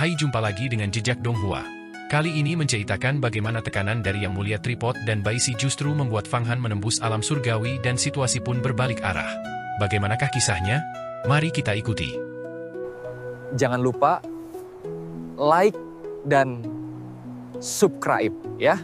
Hai, jumpa lagi dengan Jejak Donghua. Kali ini menceritakan bagaimana tekanan dari Yang Mulia Tripod dan Baishi justru membuat Fang Han menembus alam surgawi dan situasi pun berbalik arah. Bagaimanakah kisahnya? Mari kita ikuti. Jangan lupa like dan subscribe ya.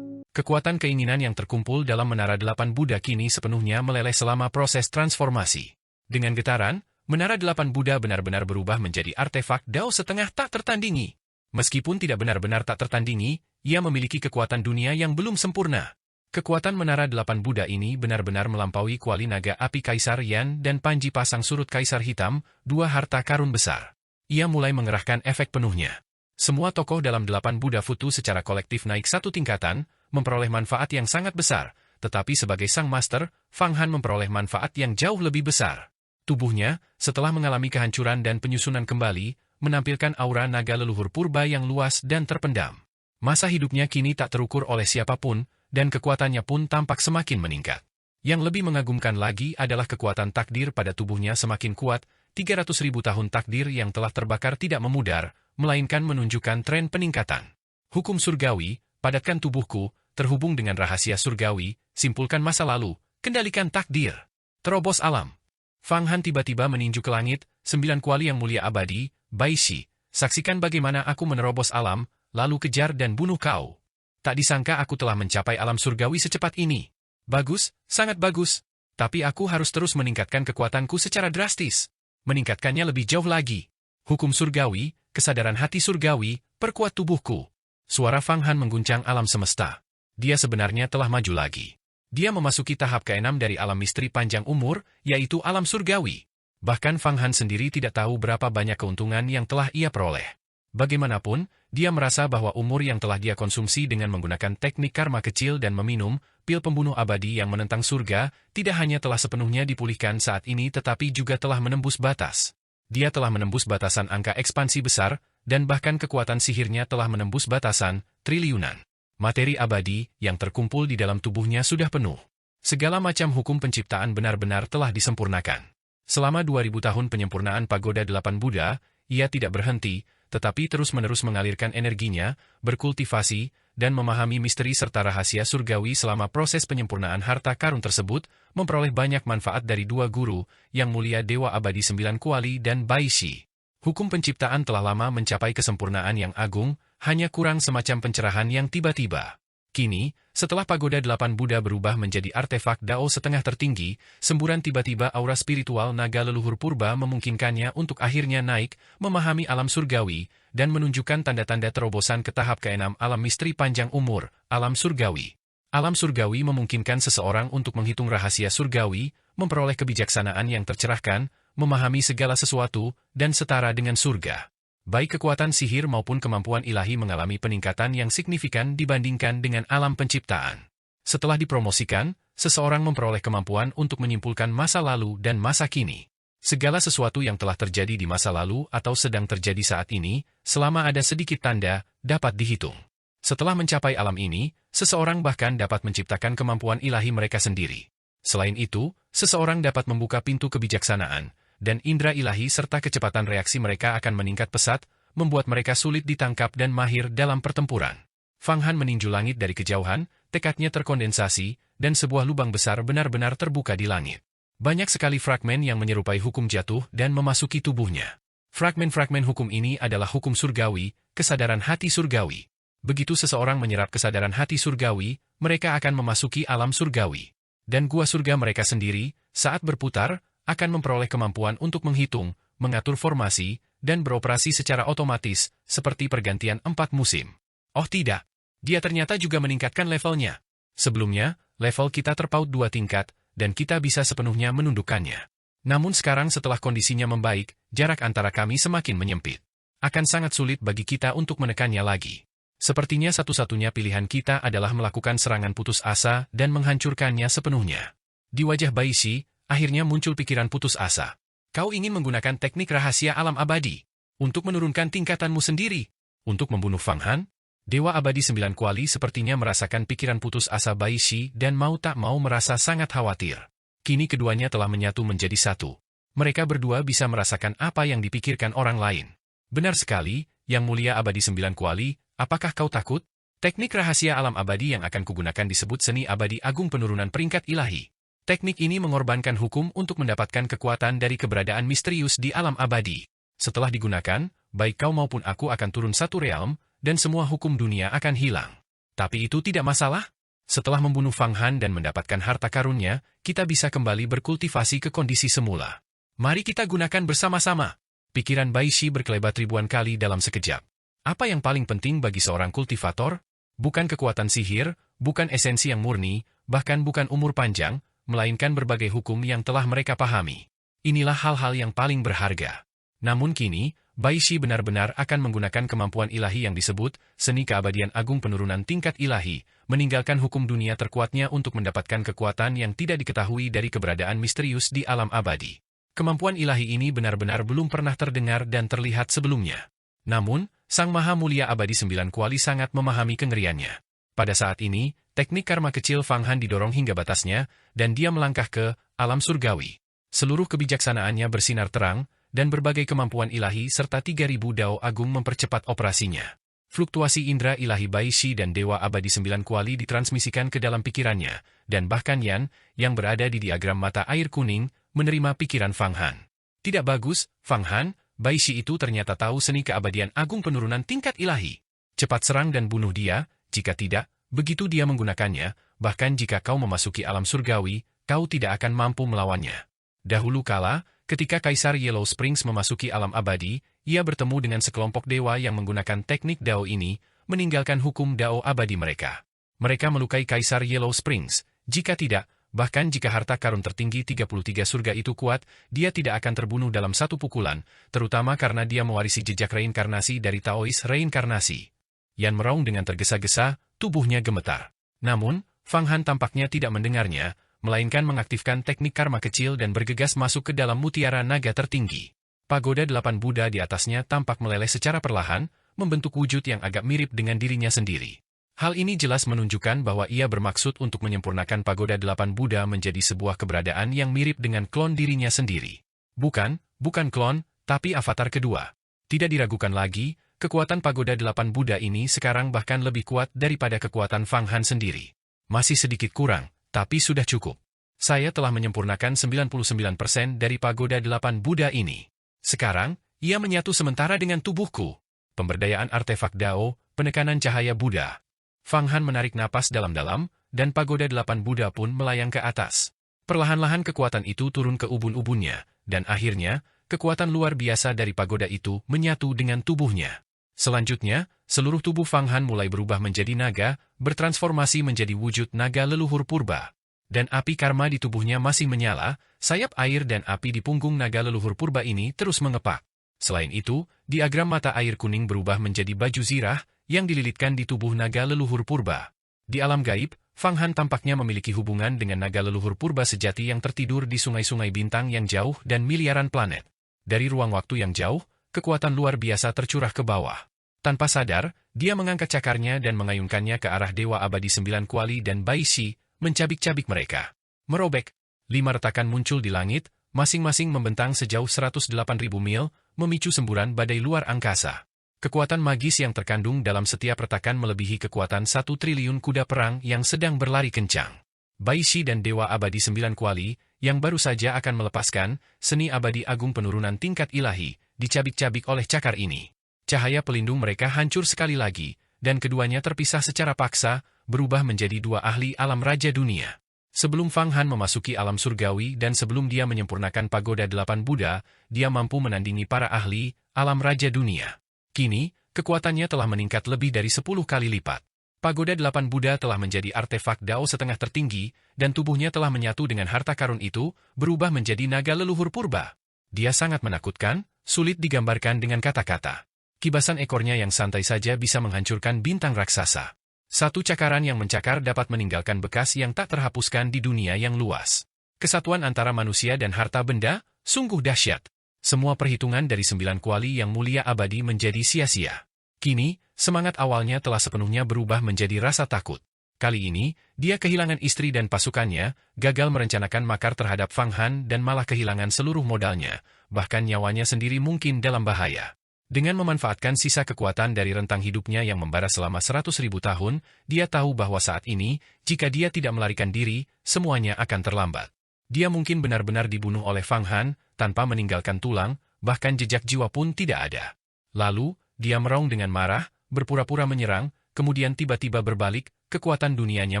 Kekuatan keinginan yang terkumpul dalam Menara 8 Buddha kini sepenuhnya meleleh selama proses transformasi. Dengan getaran, Menara 8 Buddha benar-benar berubah menjadi artefak Dao setengah tak tertandingi. Meskipun tidak benar-benar tak tertandingi, ia memiliki kekuatan dunia yang belum sempurna. Kekuatan Menara 8 Buddha ini benar-benar melampaui kuali naga api Kaisar Yan dan panji pasang surut Kaisar Hitam, dua harta karun besar. Ia mulai mengerahkan efek penuhnya. Semua tokoh dalam 8 Buddha Futu secara kolektif naik satu tingkatan, memperoleh manfaat yang sangat besar, tetapi sebagai sang master, Fang Han memperoleh manfaat yang jauh lebih besar. Tubuhnya, setelah mengalami kehancuran dan penyusunan kembali, menampilkan aura naga leluhur purba yang luas dan terpendam. Masa hidupnya kini tak terukur oleh siapapun, dan kekuatannya pun tampak semakin meningkat. Yang lebih mengagumkan lagi adalah kekuatan takdir pada tubuhnya semakin kuat, 300.000 tahun takdir yang telah terbakar tidak memudar, melainkan menunjukkan tren peningkatan. Hukum surgawi, padatkan tubuhku, terhubung dengan rahasia surgawi, simpulkan masa lalu, kendalikan takdir. Terobos alam. Fang Han tiba-tiba meninju ke langit, 9 kuali yang mulia abadi, Baishi, saksikan bagaimana aku menerobos alam, lalu kejar dan bunuh kau. Tak disangka aku telah mencapai alam surgawi secepat ini. Bagus, sangat bagus. Tapi aku harus terus meningkatkan kekuatanku secara drastis. Meningkatkannya lebih jauh lagi. Hukum surgawi, kesadaran hati surgawi, perkuat tubuhku. Suara Fang Han mengguncang alam semesta. Dia sebenarnya telah maju lagi. Dia memasuki tahap ke-6 dari alam misteri panjang umur, yaitu alam surgawi. Bahkan Fang Han sendiri tidak tahu berapa banyak keuntungan yang telah ia peroleh. Bagaimanapun, dia merasa bahwa umur yang telah dia konsumsi dengan menggunakan teknik karma kecil dan meminum pil pembunuh abadi yang menentang surga, tidak hanya telah sepenuhnya dipulihkan saat ini tetapi juga telah menembus batas. Dia telah menembus batasan angka ekspansi besar, dan bahkan kekuatan sihirnya telah menembus batasan triliunan. Materi abadi yang terkumpul di dalam tubuhnya sudah penuh. Segala macam hukum penciptaan benar-benar telah disempurnakan. Selama 2000 tahun penyempurnaan Pagoda 8 Buddha, ia tidak berhenti, tetapi terus-menerus mengalirkan energinya, berkultivasi, dan memahami misteri serta rahasia surgawi selama proses penyempurnaan harta karun tersebut, memperoleh banyak manfaat dari dua guru, Yang Mulia Dewa Abadi 9 Kuali dan Baishi. Hukum penciptaan telah lama mencapai kesempurnaan yang agung, hanya kurang semacam pencerahan yang tiba-tiba. Kini, setelah Pagoda 8 Buddha berubah menjadi artefak Dao setengah tertinggi, semburan tiba-tiba aura spiritual naga leluhur purba memungkinkannya untuk akhirnya naik, memahami alam surgawi, dan menunjukkan tanda-tanda terobosan ke tahap ke-6 alam misteri panjang umur, alam surgawi. Alam surgawi memungkinkan seseorang untuk menghitung rahasia surgawi, memperoleh kebijaksanaan yang tercerahkan, memahami segala sesuatu, dan setara dengan surga. Baik kekuatan sihir maupun kemampuan ilahi mengalami peningkatan yang signifikan dibandingkan dengan alam penciptaan. Setelah dipromosikan, seseorang memperoleh kemampuan untuk menyimpulkan masa lalu dan masa kini. Segala sesuatu yang telah terjadi di masa lalu atau sedang terjadi saat ini, selama ada sedikit tanda, dapat dihitung. Setelah mencapai alam ini, seseorang bahkan dapat menciptakan kemampuan ilahi mereka sendiri. Selain itu, seseorang dapat membuka pintu kebijaksanaan, dan indera ilahi serta kecepatan reaksi mereka akan meningkat pesat, membuat mereka sulit ditangkap dan mahir dalam pertempuran. Fang Han meninju langit dari kejauhan, tekadnya terkondensasi, dan sebuah lubang besar benar-benar terbuka di langit. Banyak sekali fragmen yang menyerupai hukum jatuh dan memasuki tubuhnya. Fragmen-fragmen hukum ini adalah hukum surgawi, kesadaran hati surgawi. Begitu seseorang menyerap kesadaran hati surgawi, mereka akan memasuki alam surgawi. Dan gua surga mereka sendiri, saat berputar, akan memperoleh kemampuan untuk menghitung, mengatur formasi, dan beroperasi secara otomatis, seperti pergantian 4 musim. Oh tidak, dia ternyata juga meningkatkan levelnya. Sebelumnya, level kita terpaut 2 tingkat, dan kita bisa sepenuhnya menundukkannya. Namun sekarang setelah kondisinya membaik, jarak antara kami semakin menyempit. Akan sangat sulit bagi kita untuk menekannya lagi. Sepertinya satu-satunya pilihan kita adalah melakukan serangan putus asa dan menghancurkannya sepenuhnya. Di wajah Baishi, akhirnya muncul pikiran putus asa. Kau ingin menggunakan teknik rahasia alam abadi untuk menurunkan tingkatanmu sendiri, untuk membunuh Fang Han? Dewa Abadi 9 Kuali sepertinya merasakan pikiran putus asa Baishi dan mau tak mau merasa sangat khawatir. Kini keduanya telah menyatu menjadi satu. Mereka berdua bisa merasakan apa yang dipikirkan orang lain. Benar sekali, Yang Mulia Abadi 9 Kuali, apakah kau takut? Teknik rahasia alam abadi yang akan kugunakan disebut seni abadi agung penurunan peringkat ilahi. Teknik ini mengorbankan hukum untuk mendapatkan kekuatan dari keberadaan misterius di alam abadi. Setelah digunakan, baik kau maupun aku akan turun satu realm, dan semua hukum dunia akan hilang. Tapi itu tidak masalah. Setelah membunuh Fang Han dan mendapatkan harta karunnya, kita bisa kembali berkultivasi ke kondisi semula. Mari kita gunakan bersama-sama. Pikiran Bai Shi berkelebat ribuan kali dalam sekejap. Apa yang paling penting bagi seorang kultivator? Bukan kekuatan sihir, bukan esensi yang murni, bahkan bukan umur panjang, melainkan berbagai hukum yang telah mereka pahami. Inilah hal-hal yang paling berharga. Namun kini, Bai Shi benar-benar akan menggunakan kemampuan ilahi yang disebut seni keabadian agung penurunan tingkat ilahi, meninggalkan hukum dunia terkuatnya untuk mendapatkan kekuatan yang tidak diketahui dari keberadaan misterius di alam abadi. Kemampuan ilahi ini benar-benar belum pernah terdengar dan terlihat sebelumnya. Namun, Sang Maha Mulia Abadi 9 Kuali sangat memahami kengeriannya. Pada saat ini, teknik karma kecil Fang Han didorong hingga batasnya, dan dia melangkah ke alam surgawi. Seluruh kebijaksanaannya bersinar terang, dan berbagai kemampuan ilahi serta 3.000 dao agung mempercepat operasinya. Fluktuasi indera ilahi Bai Shi dan Dewa Abadi 9 Kuali ditransmisikan ke dalam pikirannya, dan bahkan Yan, yang berada di diagram mata air kuning, menerima pikiran Fang Han. Tidak bagus, Fang Han, Bai Shi itu ternyata tahu seni keabadian agung penurunan tingkat ilahi. Cepat serang dan bunuh dia, jika tidak, begitu dia menggunakannya, bahkan jika kau memasuki alam surgawi, kau tidak akan mampu melawannya. Dahulu kala, ketika Kaisar Yellow Springs memasuki alam abadi, ia bertemu dengan sekelompok dewa yang menggunakan teknik Dao ini, meninggalkan hukum Dao abadi mereka. Mereka melukai Kaisar Yellow Springs, jika tidak, bahkan jika harta karun tertinggi 33 surga itu kuat, dia tidak akan terbunuh dalam satu pukulan, terutama karena dia mewarisi jejak reinkarnasi dari Taois reinkarnasi. Yan meraung dengan tergesa-gesa, tubuhnya gemetar. Namun, Fang Han tampaknya tidak mendengarnya, melainkan mengaktifkan teknik karma kecil dan bergegas masuk ke dalam mutiara naga tertinggi. Pagoda 8 Buddha di atasnya tampak meleleh secara perlahan, membentuk wujud yang agak mirip dengan dirinya sendiri. Hal ini jelas menunjukkan bahwa ia bermaksud untuk menyempurnakan Pagoda 8 Buddha menjadi sebuah keberadaan yang mirip dengan klon dirinya sendiri. Bukan klon, tapi avatar kedua. Tidak diragukan lagi, kekuatan Pagoda 8 Buddha ini sekarang bahkan lebih kuat daripada kekuatan Fang Han sendiri. Masih sedikit kurang, tapi sudah cukup. Saya telah menyempurnakan 99% dari Pagoda 8 Buddha ini. Sekarang, ia menyatu sementara dengan tubuhku. Pemberdayaan artefak Dao, penekanan cahaya Buddha. Fang Han menarik napas dalam-dalam, dan Pagoda 8 Buddha pun melayang ke atas. Perlahan-lahan kekuatan itu turun ke ubun-ubunnya, dan akhirnya, kekuatan luar biasa dari pagoda itu menyatu dengan tubuhnya. Selanjutnya, seluruh tubuh Fang Han mulai berubah menjadi naga, bertransformasi menjadi wujud naga leluhur purba. Dan api karma di tubuhnya masih menyala, sayap air dan api di punggung naga leluhur purba ini terus mengepak. Selain itu, diagram mata air kuning berubah menjadi baju zirah, yang dililitkan di tubuh naga leluhur purba. Di alam gaib, Fang Han tampaknya memiliki hubungan dengan naga leluhur purba sejati yang tertidur di sungai-sungai bintang yang jauh dan miliaran planet. Dari ruang waktu yang jauh, kekuatan luar biasa tercurah ke bawah. Tanpa sadar, dia mengangkat cakarnya dan mengayunkannya ke arah Dewa Abadi 9 Kuali dan Bai Shi, mencabik-cabik mereka. Merobek, 5 retakan muncul di langit, masing-masing membentang sejauh 108.000 mil, memicu semburan badai luar angkasa. Kekuatan magis yang terkandung dalam setiap retakan melebihi kekuatan 1 triliun kuda perang yang sedang berlari kencang. Bai Shi dan Dewa Abadi 9 Kuali, yang baru saja akan melepaskan seni abadi agung penurunan tingkat ilahi, dicabik-cabik oleh cakar ini. Cahaya pelindung mereka hancur sekali lagi, dan keduanya terpisah secara paksa, berubah menjadi 2 ahli alam raja dunia. Sebelum Fang Han memasuki alam surgawi dan sebelum dia menyempurnakan Pagoda 8 Buddha, dia mampu menandingi para ahli alam raja dunia. Kini, kekuatannya telah meningkat lebih dari 10 kali lipat. Pagoda 8 Buddha telah menjadi artefak Dao setengah tertinggi, dan tubuhnya telah menyatu dengan harta karun itu, berubah menjadi naga leluhur purba. Dia sangat menakutkan, sulit digambarkan dengan kata-kata. Kibasan ekornya yang santai saja bisa menghancurkan bintang raksasa. Satu cakaran yang mencakar dapat meninggalkan bekas yang tak terhapuskan di dunia yang luas. Kesatuan antara manusia dan harta benda, sungguh dahsyat. Semua perhitungan dari 9 kuali yang mulia abadi menjadi sia-sia. Kini, semangat awalnya telah sepenuhnya berubah menjadi rasa takut. Kali ini, dia kehilangan istri dan pasukannya, gagal merencanakan makar terhadap Fang Han dan malah kehilangan seluruh modalnya, bahkan nyawanya sendiri mungkin dalam bahaya. Dengan memanfaatkan sisa kekuatan dari rentang hidupnya yang membara selama 100.000 tahun, dia tahu bahwa saat ini, jika dia tidak melarikan diri, semuanya akan terlambat. Dia mungkin benar-benar dibunuh oleh Fang Han, tanpa meninggalkan tulang, bahkan jejak jiwa pun tidak ada. Lalu, dia meraung dengan marah, berpura-pura menyerang, kemudian tiba-tiba berbalik, kekuatan dunianya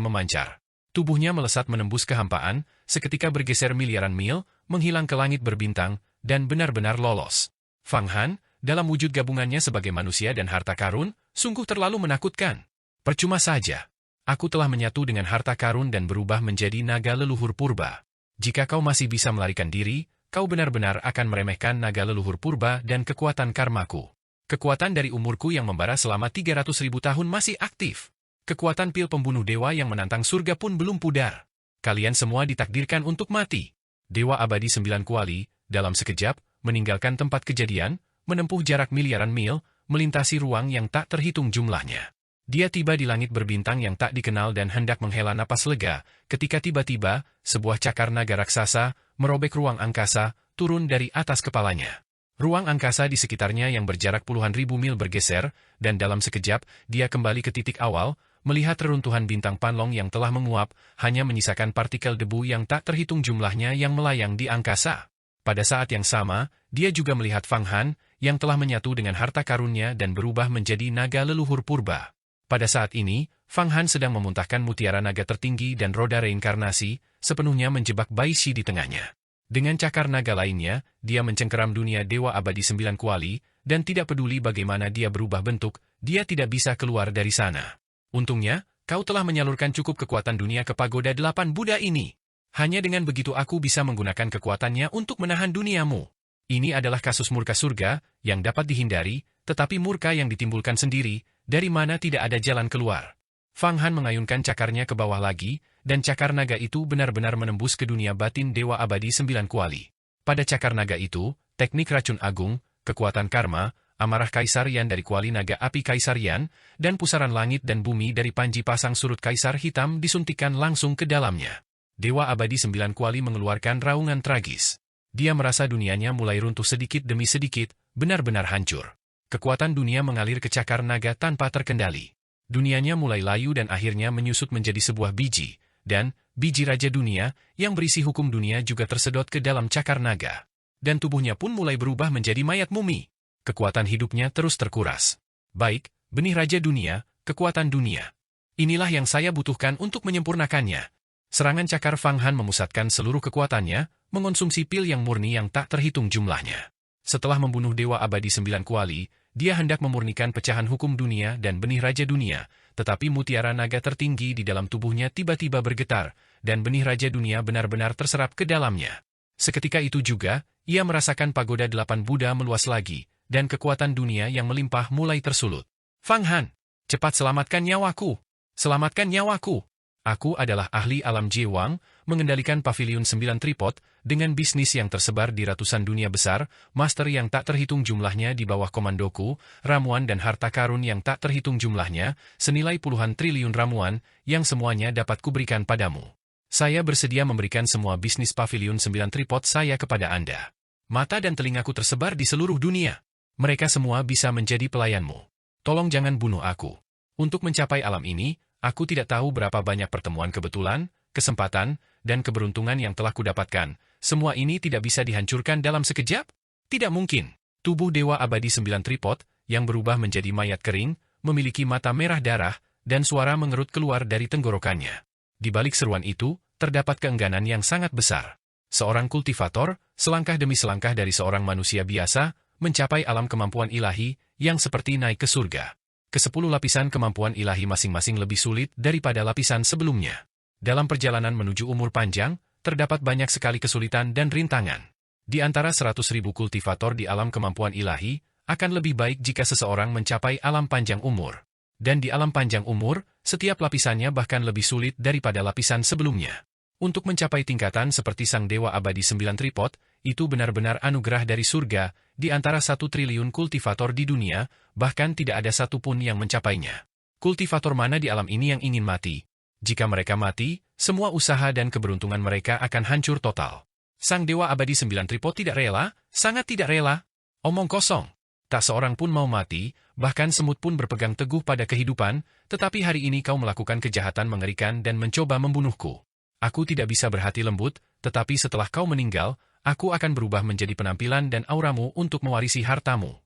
memancar. Tubuhnya melesat menembus kehampaan, seketika bergeser miliaran mil, menghilang ke langit berbintang, dan benar-benar lolos. Fang Han, dalam wujud gabungannya sebagai manusia dan harta karun, sungguh terlalu menakutkan. Percuma saja. Aku telah menyatu dengan harta karun dan berubah menjadi naga leluhur purba. Jika kau masih bisa melarikan diri, kau benar-benar akan meremehkan naga leluhur purba dan kekuatan karmaku. Kekuatan dari umurku yang membara selama 300.000 tahun masih aktif. Kekuatan pil pembunuh dewa yang menantang surga pun belum pudar. Kalian semua ditakdirkan untuk mati. Dewa abadi 9 kuali, dalam sekejap, meninggalkan tempat kejadian, menempuh jarak miliaran mil, melintasi ruang yang tak terhitung jumlahnya. Dia tiba di langit berbintang yang tak dikenal dan hendak menghela napas lega, ketika tiba-tiba, sebuah cakar naga raksasa, merobek ruang angkasa, turun dari atas kepalanya. Ruang angkasa di sekitarnya yang berjarak puluhan ribu mil bergeser, dan dalam sekejap, dia kembali ke titik awal, melihat reruntuhan bintang Panlong yang telah menguap, hanya menyisakan partikel debu yang tak terhitung jumlahnya yang melayang di angkasa. Pada saat yang sama, dia juga melihat Fang Han, yang telah menyatu dengan harta karunnya dan berubah menjadi naga leluhur purba. Pada saat ini, Fang Han sedang memuntahkan mutiara naga tertinggi dan roda reinkarnasi, sepenuhnya menjebak Bai Shi di tengahnya. Dengan cakar naga lainnya, dia mencengkeram dunia dewa abadi 9 kuali, dan tidak peduli bagaimana dia berubah bentuk, dia tidak bisa keluar dari sana. Untungnya, kau telah menyalurkan cukup kekuatan dunia ke pagoda 8 Buddha ini. Hanya dengan begitu aku bisa menggunakan kekuatannya untuk menahan duniamu. Ini adalah kasus murka surga, yang dapat dihindari, tetapi murka yang ditimbulkan sendiri, dari mana tidak ada jalan keluar. Fang Han mengayunkan cakarnya ke bawah lagi, dan cakar naga itu benar-benar menembus ke dunia batin dewa abadi 9 kuali. Pada cakar naga itu, teknik racun agung, kekuatan karma, amarah kaisarian dari kuali naga api kaisarian, dan pusaran langit dan bumi dari panji pasang surut kaisar hitam disuntikkan langsung ke dalamnya. Dewa abadi 9 kuali mengeluarkan raungan tragis. Dia merasa dunianya mulai runtuh sedikit demi sedikit, benar-benar hancur. Kekuatan dunia mengalir ke cakar naga tanpa terkendali. Dunianya mulai layu dan akhirnya menyusut menjadi sebuah biji, dan biji Raja Dunia yang berisi hukum dunia juga tersedot ke dalam cakar naga. Dan tubuhnya pun mulai berubah menjadi mayat mumi. Kekuatan hidupnya terus terkuras. Baik, benih Raja Dunia, kekuatan dunia. Inilah yang saya butuhkan untuk menyempurnakannya. Serangan cakar Fang Han memusatkan seluruh kekuatannya, mengonsumsi pil yang murni yang tak terhitung jumlahnya. Setelah membunuh dewa abadi 9 kuali, dia hendak memurnikan pecahan hukum dunia dan benih Raja Dunia, tetapi mutiara naga tertinggi di dalam tubuhnya tiba-tiba bergetar, dan benih Raja Dunia benar-benar terserap ke dalamnya. Seketika itu juga, ia merasakan pagoda 8 Buddha meluas lagi, dan kekuatan dunia yang melimpah mulai tersulut. Fang Han, cepat selamatkan nyawaku! Selamatkan nyawaku! Aku adalah ahli alam Jiwang, mengendalikan pavilion 9 tripod, dengan bisnis yang tersebar di ratusan dunia besar, master yang tak terhitung jumlahnya di bawah komandoku, ramuan dan harta karun yang tak terhitung jumlahnya, senilai puluhan triliun ramuan, yang semuanya dapat kuberikan padamu. Saya bersedia memberikan semua bisnis pavilion 9 tripod saya kepada Anda. Mata dan telingaku tersebar di seluruh dunia. Mereka semua bisa menjadi pelayanmu. Tolong jangan bunuh aku. Untuk mencapai alam ini, aku tidak tahu berapa banyak pertemuan kebetulan, kesempatan, dan keberuntungan yang telah kudapatkan. Semua ini tidak bisa dihancurkan dalam sekejap? Tidak mungkin. Tubuh dewa abadi 9 tripod, yang berubah menjadi mayat kering, memiliki mata merah darah, dan suara mengerut keluar dari tenggorokannya. Di balik seruan itu, terdapat keengganan yang sangat besar. Seorang kultivator, selangkah demi selangkah dari seorang manusia biasa, mencapai alam kemampuan ilahi, yang seperti naik ke surga. Ke-10 lapisan kemampuan ilahi masing-masing lebih sulit daripada lapisan sebelumnya. Dalam perjalanan menuju umur panjang, terdapat banyak sekali kesulitan dan rintangan. Di antara 100.000 kultivator di alam kemampuan ilahi, akan lebih baik jika seseorang mencapai alam panjang umur. Dan di alam panjang umur, setiap lapisannya bahkan lebih sulit daripada lapisan sebelumnya. Untuk mencapai tingkatan seperti Sang Dewa Abadi 9 Tripod, itu benar-benar anugerah dari surga, di antara 1 triliun kultivator di dunia, bahkan tidak ada satupun yang mencapainya. Kultivator mana di alam ini yang ingin mati? Jika mereka mati, semua usaha dan keberuntungan mereka akan hancur total. Sang Dewa Abadi 9 Tripod tidak rela, sangat tidak rela. Omong kosong. tak seorang pun mau mati, bahkan semut pun berpegang teguh pada kehidupan, tetapi hari ini kau melakukan kejahatan mengerikan dan mencoba membunuhku. Aku tidak bisa berhati lembut, tetapi setelah kau meninggal, aku akan berubah menjadi penampilan dan auramu untuk mewarisi hartamu.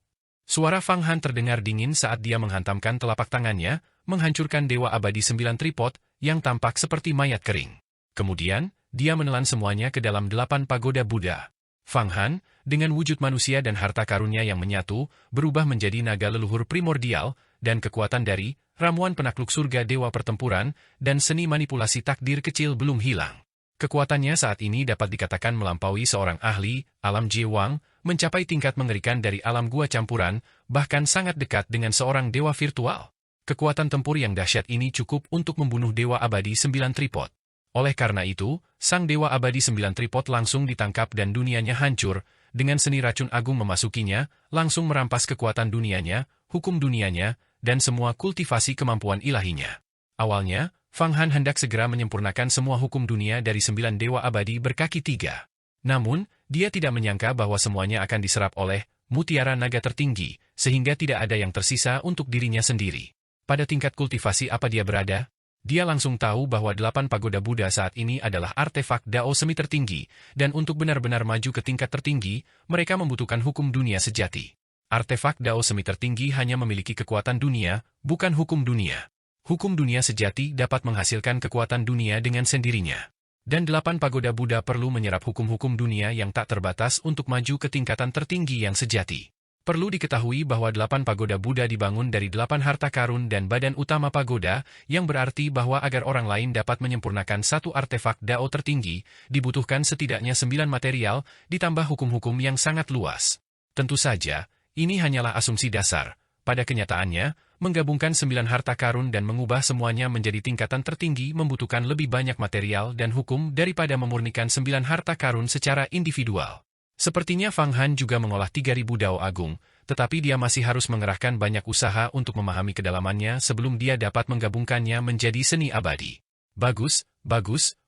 Suara Fang Han terdengar dingin saat dia menghantamkan telapak tangannya, menghancurkan Dewa Abadi 9 tripod, yang tampak seperti mayat kering. Kemudian, dia menelan semuanya ke dalam 8 pagoda Buddha. Fang Han, dengan wujud manusia dan harta karunia yang menyatu, berubah menjadi naga leluhur primordial, dan kekuatan dari ramuan penakluk surga dewa pertempuran, dan seni manipulasi takdir kecil belum hilang. Kekuatannya saat ini dapat dikatakan melampaui seorang ahli, alam Jiwang, mencapai tingkat mengerikan dari alam gua campuran, bahkan sangat dekat dengan seorang dewa virtual. Kekuatan tempur yang dahsyat ini cukup untuk membunuh Dewa Abadi 9 tripod. Oleh karena itu, sang Dewa Abadi 9 tripod langsung ditangkap dan dunianya hancur, dengan seni racun agung memasukinya, langsung merampas kekuatan dunianya, hukum dunianya, dan semua kultivasi kemampuan ilahinya. Awalnya, Fang Han hendak segera menyempurnakan semua hukum dunia dari 9 Dewa Abadi berkaki 3. Namun, dia tidak menyangka bahwa semuanya akan diserap oleh mutiara naga tertinggi, sehingga tidak ada yang tersisa untuk dirinya sendiri. Pada tingkat kultivasi apa dia berada? Dia langsung tahu bahwa 8 pagoda Buddha saat ini adalah artefak Dao semi tertinggi, dan untuk benar-benar maju ke tingkat tertinggi, mereka membutuhkan hukum dunia sejati. Artefak Dao semi tertinggi hanya memiliki kekuatan dunia, bukan hukum dunia. Hukum dunia sejati dapat menghasilkan kekuatan dunia dengan sendirinya. Dan 8 pagoda Buddha perlu menyerap hukum-hukum dunia yang tak terbatas untuk maju ke tingkatan tertinggi yang sejati. Perlu diketahui bahwa 8 pagoda Buddha dibangun dari 8 harta karun dan badan utama pagoda, yang berarti bahwa agar orang lain dapat menyempurnakan satu artefak Dao tertinggi, dibutuhkan setidaknya 9 material, ditambah hukum-hukum yang sangat luas. Tentu saja, ini hanyalah asumsi dasar. Pada kenyataannya, menggabungkan 9 harta karun dan mengubah semuanya menjadi tingkatan tertinggi membutuhkan lebih banyak material dan hukum daripada memurnikan 9 harta karun secara individual. Sepertinya Fang Han juga mengolah 3.000 Dao Agung, tetapi dia masih harus mengerahkan banyak usaha untuk memahami kedalamannya sebelum dia dapat menggabungkannya menjadi seni abadi. Bagus,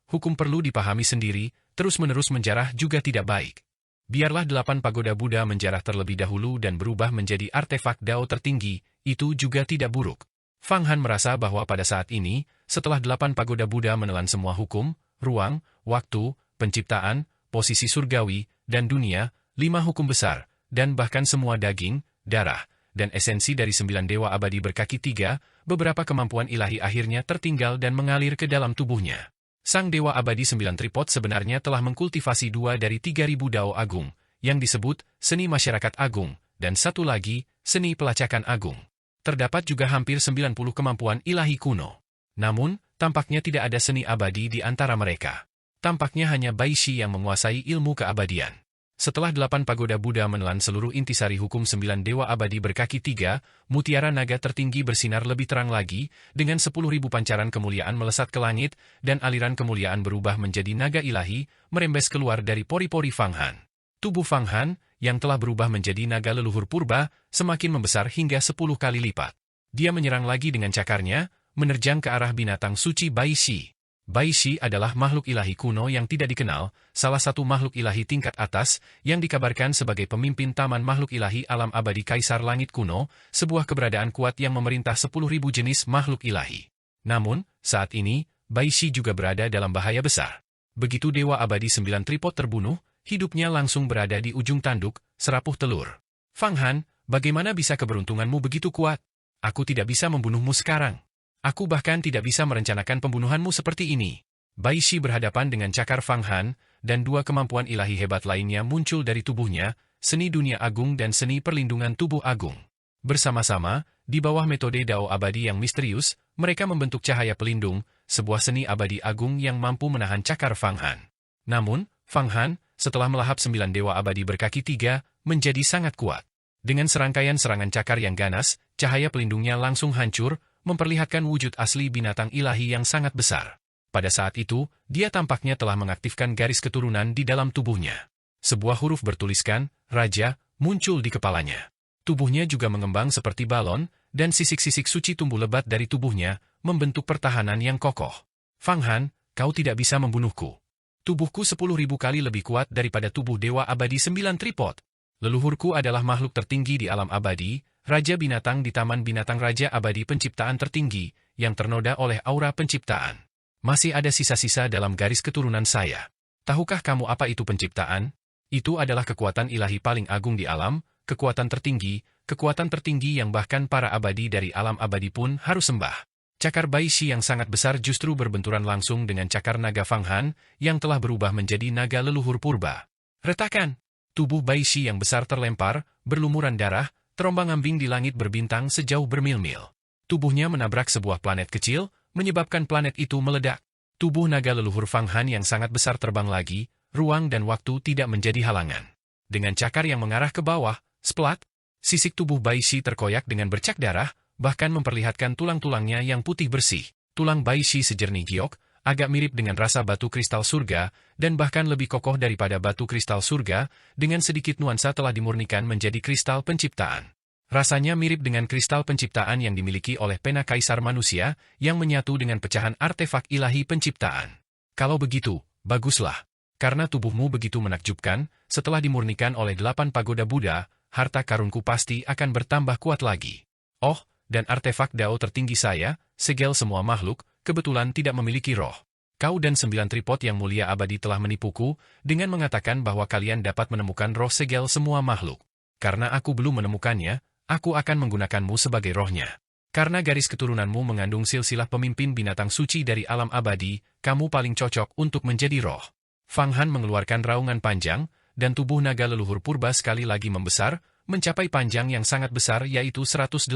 hukum perlu dipahami sendiri, terus-menerus menjarah juga tidak baik. Biarlah 8 pagoda Buddha menjarah terlebih dahulu dan berubah menjadi artefak Dao tertinggi, itu juga tidak buruk. Fang Han merasa bahwa pada saat ini, setelah 8 pagoda Buddha menelan semua hukum, ruang, waktu, penciptaan, posisi surgawi, dan dunia, 5 hukum besar, dan bahkan semua daging, darah, dan esensi dari 9 dewa abadi berkaki 3, beberapa kemampuan ilahi akhirnya tertinggal dan mengalir ke dalam tubuhnya. Sang dewa abadi 9 tripod sebenarnya telah mengkultivasi 2 dari 3.000 Dao Agung, yang disebut seni masyarakat agung, dan satu lagi, seni pelacakan agung. Terdapat juga hampir 90 kemampuan ilahi kuno. Namun, tampaknya tidak ada seni abadi di antara mereka. Tampaknya hanya Bai Shi yang menguasai ilmu keabadian. Setelah 8 pagoda Buddha menelan seluruh intisari hukum 9 dewa abadi berkaki 3, mutiara naga tertinggi bersinar lebih terang lagi, dengan 10.000 pancaran kemuliaan melesat ke langit, dan aliran kemuliaan berubah menjadi naga ilahi, merembes keluar dari pori-pori Fang Han. Tubuh Fang Han, yang telah berubah menjadi naga leluhur purba, semakin membesar hingga 10 kali lipat. Dia menyerang lagi dengan cakarnya, menerjang ke arah binatang suci Bai Shi. Bai Shi adalah makhluk ilahi kuno yang tidak dikenal, salah satu makhluk ilahi tingkat atas, yang dikabarkan sebagai pemimpin taman makhluk ilahi alam abadi Kaisar Langit kuno, sebuah keberadaan kuat yang memerintah 10.000 jenis makhluk ilahi. Namun, saat ini, Bai Shi juga berada dalam bahaya besar. Begitu Dewa Abadi 9 tripod terbunuh, hidupnya langsung berada di ujung tanduk, serapuh telur. Fang Han, bagaimana bisa keberuntunganmu begitu kuat? Aku tidak bisa membunuhmu sekarang. Aku bahkan tidak bisa merencanakan pembunuhanmu seperti ini. Bai Shi berhadapan dengan cakar Fang Han, dan 2 kemampuan ilahi hebat lainnya muncul dari tubuhnya, seni dunia agung dan seni perlindungan tubuh agung. Bersama-sama, di bawah metode Dao abadi yang misterius, mereka membentuk cahaya pelindung, sebuah seni abadi agung yang mampu menahan cakar Fang Han. Namun, Fang Han, setelah melahap 9 dewa abadi berkaki 3, menjadi sangat kuat. Dengan serangkaian serangan cakar yang ganas, cahaya pelindungnya langsung hancur, memperlihatkan wujud asli binatang ilahi yang sangat besar. Pada saat itu, dia tampaknya telah mengaktifkan garis keturunan di dalam tubuhnya. Sebuah huruf bertuliskan, Raja, muncul di kepalanya. Tubuhnya juga mengembang seperti balon, dan sisik-sisik suci tumbuh lebat dari tubuhnya, membentuk pertahanan yang kokoh. Fang Han, kau tidak bisa membunuhku. Tubuhku 10.000 kali lebih kuat daripada tubuh Dewa Abadi 9 tripod. Leluhurku adalah makhluk tertinggi di alam abadi, Raja Binatang di Taman Binatang Raja Abadi Penciptaan tertinggi, yang ternoda oleh aura penciptaan. Masih ada sisa-sisa dalam garis keturunan saya. Tahukah kamu apa itu penciptaan? Itu adalah kekuatan ilahi paling agung di alam, kekuatan tertinggi yang bahkan para abadi dari alam abadi pun harus sembah. Cakar Bai Shi yang sangat besar justru berbenturan langsung dengan cakar naga Fang Han, yang telah berubah menjadi naga leluhur purba. Retakan! Tubuh Bai Shi yang besar terlempar, berlumuran darah, terombang-ambing di langit berbintang sejauh bermil-mil. Tubuhnya menabrak sebuah planet kecil, menyebabkan planet itu meledak. Tubuh naga leluhur Fang Han yang sangat besar terbang lagi, ruang dan waktu tidak menjadi halangan. Dengan cakar yang mengarah ke bawah, splat, sisik tubuh Bai Shi terkoyak dengan bercak darah, bahkan memperlihatkan tulang-tulangnya yang putih bersih. Tulang Bai Shi sejernih giok, agak mirip dengan rasa batu kristal surga, dan bahkan lebih kokoh daripada batu kristal surga, dengan sedikit nuansa telah dimurnikan menjadi kristal penciptaan. Rasanya mirip dengan kristal penciptaan yang dimiliki oleh pena kaisar manusia, yang menyatu dengan pecahan artefak ilahi penciptaan. Kalau begitu, baguslah. Karena tubuhmu begitu menakjubkan, setelah dimurnikan oleh 8 pagoda Buddha, harta karunku pasti akan bertambah kuat lagi. Oh, dan artefak Dao tertinggi saya, segel semua makhluk, kebetulan tidak memiliki roh. Kau dan 9 tripod yang mulia abadi telah menipuku, dengan mengatakan bahwa kalian dapat menemukan roh segel semua makhluk. Karena aku belum menemukannya, aku akan menggunakanmu sebagai rohnya. Karena garis keturunanmu mengandung silsilah pemimpin binatang suci dari alam abadi, kamu paling cocok untuk menjadi roh. Fang Han mengeluarkan raungan panjang, dan tubuh naga leluhur purba sekali lagi membesar, mencapai panjang yang sangat besar yaitu 108.000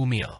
mil.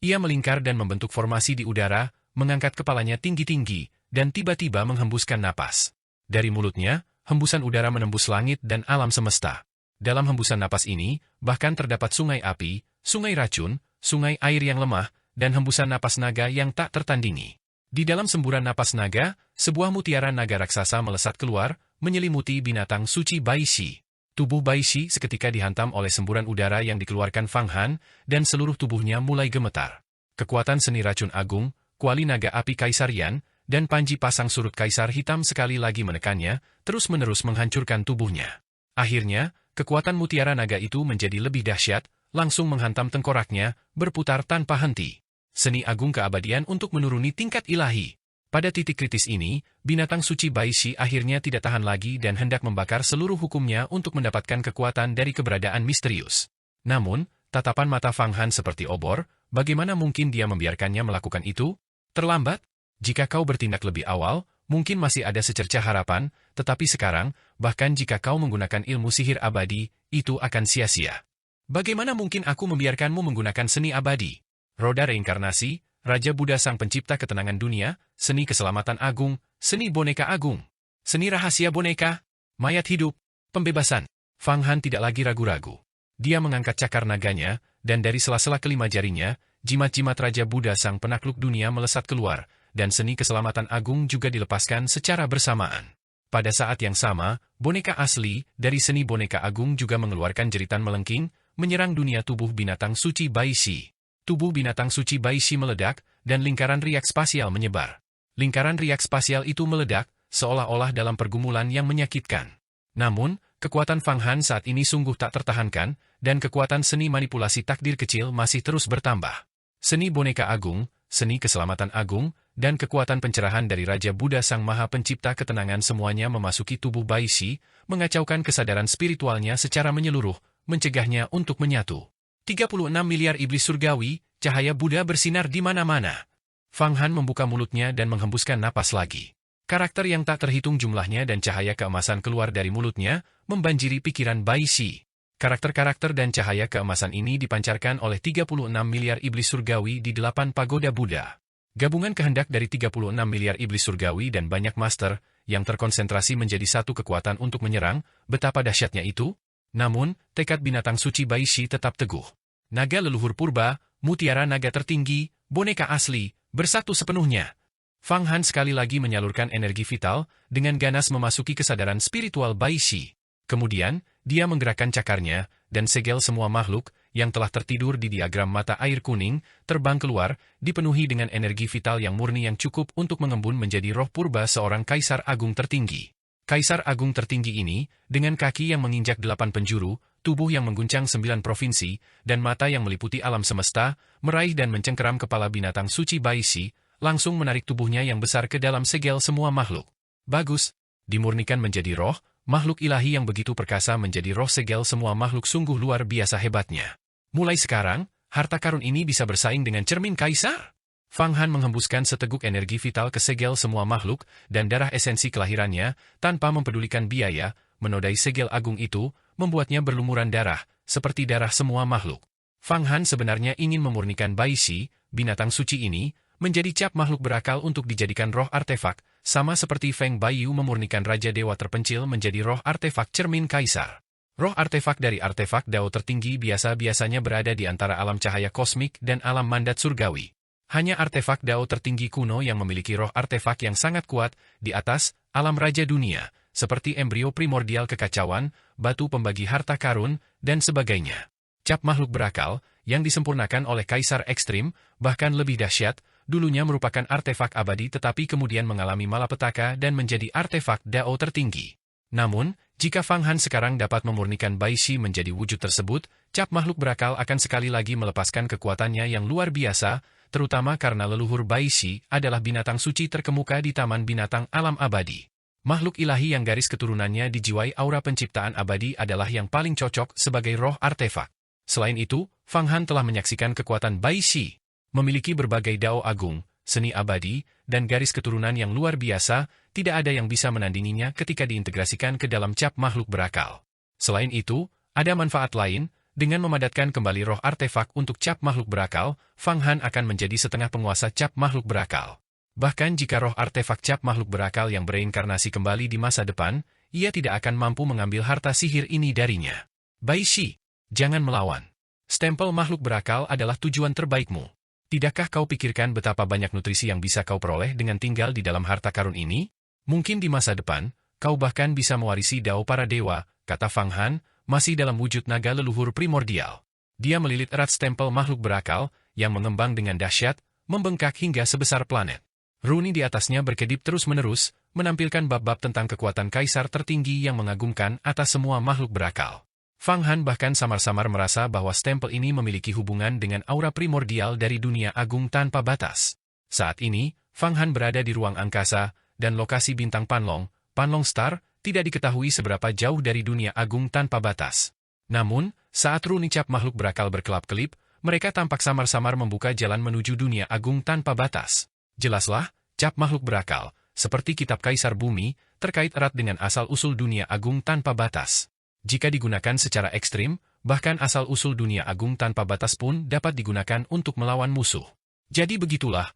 Ia melingkar dan membentuk formasi di udara, mengangkat kepalanya tinggi-tinggi, dan tiba-tiba menghembuskan napas. Dari mulutnya, hembusan udara menembus langit dan alam semesta. Dalam hembusan napas ini, bahkan terdapat sungai api, sungai racun, sungai air yang lemah, dan hembusan napas naga yang tak tertandingi. Di dalam semburan napas naga, sebuah mutiara naga raksasa melesat keluar, menyelimuti binatang suci Bai Shi. Tubuh Bai Shi seketika dihantam oleh semburan udara yang dikeluarkan Fang Han, dan seluruh tubuhnya mulai gemetar. Kekuatan seni racun agung, kuali naga api Kaisar Yan, dan panji pasang surut Kaisar Hitam sekali lagi menekannya, terus-menerus menghancurkan tubuhnya. Akhirnya, kekuatan mutiara naga itu menjadi lebih dahsyat, langsung menghantam tengkoraknya, berputar tanpa henti. Seni agung keabadian untuk menuruni tingkat ilahi. Pada titik kritis ini, binatang suci Bai Shi akhirnya tidak tahan lagi dan hendak membakar seluruh hukumnya untuk mendapatkan kekuatan dari keberadaan misterius. Namun, tatapan mata Fang Han seperti obor, bagaimana mungkin dia membiarkannya melakukan itu? Terlambat? Jika kau bertindak lebih awal, mungkin masih ada secerca harapan, tetapi sekarang, bahkan jika kau menggunakan ilmu sihir abadi, itu akan sia-sia. Bagaimana mungkin aku membiarkanmu menggunakan seni abadi? Roda reinkarnasi, Raja Buddha Sang Pencipta Ketenangan Dunia, seni keselamatan agung, seni boneka agung, seni rahasia boneka, mayat hidup, pembebasan. Fang Han tidak lagi ragu-ragu. Dia mengangkat cakar naganya, dan dari sela-sela kelima jarinya, jimat-jimat Raja Buddha Sang Penakluk Dunia melesat keluar, dan seni keselamatan agung juga dilepaskan secara bersamaan. Pada saat yang sama, boneka asli dari seni boneka agung juga mengeluarkan jeritan melengking, menyerang dunia tubuh binatang suci Bai Shi. Tubuh binatang suci Bai Shi meledak, dan lingkaran riak spasial menyebar. Lingkaran riak spasial itu meledak, seolah-olah dalam pergumulan yang menyakitkan. Namun, kekuatan Fang Han saat ini sungguh tak tertahankan, dan kekuatan seni manipulasi takdir kecil masih terus bertambah. Seni boneka agung, seni keselamatan agung, dan kekuatan pencerahan dari Raja Buddha Sang Maha Pencipta Ketenangan semuanya memasuki tubuh Bai Shi, mengacaukan kesadaran spiritualnya secara menyeluruh, mencegahnya untuk menyatu. 36 miliar iblis surgawi, cahaya Buddha bersinar di mana-mana. Fang Han membuka mulutnya dan menghembuskan napas lagi. Karakter yang tak terhitung jumlahnya dan cahaya keemasan keluar dari mulutnya, membanjiri pikiran Bai Shi. Karakter-karakter dan cahaya keemasan ini dipancarkan oleh 36 miliar iblis surgawi di 8 pagoda Buddha. Gabungan kehendak dari 36 miliar iblis surgawi dan banyak master, yang terkonsentrasi menjadi satu kekuatan untuk menyerang, betapa dahsyatnya itu? Namun, tekad binatang suci Bai Shi tetap teguh. Naga leluhur purba, mutiara naga tertinggi, boneka asli, bersatu sepenuhnya. Fang Han sekali lagi menyalurkan energi vital, dengan ganas memasuki kesadaran spiritual Bai Shi. Kemudian, dia menggerakkan cakarnya, dan segel semua makhluk, yang telah tertidur di diagram mata air kuning, terbang keluar, dipenuhi dengan energi vital yang murni yang cukup untuk mengembun menjadi roh purba seorang kaisar agung tertinggi. Kaisar agung tertinggi ini, dengan kaki yang menginjak 8 penjuru, tubuh yang mengguncang 9 provinsi, dan mata yang meliputi alam semesta, meraih dan mencengkeram kepala binatang suci Baishi, langsung menarik tubuhnya yang besar ke dalam segel semua makhluk. Bagus, dimurnikan menjadi roh, makhluk ilahi yang begitu perkasa menjadi roh segel semua makhluk sungguh luar biasa hebatnya. Mulai sekarang, harta karun ini bisa bersaing dengan cermin kaisar? Fang Han menghembuskan seteguk energi vital ke segel semua makhluk dan darah esensi kelahirannya, tanpa mempedulikan biaya, menodai segel agung itu, membuatnya berlumuran darah, seperti darah semua makhluk. Fang Han sebenarnya ingin memurnikan Baishi, binatang suci ini, menjadi cap makhluk berakal untuk dijadikan roh artefak, sama seperti Feng Baiyu memurnikan Raja Dewa Terpencil menjadi roh artefak cermin kaisar. Roh artefak dari artefak Dao tertinggi biasa-biasanya berada di antara alam cahaya kosmik dan alam mandat surgawi. Hanya artefak Dao tertinggi kuno yang memiliki roh artefak yang sangat kuat di atas alam raja dunia, seperti embrio primordial kekacauan, batu pembagi harta karun, dan sebagainya. Cap makhluk berakal, yang disempurnakan oleh kaisar ekstrim, bahkan lebih dahsyat, dulunya merupakan artefak abadi tetapi kemudian mengalami malapetaka dan menjadi artefak Dao tertinggi. Namun, jika Fang Han sekarang dapat memurnikan Baishi menjadi wujud tersebut, cap makhluk berakal akan sekali lagi melepaskan kekuatannya yang luar biasa, terutama karena leluhur Baishi adalah binatang suci terkemuka di Taman Binatang Alam Abadi. Makhluk ilahi yang garis keturunannya dijiwai aura penciptaan abadi adalah yang paling cocok sebagai roh artefak. Selain itu, Fang Han telah menyaksikan kekuatan Baishi, memiliki berbagai dao agung, seni abadi, dan garis keturunan yang luar biasa, tidak ada yang bisa menandinginya ketika diintegrasikan ke dalam cap makhluk berakal. Selain itu, ada manfaat lain. Dengan memadatkan kembali roh artefak untuk cap makhluk berakal, Fang Han akan menjadi setengah penguasa cap makhluk berakal. Bahkan jika roh artefak cap makhluk berakal yang bereinkarnasi kembali di masa depan, ia tidak akan mampu mengambil harta sihir ini darinya. Baishi, jangan melawan. Stempel makhluk berakal adalah tujuan terbaikmu. Tidakkah kau pikirkan betapa banyak nutrisi yang bisa kau peroleh dengan tinggal di dalam harta karun ini? Mungkin di masa depan, kau bahkan bisa mewarisi dao para dewa, kata Fang Han, masih dalam wujud naga leluhur primordial. Dia melilit erat stempel makhluk berakal, yang mengembang dengan dahsyat, membengkak hingga sebesar planet. Runi di atasnya berkedip terus-menerus, menampilkan bab-bab tentang kekuatan kaisar tertinggi yang mengagumkan atas semua makhluk berakal. Fang Han bahkan samar-samar merasa bahwa stempel ini memiliki hubungan dengan aura primordial dari dunia agung tanpa batas. Saat ini, Fang Han berada di ruang angkasa, dan lokasi bintang Panlong, Panlong Star, tidak diketahui seberapa jauh dari dunia agung tanpa batas. Namun, saat runi cap makhluk berakal berkelap-kelip, mereka tampak samar-samar membuka jalan menuju dunia agung tanpa batas. Jelaslah, cap makhluk berakal, seperti kitab Kaisar Bumi, terkait erat dengan asal-usul dunia agung tanpa batas. Jika digunakan secara ekstrim, bahkan asal-usul dunia agung tanpa batas pun dapat digunakan untuk melawan musuh. Jadi begitulah.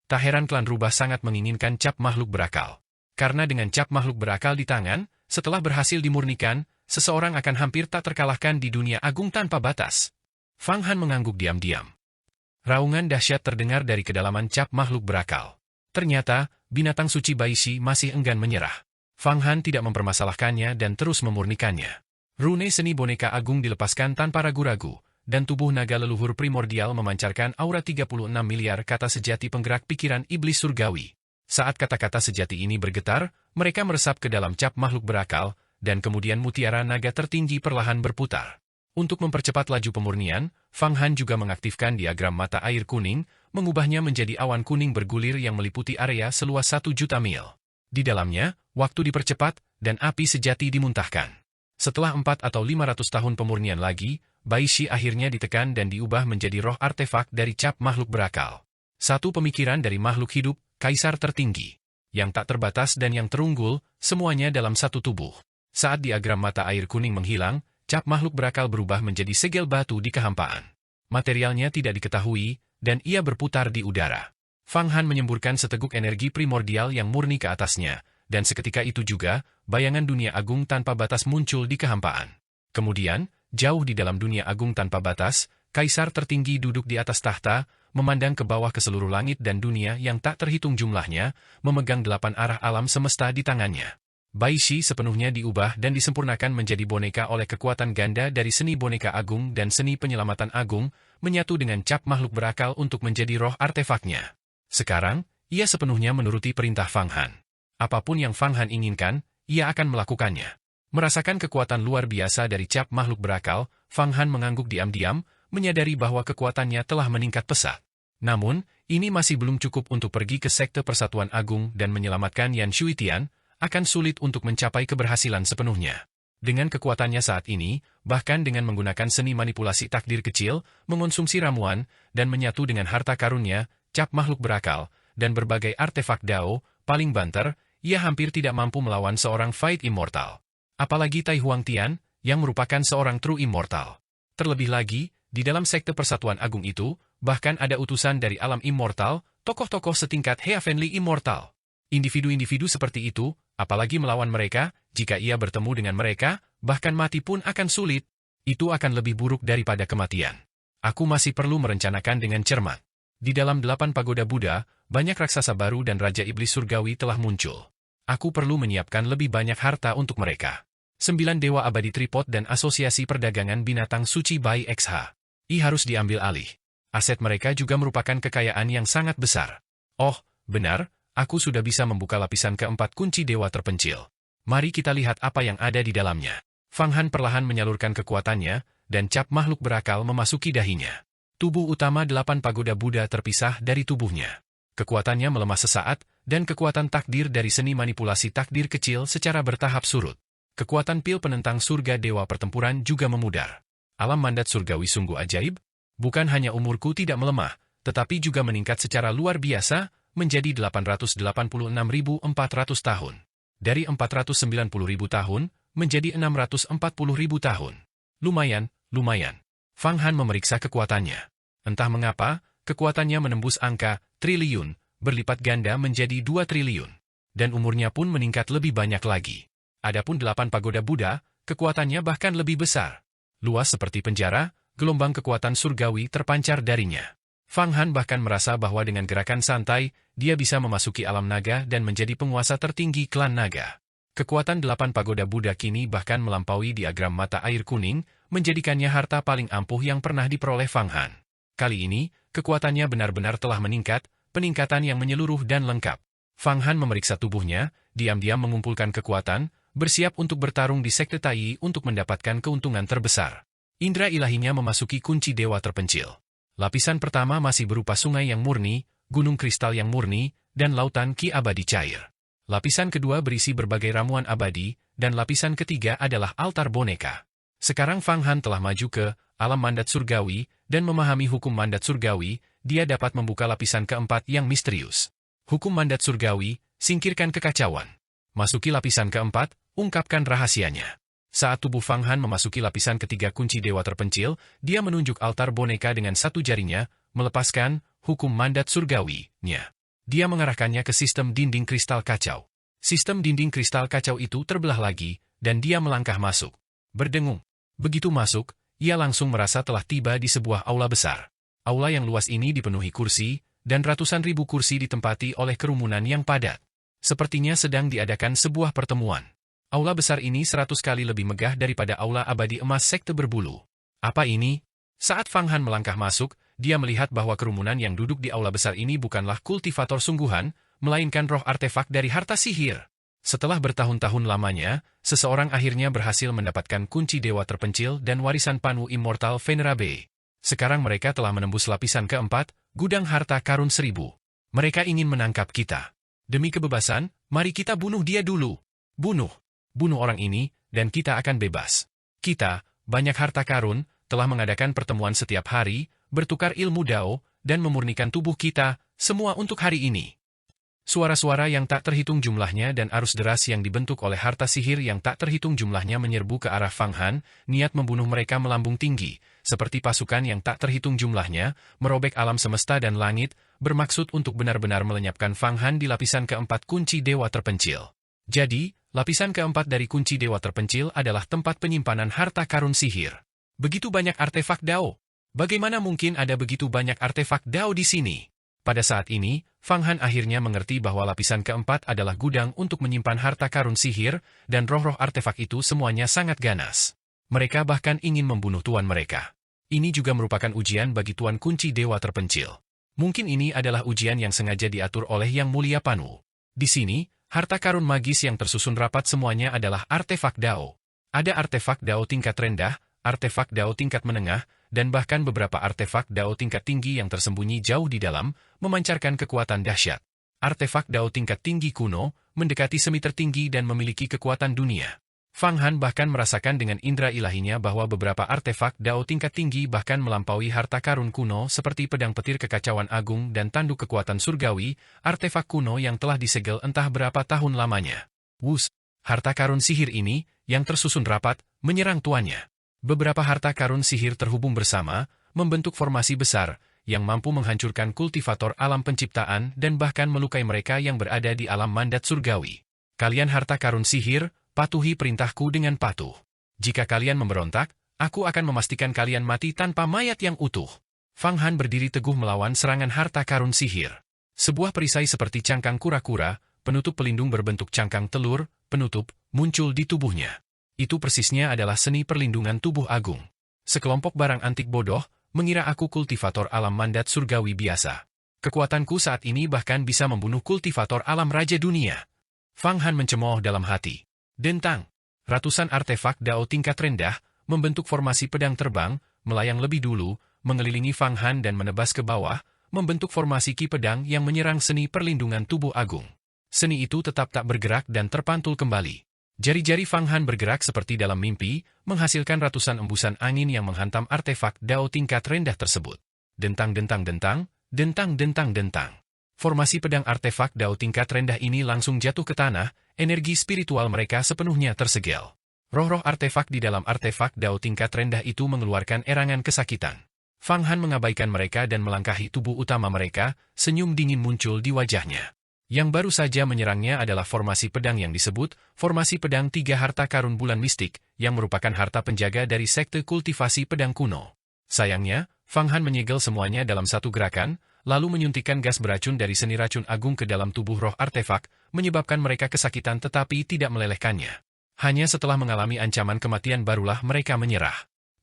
Tak heran klan rubah sangat menginginkan cap makhluk berakal. Karena dengan cap makhluk berakal di tangan, setelah berhasil dimurnikan, seseorang akan hampir tak terkalahkan di dunia agung tanpa batas. Fang Han mengangguk diam-diam. Raungan dahsyat terdengar dari kedalaman cap makhluk berakal. Ternyata, binatang suci Baishi masih enggan menyerah. Fang Han tidak mempermasalahkannya dan terus memurnikannya. Rune seni boneka agung dilepaskan tanpa ragu-ragu, dan tubuh naga leluhur primordial memancarkan aura 36 miliar kata sejati penggerak pikiran iblis surgawi. Saat kata-kata sejati ini bergetar, mereka meresap ke dalam cap makhluk berakal, dan kemudian mutiara naga tertinggi perlahan berputar. Untuk mempercepat laju pemurnian, Fang Han juga mengaktifkan diagram mata air kuning, mengubahnya menjadi awan kuning bergulir yang meliputi area seluas 1 juta mil. Di dalamnya, waktu dipercepat, dan api sejati dimuntahkan. Setelah 4 atau 500 tahun pemurnian lagi, Baishi akhirnya ditekan dan diubah menjadi roh artefak dari cap makhluk berakal. Satu pemikiran dari makhluk hidup, kaisar tertinggi, yang tak terbatas dan yang terunggul, semuanya dalam satu tubuh. Saat diagram mata air kuning menghilang, cap makhluk berakal berubah menjadi segel batu di kehampaan. Materialnya tidak diketahui, dan ia berputar di udara. Fang Han menyemburkan seteguk energi primordial yang murni ke atasnya, dan seketika itu juga, bayangan dunia agung tanpa batas muncul di kehampaan. Kemudian, jauh di dalam dunia agung tanpa batas, kaisar tertinggi duduk di atas tahta, memandang ke bawah ke seluruh langit dan dunia yang tak terhitung jumlahnya, memegang 8 arah alam semesta di tangannya. Baishi sepenuhnya diubah dan disempurnakan menjadi boneka oleh kekuatan ganda dari seni boneka agung dan seni penyelamatan agung, menyatu dengan cap makhluk berakal untuk menjadi roh artefaknya. Sekarang, ia sepenuhnya menuruti perintah Fang Han. Apapun yang Fang Han inginkan, ia akan melakukannya. Merasakan kekuatan luar biasa dari cap makhluk berakal, Fang Han mengangguk diam-diam, menyadari bahwa kekuatannya telah meningkat pesat. Namun, ini masih belum cukup untuk pergi ke Sekte Persatuan Agung dan menyelamatkan Yan Shuitian, akan sulit untuk mencapai keberhasilan sepenuhnya. Dengan kekuatannya saat ini, bahkan dengan menggunakan seni manipulasi takdir kecil, mengonsumsi ramuan, dan menyatu dengan harta karunnya, cap makhluk berakal, dan berbagai artefak Dao, paling banter, ia hampir tidak mampu melawan seorang Fight Immortal. Apalagi Tai Huang Tian, yang merupakan seorang True Immortal. Terlebih lagi, di dalam Sekte Persatuan Agung itu, bahkan ada utusan dari alam immortal, tokoh-tokoh setingkat Heavenly Immortal. Individu-individu seperti itu, apalagi melawan mereka, jika ia bertemu dengan mereka, bahkan mati pun akan sulit. Itu akan lebih buruk daripada kematian. Aku masih perlu merencanakan dengan cermat. Di dalam 8 pagoda Buddha, banyak raksasa baru dan Raja Iblis Surgawi telah muncul. Aku perlu menyiapkan lebih banyak harta untuk mereka. 9 Dewa Abadi Tripod dan Asosiasi Perdagangan Binatang Suci by XH. Harus diambil alih. Aset mereka juga merupakan kekayaan yang sangat besar. Oh, benar, aku sudah bisa membuka lapisan keempat kunci dewa terpencil. Mari kita lihat apa yang ada di dalamnya. Fang Han perlahan menyalurkan kekuatannya, dan cap makhluk berakal memasuki dahinya. Tubuh utama 8 pagoda Buddha terpisah dari tubuhnya. Kekuatannya melemah sesaat, dan kekuatan takdir dari seni manipulasi takdir kecil secara bertahap surut. Kekuatan pil penentang surga dewa pertempuran juga memudar. Alam mandat surgawi sungguh ajaib, bukan hanya umurku tidak melemah, tetapi juga meningkat secara luar biasa, menjadi 886.400 tahun. Dari 490.000 tahun, menjadi 640.000 tahun. Lumayan. Fang Han memeriksa kekuatannya. Entah mengapa, kekuatannya menembus angka triliun, berlipat ganda menjadi 2 triliun. Dan umurnya pun meningkat lebih banyak lagi. Adapun 8 pagoda Buddha, kekuatannya bahkan lebih besar. Luas seperti penjara, gelombang kekuatan surgawi terpancar darinya. Fang Han bahkan merasa bahwa dengan gerakan santai, dia bisa memasuki alam naga dan menjadi penguasa tertinggi klan naga. Kekuatan 8 pagoda Buddha kini bahkan melampaui diagram mata air kuning, menjadikannya harta paling ampuh yang pernah diperoleh Fang Han. Kali ini, kekuatannya benar-benar telah meningkat, peningkatan yang menyeluruh dan lengkap. Fang Han memeriksa tubuhnya, diam-diam mengumpulkan kekuatan, bersiap untuk bertarung di Sekte Tai untuk mendapatkan keuntungan terbesar. Indra ilahinya memasuki kunci dewa terpencil. Lapisan pertama masih berupa sungai yang murni, gunung kristal yang murni, dan lautan ki abadi cair. Lapisan kedua berisi berbagai ramuan abadi, dan lapisan ketiga adalah altar boneka. Sekarang Fang Han telah maju ke alam mandat surgawi, dan memahami hukum mandat surgawi, dia dapat membuka lapisan keempat yang misterius. Hukum mandat surgawi, singkirkan kekacauan. Masuki lapisan keempat, ungkapkan rahasianya. Saat tubuh Fang Han memasuki lapisan ketiga kunci dewa terpencil, dia menunjuk altar boneka dengan satu jarinya, melepaskan hukum mandat surgawi-nya. Dia mengarahkannya ke sistem dinding kristal kacau. Sistem dinding kristal kacau itu terbelah lagi, dan dia melangkah masuk. Berdengung. Begitu masuk, ia langsung merasa telah tiba di sebuah aula besar. Aula yang luas ini dipenuhi kursi, dan ratusan ribu kursi ditempati oleh kerumunan yang padat. Sepertinya sedang diadakan sebuah pertemuan. Aula besar ini 100 kali lebih megah daripada aula abadi emas sekte berbulu. Apa ini? Saat Fang Han melangkah masuk, dia melihat bahwa kerumunan yang duduk di aula besar ini bukanlah kultivator sungguhan, melainkan roh artefak dari harta sihir. Setelah bertahun-tahun lamanya, seseorang akhirnya berhasil mendapatkan kunci dewa terpencil dan warisan Panu Immortal Venerabe. Sekarang mereka telah menembus lapisan keempat, gudang harta karun 1000. Mereka ingin menangkap kita. Demi kebebasan, mari kita bunuh dia dulu. Bunuh orang ini, dan kita akan bebas. Kita, banyak harta karun, telah mengadakan pertemuan setiap hari, bertukar ilmu Dao, dan memurnikan tubuh kita, semua untuk hari ini. Suara-suara yang tak terhitung jumlahnya dan arus deras yang dibentuk oleh harta sihir yang tak terhitung jumlahnya menyerbu ke arah Fang Han, niat membunuh mereka melambung tinggi, seperti pasukan yang tak terhitung jumlahnya, merobek alam semesta dan langit, bermaksud untuk benar-benar melenyapkan Fang Han di lapisan keempat kunci dewa terpencil. Jadi, lapisan keempat dari kunci dewa terpencil adalah tempat penyimpanan harta karun sihir. Begitu banyak artefak Dao. Bagaimana mungkin ada begitu banyak artefak Dao di sini? Pada saat ini, Fang Han akhirnya mengerti bahwa lapisan keempat adalah gudang untuk menyimpan harta karun sihir, dan roh-roh artefak itu semuanya sangat ganas. Mereka bahkan ingin membunuh tuan mereka. Ini juga merupakan ujian bagi tuan kunci dewa terpencil. Mungkin ini adalah ujian yang sengaja diatur oleh Yang Mulia Panu. Di sini, harta karun magis yang tersusun rapat semuanya adalah artefak Dao. Ada artefak Dao tingkat rendah, artefak Dao tingkat menengah, dan bahkan beberapa artefak Dao tingkat tinggi yang tersembunyi jauh di dalam, memancarkan kekuatan dahsyat. Artefak Dao tingkat tinggi kuno, mendekati semi tertinggi dan memiliki kekuatan dunia. Fang Han bahkan merasakan dengan indera ilahinya bahwa beberapa artefak Dao tingkat tinggi bahkan melampaui harta karun kuno seperti pedang petir kekacauan agung dan tanduk kekuatan surgawi, artefak kuno yang telah disegel entah berapa tahun lamanya. Wus, harta karun sihir ini, yang tersusun rapat, menyerang tuannya. Beberapa harta karun sihir terhubung bersama, membentuk formasi besar, yang mampu menghancurkan kultivator alam penciptaan dan bahkan melukai mereka yang berada di alam mandat surgawi. Kalian harta karun sihir, patuhi perintahku dengan patuh. Jika kalian memberontak, aku akan memastikan kalian mati tanpa mayat yang utuh. Fang Han berdiri teguh melawan serangan harta karun sihir. Sebuah perisai seperti cangkang kura-kura, penutup pelindung berbentuk cangkang telur, penutup, muncul di tubuhnya. Itu persisnya adalah seni perlindungan tubuh agung. Sekelompok barang antik bodoh, mengira aku kultivator alam mandat surgawi biasa. Kekuatanku saat ini bahkan bisa membunuh kultivator alam raja dunia. Fang Han mencemooh dalam hati. Dentang. Ratusan artefak Dao tingkat rendah, membentuk formasi pedang terbang, melayang lebih dulu, mengelilingi Fang Han dan menebas ke bawah, membentuk formasi ki pedang yang menyerang seni perlindungan tubuh agung. Seni itu tetap tak bergerak dan terpantul kembali. Jari-jari Fang Han bergerak seperti dalam mimpi, menghasilkan ratusan embusan angin yang menghantam artefak Dao tingkat rendah tersebut. Dentang-dentang-dentang, dentang-dentang-dentang. Formasi pedang artefak Dao tingkat rendah ini langsung jatuh ke tanah, energi spiritual mereka sepenuhnya tersegel. Roh-roh artefak di dalam artefak Dao tingkat rendah itu mengeluarkan erangan kesakitan. Fang Han mengabaikan mereka dan melangkahi tubuh utama mereka, senyum dingin muncul di wajahnya. Yang baru saja menyerangnya adalah formasi pedang yang disebut formasi pedang tiga harta karun bulan mistik, yang merupakan harta penjaga dari sekte kultivasi pedang kuno. Sayangnya, Fang Han menyegel semuanya dalam satu gerakan, lalu menyuntikkan gas beracun dari seni racun agung ke dalam tubuh roh artefak, menyebabkan mereka kesakitan tetapi tidak melelehkannya. Hanya setelah mengalami ancaman kematian barulah mereka menyerah.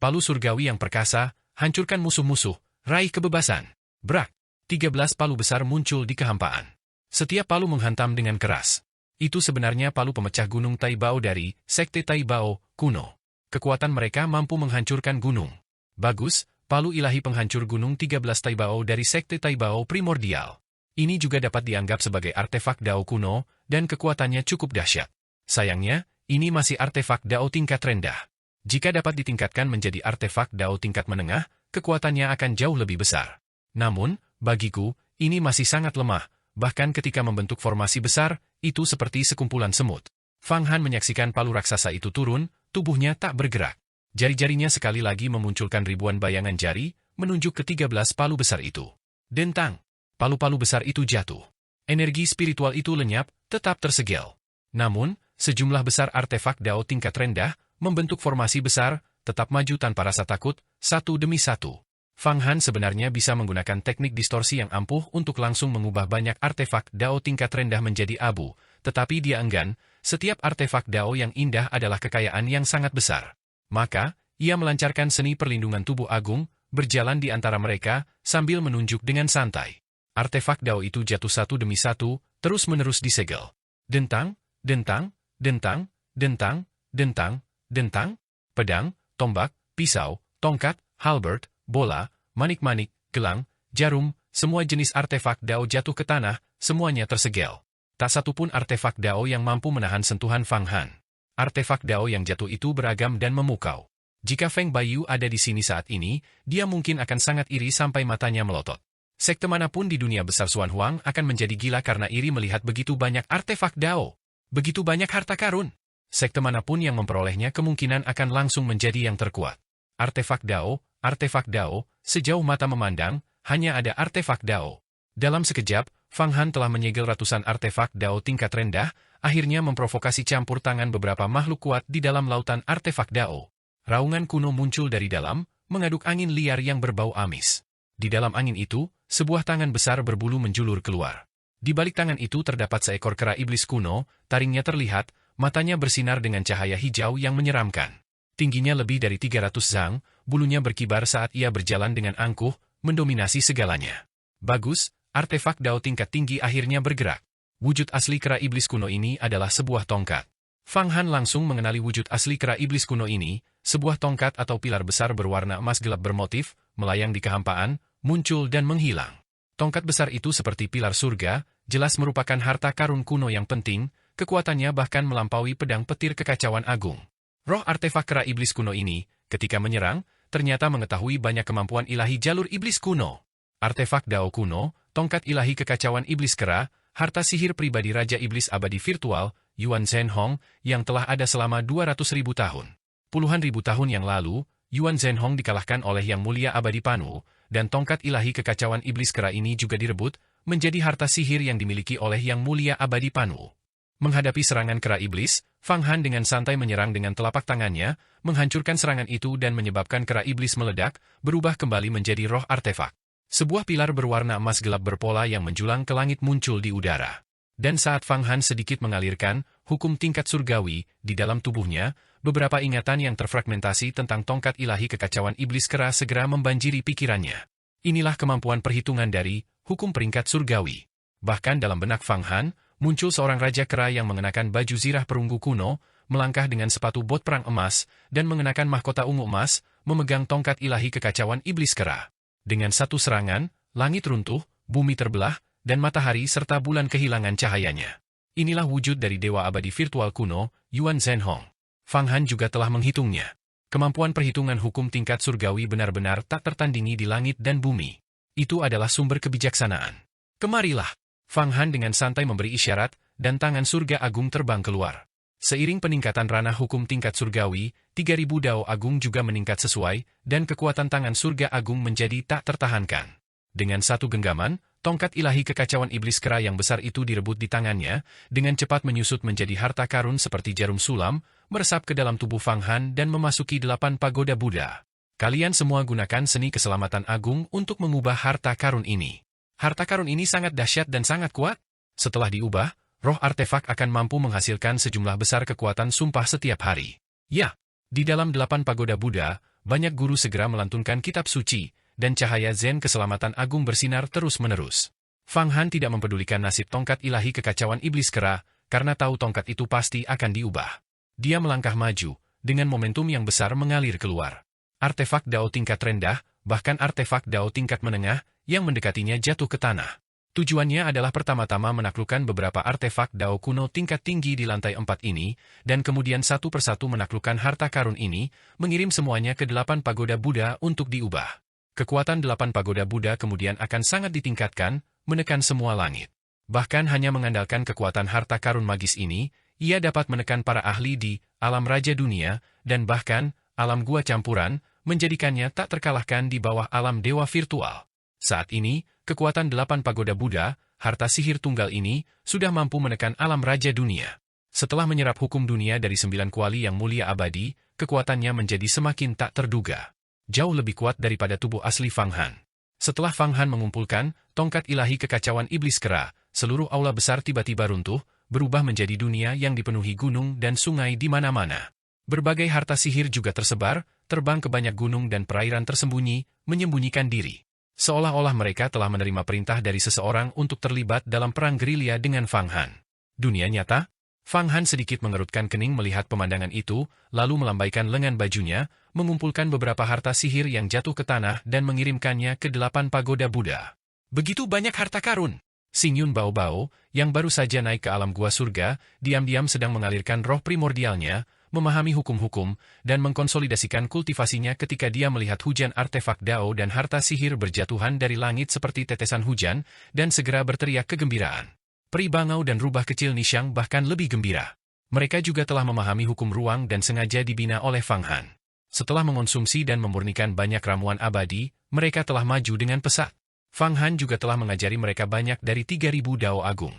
Palu surgawi yang perkasa, hancurkan musuh-musuh, raih kebebasan. Brak! 13 palu besar muncul di kehampaan. Setiap palu menghantam dengan keras. Itu sebenarnya palu pemecah gunung Taibao dari Sekte Taibao kuno. Kekuatan mereka mampu menghancurkan gunung. Bagus, palu ilahi penghancur gunung 13 Taibao dari Sekte Taibao primordial. Ini juga dapat dianggap sebagai artefak Dao kuno, dan kekuatannya cukup dahsyat. Sayangnya, ini masih artefak Dao tingkat rendah. Jika dapat ditingkatkan menjadi artefak Dao tingkat menengah, kekuatannya akan jauh lebih besar. Namun, bagiku, ini masih sangat lemah. Bahkan ketika membentuk formasi besar, itu seperti sekumpulan semut. Fang Han menyaksikan palu raksasa itu turun, tubuhnya tak bergerak. Jari-jarinya sekali lagi memunculkan ribuan bayangan jari, menunjuk ke 13 palu besar itu. Dentang! Palu-palu besar itu jatuh. Energi spiritual itu lenyap, tetap tersegel. Namun, sejumlah besar artefak Dao tingkat rendah, membentuk formasi besar, tetap maju tanpa rasa takut, satu demi satu. Fang Han sebenarnya bisa menggunakan teknik distorsi yang ampuh untuk langsung mengubah banyak artefak Dao tingkat rendah menjadi abu, tetapi dia enggan, setiap artefak Dao yang indah adalah kekayaan yang sangat besar. Maka, ia melancarkan seni perlindungan tubuh agung, berjalan di antara mereka, sambil menunjuk dengan santai. Artefak Dao itu jatuh satu demi satu, terus-menerus disegel. Dentang, dentang, dentang, dentang, dentang, dentang, pedang, tombak, pisau, tongkat, halberd, bola, manik-manik, gelang, jarum, semua jenis artefak Dao jatuh ke tanah, semuanya tersegel. Tak satupun artefak Dao yang mampu menahan sentuhan Fang Han. Artefak Dao yang jatuh itu beragam dan memukau. Jika Feng Baiyu ada di sini saat ini, dia mungkin akan sangat iri sampai matanya melotot. Sekte manapun di dunia besar Xuan Huang akan menjadi gila karena iri melihat begitu banyak artefak Dao. Begitu banyak harta karun. Sekte manapun yang memperolehnya kemungkinan akan langsung menjadi yang terkuat. Artefak Dao, sejauh mata memandang, hanya ada artefak Dao. Dalam sekejap, Fang Han telah menyegel ratusan artefak Dao tingkat rendah, akhirnya memprovokasi campur tangan beberapa makhluk kuat di dalam lautan artefak Dao. Raungan kuno muncul dari dalam, mengaduk angin liar yang berbau amis. Di dalam angin itu, sebuah tangan besar berbulu menjulur keluar. Di balik tangan itu terdapat seekor kera iblis kuno, taringnya terlihat, matanya bersinar dengan cahaya hijau yang menyeramkan. Tingginya lebih dari 300 zang, bulunya berkibar saat ia berjalan dengan angkuh, mendominasi segalanya. Bagus, artefak Dao tingkat tinggi akhirnya bergerak. Wujud asli kera iblis kuno ini adalah sebuah tongkat. Fang Han langsung mengenali wujud asli kera iblis kuno ini, sebuah tongkat atau pilar besar berwarna emas gelap bermotif, melayang di kehampaan, muncul dan menghilang. Tongkat besar itu seperti pilar surga, jelas merupakan harta karun kuno yang penting, kekuatannya bahkan melampaui pedang petir kekacauan agung. Roh artefak kera iblis kuno ini, ketika menyerang, ternyata mengetahui banyak kemampuan ilahi jalur iblis kuno. Artefak Dao kuno, tongkat ilahi kekacauan iblis kera, harta sihir pribadi Raja Iblis Abadi Virtual, Yuan Zhenhong, yang telah ada selama 200.000 tahun. Puluhan ribu tahun yang lalu, Yuan Zhenhong dikalahkan oleh Yang Mulia Abadi Panu, dan tongkat ilahi kekacauan iblis kera ini juga direbut, menjadi harta sihir yang dimiliki oleh Yang Mulia Abadi Panu. Menghadapi serangan kera iblis, Fang Han dengan santai menyerang dengan telapak tangannya, menghancurkan serangan itu dan menyebabkan kera iblis meledak, berubah kembali menjadi roh artefak. Sebuah pilar berwarna emas gelap berpola yang menjulang ke langit muncul di udara. Dan saat Fang Han sedikit mengalirkan hukum tingkat surgawi di dalam tubuhnya, beberapa ingatan yang terfragmentasi tentang tongkat ilahi kekacauan iblis kera segera membanjiri pikirannya. Inilah kemampuan perhitungan dari hukum peringkat surgawi. Bahkan dalam benak Fang Han, muncul seorang raja kera yang mengenakan baju zirah perunggu kuno, melangkah dengan sepatu bot perang emas, dan mengenakan mahkota ungu emas, memegang tongkat ilahi kekacauan iblis kera. Dengan satu serangan, langit runtuh, bumi terbelah, dan matahari serta bulan kehilangan cahayanya. Inilah wujud dari Dewa Abadi Virtual kuno, Yuan Zhenhong. Fang Han juga telah menghitungnya. Kemampuan perhitungan hukum tingkat surgawi benar-benar tak tertandingi di langit dan bumi. Itu adalah sumber kebijaksanaan. Kemarilah. Fang Han dengan santai memberi isyarat, dan tangan surga agung terbang keluar. Seiring peningkatan ranah hukum tingkat surgawi, 3.000 Dao Agung juga meningkat sesuai, dan kekuatan tangan surga agung menjadi tak tertahankan. Dengan satu genggaman, tongkat ilahi kekacauan iblis kera yang besar itu direbut di tangannya, dengan cepat menyusut menjadi harta karun seperti jarum sulam, meresap ke dalam tubuh Fang Han dan memasuki 8 pagoda Buddha. Kalian semua gunakan seni keselamatan agung untuk mengubah harta karun ini. Harta karun ini sangat dahsyat dan sangat kuat. Setelah diubah, roh artefak akan mampu menghasilkan sejumlah besar kekuatan sumpah setiap hari. Ya, di dalam 8 pagoda Buddha, banyak guru segera melantunkan kitab suci, dan cahaya Zen keselamatan agung bersinar terus-menerus. Fang Han tidak mempedulikan nasib tongkat ilahi kekacauan iblis kera, karena tahu tongkat itu pasti akan diubah. Dia melangkah maju, dengan momentum yang besar mengalir keluar. Artefak Dao tingkat rendah, bahkan artefak Dao tingkat menengah, yang mendekatinya jatuh ke tanah. Tujuannya adalah pertama-tama menaklukkan beberapa artefak Dao kuno tingkat tinggi di lantai 4 ini, dan kemudian satu persatu menaklukkan harta karun ini, mengirim semuanya ke 8 pagoda Buddha untuk diubah. Kekuatan 8 pagoda Buddha kemudian akan sangat ditingkatkan, menekan semua langit. Bahkan hanya mengandalkan kekuatan harta karun magis ini, ia dapat menekan para ahli di alam raja dunia, dan bahkan alam gua campuran, menjadikannya tak terkalahkan di bawah alam dewa virtual. Saat ini, kekuatan 8 pagoda Buddha, harta sihir tunggal ini, sudah mampu menekan alam raja dunia. Setelah menyerap hukum dunia dari 9 kuali yang mulia abadi, kekuatannya menjadi semakin tak terduga. Jauh lebih kuat daripada tubuh asli Fang Han. Setelah Fang Han mengumpulkan tongkat ilahi kekacauan iblis kera, seluruh aula besar tiba-tiba runtuh, berubah menjadi dunia yang dipenuhi gunung dan sungai di mana-mana. Berbagai harta sihir juga tersebar, terbang ke banyak gunung dan perairan tersembunyi, menyembunyikan diri. Seolah-olah mereka telah menerima perintah dari seseorang untuk terlibat dalam perang gerilya dengan Fang Han. Dunia nyata? Fang Han sedikit mengerutkan kening melihat pemandangan itu, lalu melambaikan lengan bajunya, mengumpulkan beberapa harta sihir yang jatuh ke tanah dan mengirimkannya ke 8 pagoda Buddha. Begitu banyak harta karun. Xing Yun Bao Bao, yang baru saja naik ke alam gua surga, diam-diam sedang mengalirkan roh primordialnya, memahami hukum-hukum, dan mengkonsolidasikan kultivasinya ketika dia melihat hujan artefak Dao dan harta sihir berjatuhan dari langit seperti tetesan hujan, dan segera berteriak kegembiraan. Peri bangau dan rubah kecil Nishang bahkan lebih gembira. Mereka juga telah memahami hukum ruang dan sengaja dibina oleh Fang Han. Setelah mengonsumsi dan memurnikan banyak ramuan abadi, mereka telah maju dengan pesat. Fang Han juga telah mengajari mereka banyak dari 3.000 Dao Agung.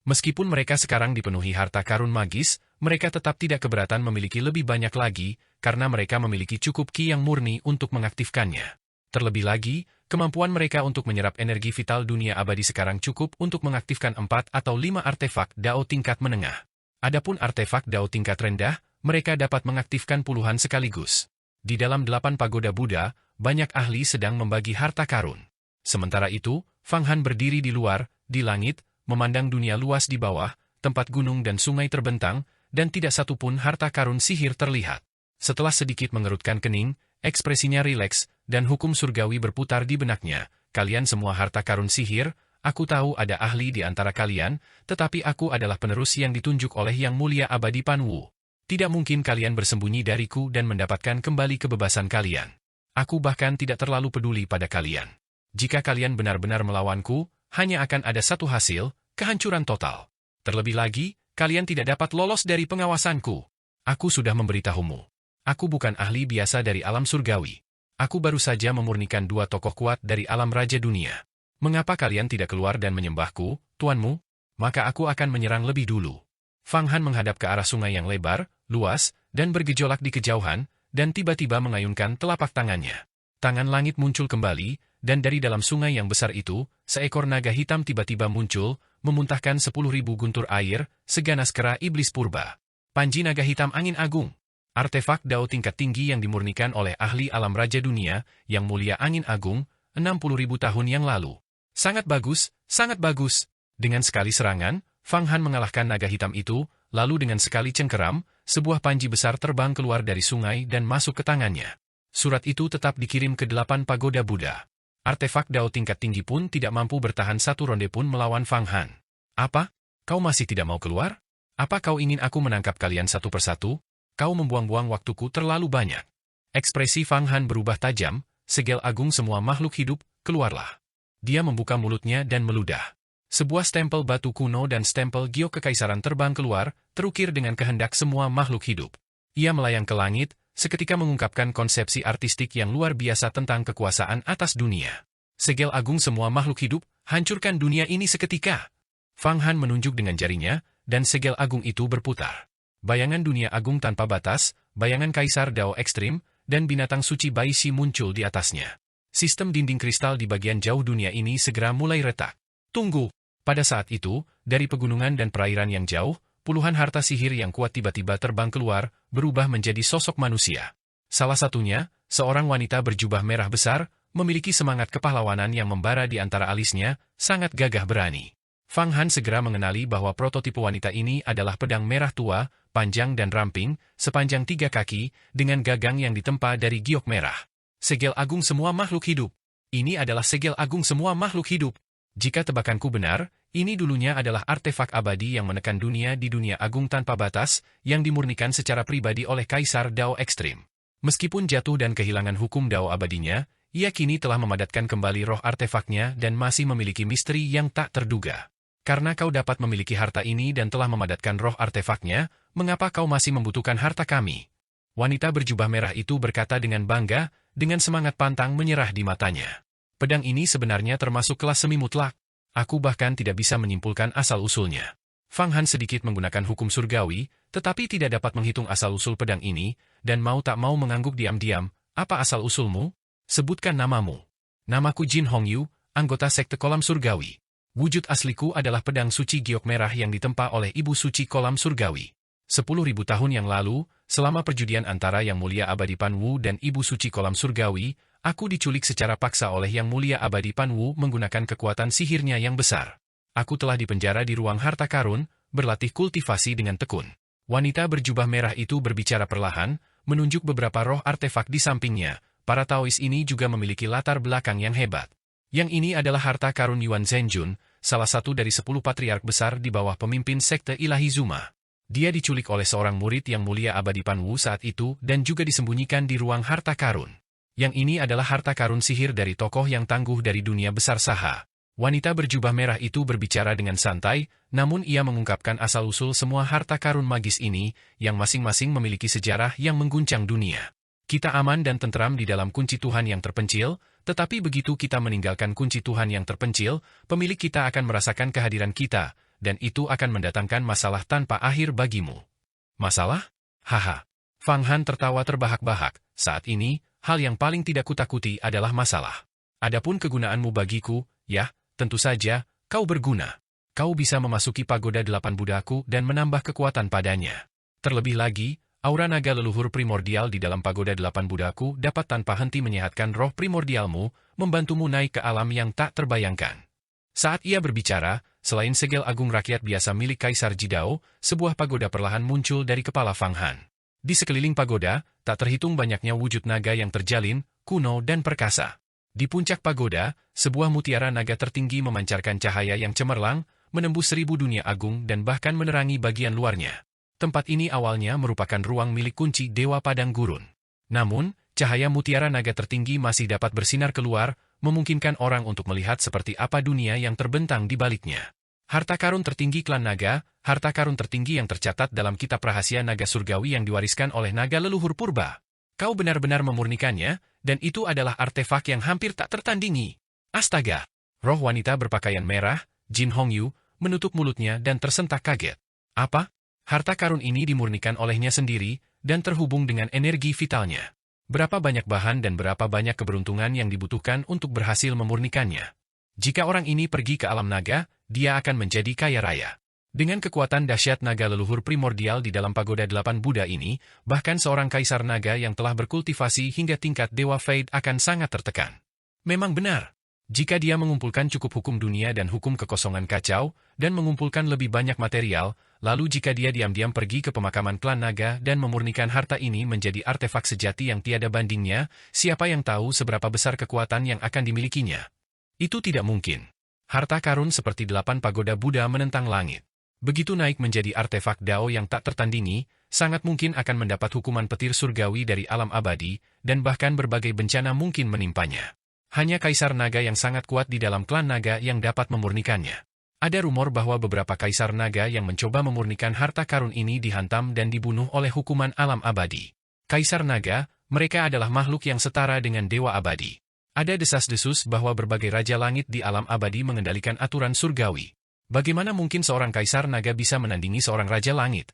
Meskipun mereka sekarang dipenuhi harta karun magis, mereka tetap tidak keberatan memiliki lebih banyak lagi, karena mereka memiliki cukup ki yang murni untuk mengaktifkannya. Terlebih lagi, kemampuan mereka untuk menyerap energi vital dunia abadi sekarang cukup untuk mengaktifkan 4 atau 5 artefak Dao tingkat menengah. Adapun artefak Dao tingkat rendah, mereka dapat mengaktifkan puluhan sekaligus. Di dalam 8 pagoda Buddha, banyak ahli sedang membagi harta karun. Sementara itu, Fang Han berdiri di luar, di langit, memandang dunia luas di bawah, tempat gunung dan sungai terbentang, dan tidak satupun harta karun sihir terlihat. Setelah sedikit mengerutkan kening, ekspresinya rileks, dan hukum surgawi berputar di benaknya. Kalian semua harta karun sihir, aku tahu ada ahli di antara kalian, tetapi aku adalah penerus yang ditunjuk oleh Yang Mulia Abadi Pan Wu. Tidak mungkin kalian bersembunyi dariku dan mendapatkan kembali kebebasan kalian. Aku bahkan tidak terlalu peduli pada kalian. Jika kalian benar-benar melawanku, hanya akan ada satu hasil, kehancuran total. Terlebih lagi, kalian tidak dapat lolos dari pengawasanku. Aku sudah memberitahumu. Aku bukan ahli biasa dari alam surgawi. Aku baru saja memurnikan 2 tokoh kuat dari alam raja dunia. Mengapa kalian tidak keluar dan menyembahku, tuanmu? Maka aku akan menyerang lebih dulu. Fang Han menghadap ke arah sungai yang lebar, luas, dan bergejolak di kejauhan, dan tiba-tiba mengayunkan telapak tangannya. Tangan langit muncul kembali, dan dari dalam sungai yang besar itu, seekor naga hitam tiba-tiba muncul, memuntahkan 10.000 guntur air, seganas kera iblis purba. Panji naga hitam angin agung. Artefak Dao tingkat tinggi yang dimurnikan oleh ahli alam raja dunia, Yang Mulia Angin Agung, 60.000 tahun yang lalu. Sangat bagus, sangat bagus. Dengan sekali serangan, Fang Han mengalahkan naga hitam itu, lalu dengan sekali cengkeram, sebuah panji besar terbang keluar dari sungai dan masuk ke tangannya. Surat itu tetap dikirim ke 8 pagoda Buddha. Artefak Dao tingkat tinggi pun tidak mampu bertahan satu ronde pun melawan Fang Han. Apa? Kau masih tidak mau keluar? Apa kau ingin aku menangkap kalian satu persatu? Kau membuang-buang waktuku terlalu banyak. Ekspresi Fang Han berubah tajam, segel agung semua makhluk hidup, keluarlah. Dia membuka mulutnya dan meludah. Sebuah stempel batu kuno dan stempel giok kekaisaran terbang keluar, terukir dengan kehendak semua makhluk hidup. Ia melayang ke langit, seketika mengungkapkan konsepsi artistik yang luar biasa tentang kekuasaan atas dunia. Segel agung semua makhluk hidup, hancurkan dunia ini seketika. Fang Han menunjuk dengan jarinya, dan segel agung itu berputar. Bayangan dunia agung tanpa batas, bayangan kaisar Dao ekstrim, dan binatang suci Bai Shi muncul di atasnya. Sistem dinding kristal di bagian jauh dunia ini segera mulai retak. Tunggu! Pada saat itu, dari pegunungan dan perairan yang jauh, puluhan harta sihir yang kuat tiba-tiba terbang keluar, berubah menjadi sosok manusia. Salah satunya, seorang wanita berjubah merah besar, memiliki semangat kepahlawanan yang membara di antara alisnya, sangat gagah berani. Fang Han segera mengenali bahwa prototipe wanita ini adalah pedang merah tua, panjang dan ramping, sepanjang 3 kaki, dengan gagang yang ditempa dari giok merah. Segel agung semua makhluk hidup. Ini adalah segel agung semua makhluk hidup. Jika tebakanku benar, ini dulunya adalah artefak abadi yang menekan dunia di dunia agung tanpa batas, yang dimurnikan secara pribadi oleh Kaisar Dao Ekstrim. Meskipun jatuh dan kehilangan hukum Dao abadinya, ia kini telah memadatkan kembali roh artefaknya dan masih memiliki misteri yang tak terduga. Karena kau dapat memiliki harta ini dan telah memadatkan roh artefaknya, mengapa kau masih membutuhkan harta kami? Wanita berjubah merah itu berkata dengan bangga, dengan semangat pantang menyerah di matanya. Pedang ini sebenarnya termasuk kelas semi mutlak. Aku bahkan tidak bisa menyimpulkan asal-usulnya. Fang Han sedikit menggunakan hukum surgawi, tetapi tidak dapat menghitung asal-usul pedang ini, dan mau tak mau mengangguk diam-diam. Apa asal-usulmu? Sebutkan namamu. Namaku Jin Hongyu, anggota sekte kolam surgawi. Wujud asliku adalah pedang suci giok merah yang ditempa oleh Ibu Suci Kolam Surgawi. 10.000 tahun yang lalu, selama perjudian antara Yang Mulia Abadi Pan Wu dan Ibu Suci Kolam Surgawi, aku diculik secara paksa oleh Yang Mulia Abadi Pan Wu menggunakan kekuatan sihirnya yang besar. Aku telah dipenjara di ruang harta karun, berlatih kultivasi dengan tekun. Wanita berjubah merah itu berbicara perlahan, menunjuk beberapa roh artefak di sampingnya. Para Taois ini juga memiliki latar belakang yang hebat. Yang ini adalah harta karun Yuan Zhenjun, salah satu dari 10 patriark besar di bawah pemimpin sekte Ilahi Zuma. Dia diculik oleh seorang murid Yang Mulia Abadi Pan Wu saat itu dan juga disembunyikan di ruang harta karun. Yang ini adalah harta karun sihir dari tokoh yang tangguh dari dunia besar Saha. Wanita berjubah merah itu berbicara dengan santai, namun ia mengungkapkan asal-usul semua harta karun magis ini, yang masing-masing memiliki sejarah yang mengguncang dunia. Kita aman dan tentram di dalam kunci Tuhan yang terpencil, tetapi begitu kita meninggalkan kunci Tuhan yang terpencil, pemilik kita akan merasakan kehadiran kita, dan itu akan mendatangkan masalah tanpa akhir bagimu. Masalah? Haha. Fang Han tertawa terbahak-bahak. Saat ini, hal yang paling tidak kutakuti adalah masalah. Adapun kegunaanmu bagiku, ya, tentu saja, kau berguna. Kau bisa memasuki pagoda 8 budaku dan menambah kekuatan padanya. Terlebih lagi, aura naga leluhur primordial di dalam pagoda 8 budaku dapat tanpa henti menyehatkan roh primordialmu, membantumu naik ke alam yang tak terbayangkan. Saat ia berbicara, selain segel agung rakyat biasa milik Kaisar Jidao, sebuah pagoda perlahan muncul dari kepala Fang Han. Di sekeliling pagoda, tak terhitung banyaknya wujud naga yang terjalin, kuno dan perkasa. Di puncak pagoda, sebuah mutiara naga tertinggi memancarkan cahaya yang cemerlang, menembus 1000 dunia agung dan bahkan menerangi bagian luarnya. Tempat ini awalnya merupakan ruang milik kunci Dewa Padang Gurun. Namun, cahaya mutiara naga tertinggi masih dapat bersinar keluar, memungkinkan orang untuk melihat seperti apa dunia yang terbentang di baliknya. Harta karun tertinggi klan naga, harta karun tertinggi yang tercatat dalam kitab rahasia naga surgawi yang diwariskan oleh naga leluhur purba. Kau benar-benar memurnikannya, dan itu adalah artefak yang hampir tak tertandingi. Astaga! Roh wanita berpakaian merah, Jin Hongyu, menutup mulutnya dan tersentak kaget. Apa? Harta karun ini dimurnikan olehnya sendiri, dan terhubung dengan energi vitalnya. Berapa banyak bahan dan berapa banyak keberuntungan yang dibutuhkan untuk berhasil memurnikannya. Jika orang ini pergi ke alam naga, dia akan menjadi kaya raya. Dengan kekuatan dahsyat naga leluhur primordial di dalam pagoda 8 Buddha ini, bahkan seorang kaisar naga yang telah berkultivasi hingga tingkat Dewa Fade akan sangat tertekan. Memang benar, jika dia mengumpulkan cukup hukum dunia dan hukum kekosongan kacau, dan mengumpulkan lebih banyak material, lalu jika dia diam-diam pergi ke pemakaman klan naga dan memurnikan harta ini menjadi artefak sejati yang tiada bandingnya, siapa yang tahu seberapa besar kekuatan yang akan dimilikinya? Itu tidak mungkin. Harta karun seperti 8 pagoda Buddha menentang langit. Begitu naik menjadi artefak Dao yang tak tertandingi, sangat mungkin akan mendapat hukuman petir surgawi dari alam abadi, dan bahkan berbagai bencana mungkin menimpanya. Hanya Kaisar Naga yang sangat kuat di dalam klan naga yang dapat memurnikannya. Ada rumor bahwa beberapa Kaisar Naga yang mencoba memurnikan harta karun ini dihantam dan dibunuh oleh hukuman alam abadi. Kaisar Naga, mereka adalah makhluk yang setara dengan Dewa Abadi. Ada desas-desus bahwa berbagai raja langit di alam abadi mengendalikan aturan surgawi. Bagaimana mungkin seorang Kaisar Naga bisa menandingi seorang Raja Langit?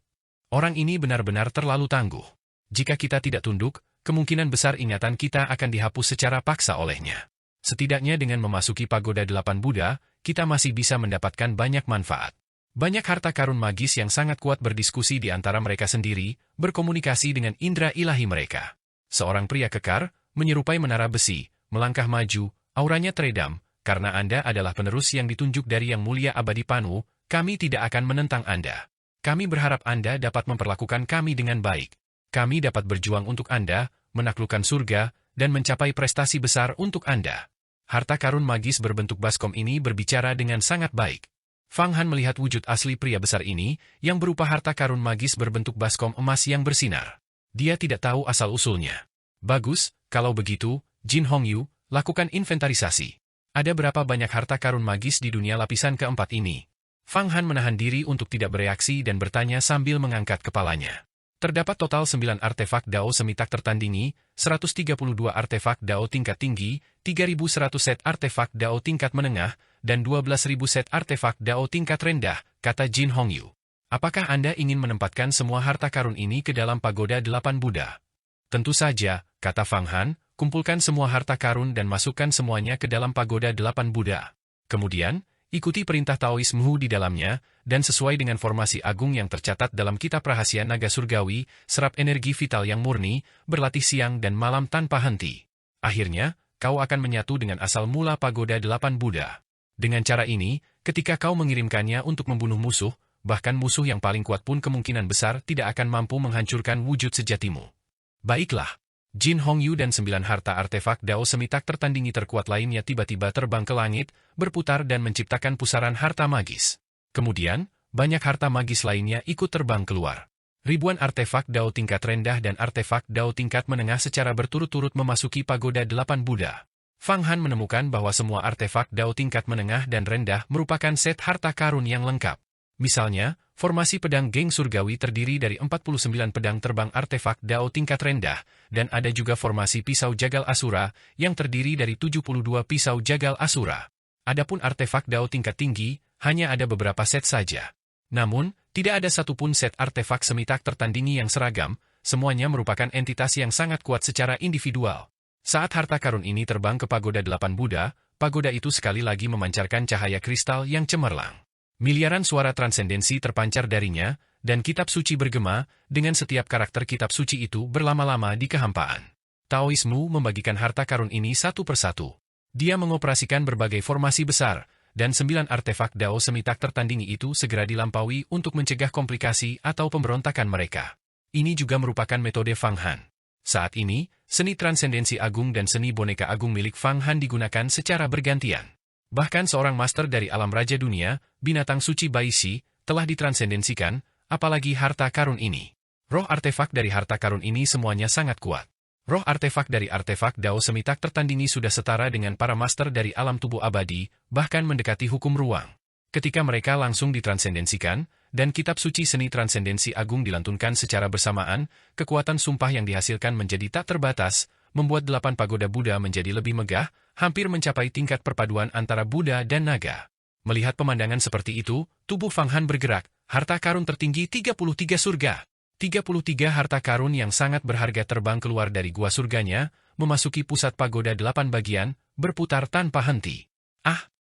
Orang ini benar-benar terlalu tangguh. Jika kita tidak tunduk, kemungkinan besar ingatan kita akan dihapus secara paksa olehnya. Setidaknya dengan memasuki pagoda 8 Buddha, kita masih bisa mendapatkan banyak manfaat. Banyak harta karun magis yang sangat kuat berdiskusi di antara mereka sendiri, berkomunikasi dengan indera ilahi mereka. Seorang pria kekar, menyerupai menara besi, melangkah maju, auranya teredam, karena Anda adalah penerus yang ditunjuk dari Yang Mulia Abadi Panu, kami tidak akan menentang Anda. Kami berharap Anda dapat memperlakukan kami dengan baik. Kami dapat berjuang untuk Anda, menaklukkan surga, dan mencapai prestasi besar untuk Anda. Harta karun magis berbentuk baskom ini berbicara dengan sangat baik. Fang Han melihat wujud asli pria besar ini, yang berupa harta karun magis berbentuk baskom emas yang bersinar. Dia tidak tahu asal-usulnya. Bagus, kalau begitu, Jin Hongyu, lakukan inventarisasi. Ada berapa banyak harta karun magis di dunia lapisan keempat ini? Fang Han menahan diri untuk tidak bereaksi dan bertanya sambil mengangkat kepalanya. Terdapat total 9 artefak Dao semitak tertandingi, 132 artefak Dao tingkat tinggi, 3.100 set artefak Dao tingkat menengah, dan 12.000 set artefak Dao tingkat rendah, kata Jin Hongyu. Apakah Anda ingin menempatkan semua harta karun ini ke dalam pagoda 8 Buddha? Tentu saja, kata Fang Han, kumpulkan semua harta karun dan masukkan semuanya ke dalam pagoda 8 Buddha. Kemudian, ikuti perintah Taoisme di dalamnya, dan sesuai dengan formasi agung yang tercatat dalam kitab rahasia naga surgawi, serap energi vital yang murni, berlatih siang dan malam tanpa henti. Akhirnya, kau akan menyatu dengan asal mula pagoda 8 Buddha. Dengan cara ini, ketika kau mengirimkannya untuk membunuh musuh, bahkan musuh yang paling kuat pun kemungkinan besar tidak akan mampu menghancurkan wujud sejatimu. Baiklah. Jin Hongyu dan 9 harta artefak Dao semitak tertandingi terkuat lainnya tiba-tiba terbang ke langit, berputar dan menciptakan pusaran harta magis. Kemudian, banyak harta magis lainnya ikut terbang keluar. Ribuan artefak Dao tingkat rendah dan artefak Dao tingkat menengah secara berturut-turut memasuki pagoda 8 Buddha. Fang Han menemukan bahwa semua artefak Dao tingkat menengah dan rendah merupakan set harta karun yang lengkap. Misalnya, formasi pedang geng surgawi terdiri dari 49 pedang terbang artefak Dao tingkat rendah, dan ada juga formasi pisau jagal Asura, yang terdiri dari 72 pisau jagal Asura. Adapun artefak Dao tingkat tinggi, hanya ada beberapa set saja. Namun, tidak ada satupun set artefak semitak tertandingi yang seragam, semuanya merupakan entitas yang sangat kuat secara individual. Saat harta karun ini terbang ke pagoda 8 Buddha, pagoda itu sekali lagi memancarkan cahaya kristal yang cemerlang. Miliaran suara transendensi terpancar darinya, dan kitab suci bergema, dengan setiap karakter kitab suci itu berlama-lama di kehampaan. Taoisme membagikan harta karun ini satu persatu. Dia mengoperasikan berbagai formasi besar, dan 9 artefak Dao semi tak tertandingi itu segera dilampaui untuk mencegah komplikasi atau pemberontakan mereka. Ini juga merupakan metode Fang Han. Saat ini, seni transendensi agung dan seni boneka agung milik Fang Han digunakan secara bergantian. Bahkan seorang master dari alam raja dunia, binatang suci Baishi, telah ditransendensikan, apalagi harta karun ini. Roh artefak dari harta karun ini semuanya sangat kuat. Roh artefak dari artefak Dao semi tak tertandingi sudah setara dengan para master dari alam tubuh abadi, bahkan mendekati hukum ruang. Ketika mereka langsung ditransendensikan, dan kitab suci seni transendensi agung dilantunkan secara bersamaan, kekuatan sumpah yang dihasilkan menjadi tak terbatas, membuat 8 pagoda Buddha menjadi lebih megah, hampir mencapai tingkat perpaduan antara Buddha dan naga. Melihat pemandangan seperti itu, tubuh Fang Han bergerak, harta karun tertinggi 33 surga. 33 harta karun yang sangat berharga terbang keluar dari gua surganya, memasuki pusat pagoda 8 bagian, berputar tanpa henti.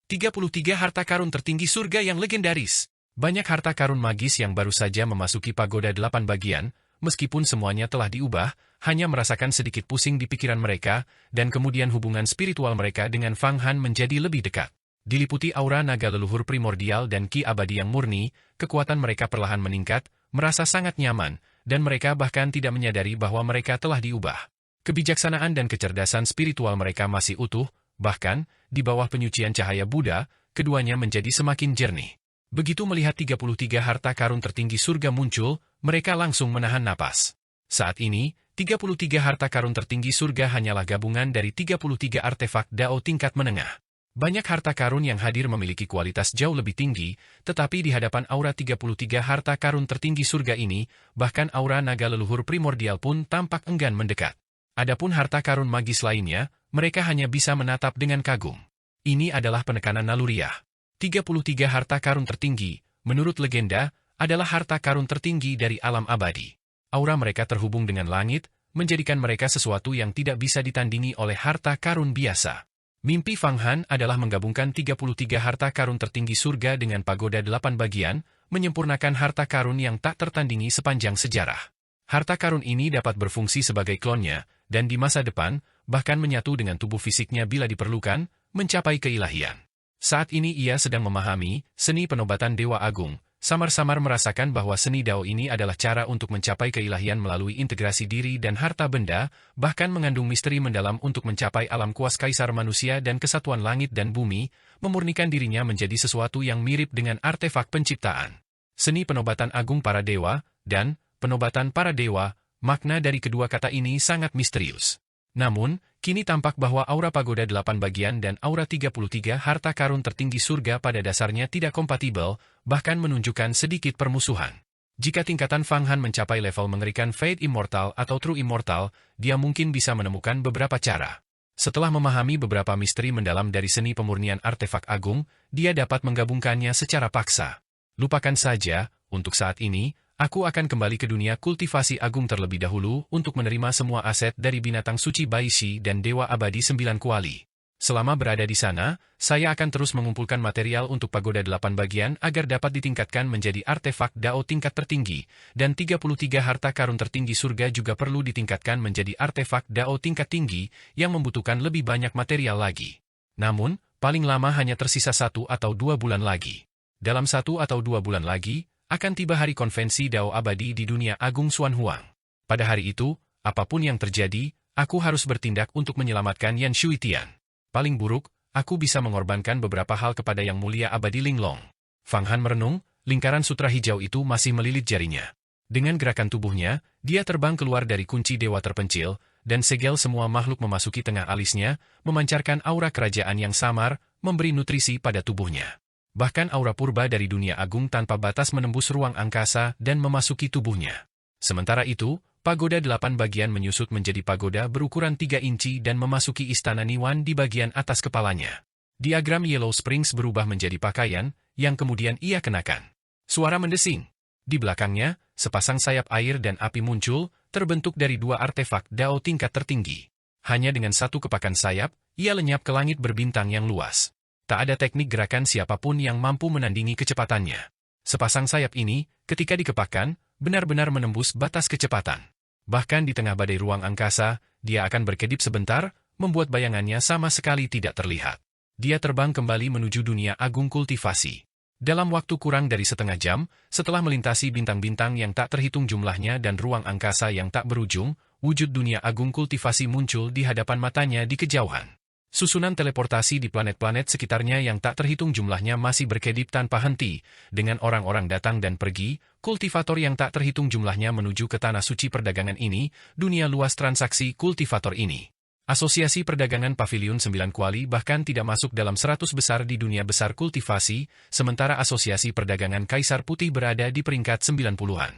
33 harta karun tertinggi surga yang legendaris. Banyak harta karun magis yang baru saja memasuki pagoda 8 bagian, meskipun semuanya telah diubah, hanya merasakan sedikit pusing di pikiran mereka, dan kemudian hubungan spiritual mereka dengan Fang Han menjadi lebih dekat. Diliputi aura naga leluhur primordial dan ki abadi yang murni, kekuatan mereka perlahan meningkat, merasa sangat nyaman, dan mereka bahkan tidak menyadari bahwa mereka telah diubah. Kebijaksanaan dan kecerdasan spiritual mereka masih utuh, bahkan, di bawah penyucian cahaya Buddha, keduanya menjadi semakin jernih. Begitu melihat 33 harta karun tertinggi surga muncul, mereka langsung menahan napas. Saat ini, 33 harta karun tertinggi surga hanyalah gabungan dari 33 artefak Dao tingkat menengah. Banyak harta karun yang hadir memiliki kualitas jauh lebih tinggi, tetapi di hadapan aura 33 harta karun tertinggi surga ini, bahkan aura naga leluhur primordial pun tampak enggan mendekat. Adapun harta karun magis lainnya, mereka hanya bisa menatap dengan kagum. Ini adalah penekanan naluriah. 33 harta karun tertinggi, menurut legenda, adalah harta karun tertinggi dari alam abadi. Aura mereka terhubung dengan langit, menjadikan mereka sesuatu yang tidak bisa ditandingi oleh harta karun biasa. Mimpi Fang Han adalah menggabungkan 33 harta karun tertinggi surga dengan pagoda 8 bagian, menyempurnakan harta karun yang tak tertandingi sepanjang sejarah. Harta karun ini dapat berfungsi sebagai klonnya, dan di masa depan, bahkan menyatu dengan tubuh fisiknya bila diperlukan, mencapai keilahian. Saat ini ia sedang memahami seni penobatan Dewa Agung, samar-samar merasakan bahwa seni Dao ini adalah cara untuk mencapai keilahian melalui integrasi diri dan harta benda, bahkan mengandung misteri mendalam untuk mencapai alam kuas kaisar manusia dan kesatuan langit dan bumi, memurnikan dirinya menjadi sesuatu yang mirip dengan artefak penciptaan. Seni penobatan agung para dewa, dan penobatan para dewa, makna dari kedua kata ini sangat misterius. Namun, kini tampak bahwa aura pagoda 8 bagian dan aura 33 harta karun tertinggi surga pada dasarnya tidak kompatibel, bahkan menunjukkan sedikit permusuhan. Jika tingkatan Fang Han mencapai level mengerikan Fate Immortal atau True Immortal, dia mungkin bisa menemukan beberapa cara. Setelah memahami beberapa misteri mendalam dari seni pemurnian artefak agung, dia dapat menggabungkannya secara paksa. Lupakan saja, untuk saat ini, aku akan kembali ke dunia kultivasi agung terlebih dahulu untuk menerima semua aset dari binatang suci Baishi dan Dewa Abadi 9 Kuali. Selama berada di sana, saya akan terus mengumpulkan material untuk pagoda 8 bagian agar dapat ditingkatkan menjadi artefak Dao tingkat tertinggi, dan 33 harta karun tertinggi surga juga perlu ditingkatkan menjadi artefak Dao tingkat tinggi yang membutuhkan lebih banyak material lagi. Namun, paling lama hanya tersisa 1 atau 2 bulan lagi. Dalam 1 atau 2 bulan lagi, akan tiba hari konvensi Dao Abadi di dunia Agung Xuan Huang. Pada hari itu, apapun yang terjadi, aku harus bertindak untuk menyelamatkan Yan Shuitian. Paling buruk, aku bisa mengorbankan beberapa hal kepada Yang Mulia Abadi Linglong. Fang Han merenung, lingkaran sutra hijau itu masih melilit jarinya. Dengan gerakan tubuhnya, dia terbang keluar dari kunci dewa terpencil, dan segel semua makhluk memasuki tengah alisnya, memancarkan aura kerajaan yang samar, memberi nutrisi pada tubuhnya. Bahkan aura purba dari dunia agung tanpa batas menembus ruang angkasa dan memasuki tubuhnya. Sementara itu, pagoda 8 bagian menyusut menjadi pagoda berukuran 3 inci dan memasuki istana Niwan di bagian atas kepalanya. Diagram Yellow Springs berubah menjadi pakaian, yang kemudian ia kenakan. Suara mendesing. Di belakangnya, sepasang sayap air dan api muncul, terbentuk dari 2 artefak Dao tingkat tertinggi. Hanya dengan 1 kepakan sayap, ia lenyap ke langit berbintang yang luas. Tak ada teknik gerakan siapapun yang mampu menandingi kecepatannya. Sepasang sayap ini, ketika dikepakkan, benar-benar menembus batas kecepatan. Bahkan di tengah badai ruang angkasa, dia akan berkedip sebentar, membuat bayangannya sama sekali tidak terlihat. Dia terbang kembali menuju dunia agung kultivasi. Dalam waktu kurang dari setengah jam, setelah melintasi bintang-bintang yang tak terhitung jumlahnya dan ruang angkasa yang tak berujung, wujud dunia agung kultivasi muncul di hadapan matanya di kejauhan. Susunan teleportasi di planet-planet sekitarnya yang tak terhitung jumlahnya masih berkedip tanpa henti, dengan orang-orang datang dan pergi, kultivator yang tak terhitung jumlahnya menuju ke tanah suci perdagangan ini, dunia luas transaksi kultivator ini. Asosiasi Perdagangan Paviliun 9 Kuali bahkan tidak masuk dalam 100 besar di dunia besar kultivasi, sementara Asosiasi Perdagangan Kaisar Putih berada di peringkat 90-an.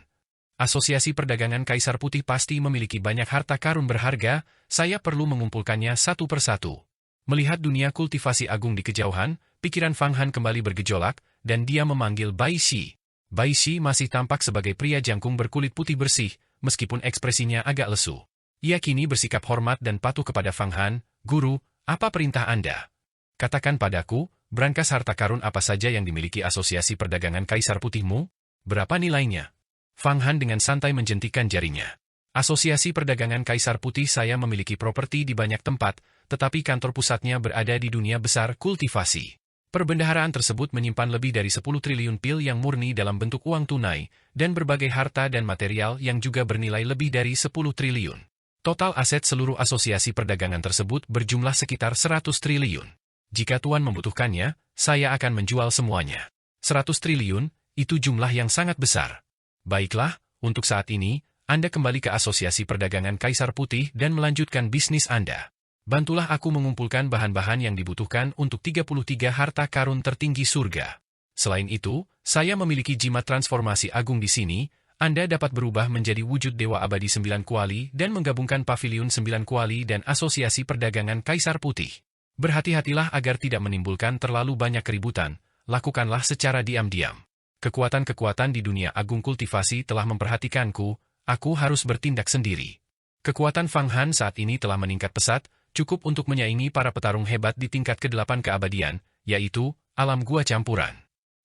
Asosiasi Perdagangan Kaisar Putih pasti memiliki banyak harta karun berharga, saya perlu mengumpulkannya satu persatu. Melihat dunia kultivasi agung di kejauhan, pikiran Fang Han kembali bergejolak, dan dia memanggil Bai Shi. Bai Shi masih tampak sebagai pria jangkung berkulit putih bersih, meskipun ekspresinya agak lesu. Ia kini bersikap hormat dan patuh kepada Fang Han. Guru, apa perintah Anda? Katakan padaku, brankas harta karun apa saja yang dimiliki Asosiasi Perdagangan Kaisar Putihmu? Berapa nilainya? Fang Han dengan santai menjentikan jarinya. Asosiasi Perdagangan Kaisar Putih saya memiliki properti di banyak tempat, tetapi kantor pusatnya berada di dunia besar kultivasi. Perbendaharaan tersebut menyimpan lebih dari 10 triliun pil yang murni dalam bentuk uang tunai, dan berbagai harta dan material yang juga bernilai lebih dari 10 triliun. Total aset seluruh asosiasi perdagangan tersebut berjumlah sekitar 100 triliun. Jika Tuan membutuhkannya, saya akan menjual semuanya. 100 triliun, itu jumlah yang sangat besar. Baiklah, untuk saat ini, Anda kembali ke Asosiasi Perdagangan Kaisar Putih dan melanjutkan bisnis Anda. Bantulah aku mengumpulkan bahan-bahan yang dibutuhkan untuk 33 harta karun tertinggi surga. Selain itu, saya memiliki jimat transformasi agung di sini. Anda dapat berubah menjadi wujud Dewa Abadi 9 Kuali dan menggabungkan Paviliun 9 Kuali dan Asosiasi Perdagangan Kaisar Putih. Berhati-hatilah agar tidak menimbulkan terlalu banyak keributan, lakukanlah secara diam-diam. Kekuatan-kekuatan di dunia agung kultivasi telah memperhatikanku, aku harus bertindak sendiri. Kekuatan Fang Han saat ini telah meningkat pesat, cukup untuk menyaingi para petarung hebat di tingkat ke-8 keabadian, yaitu alam gua campuran.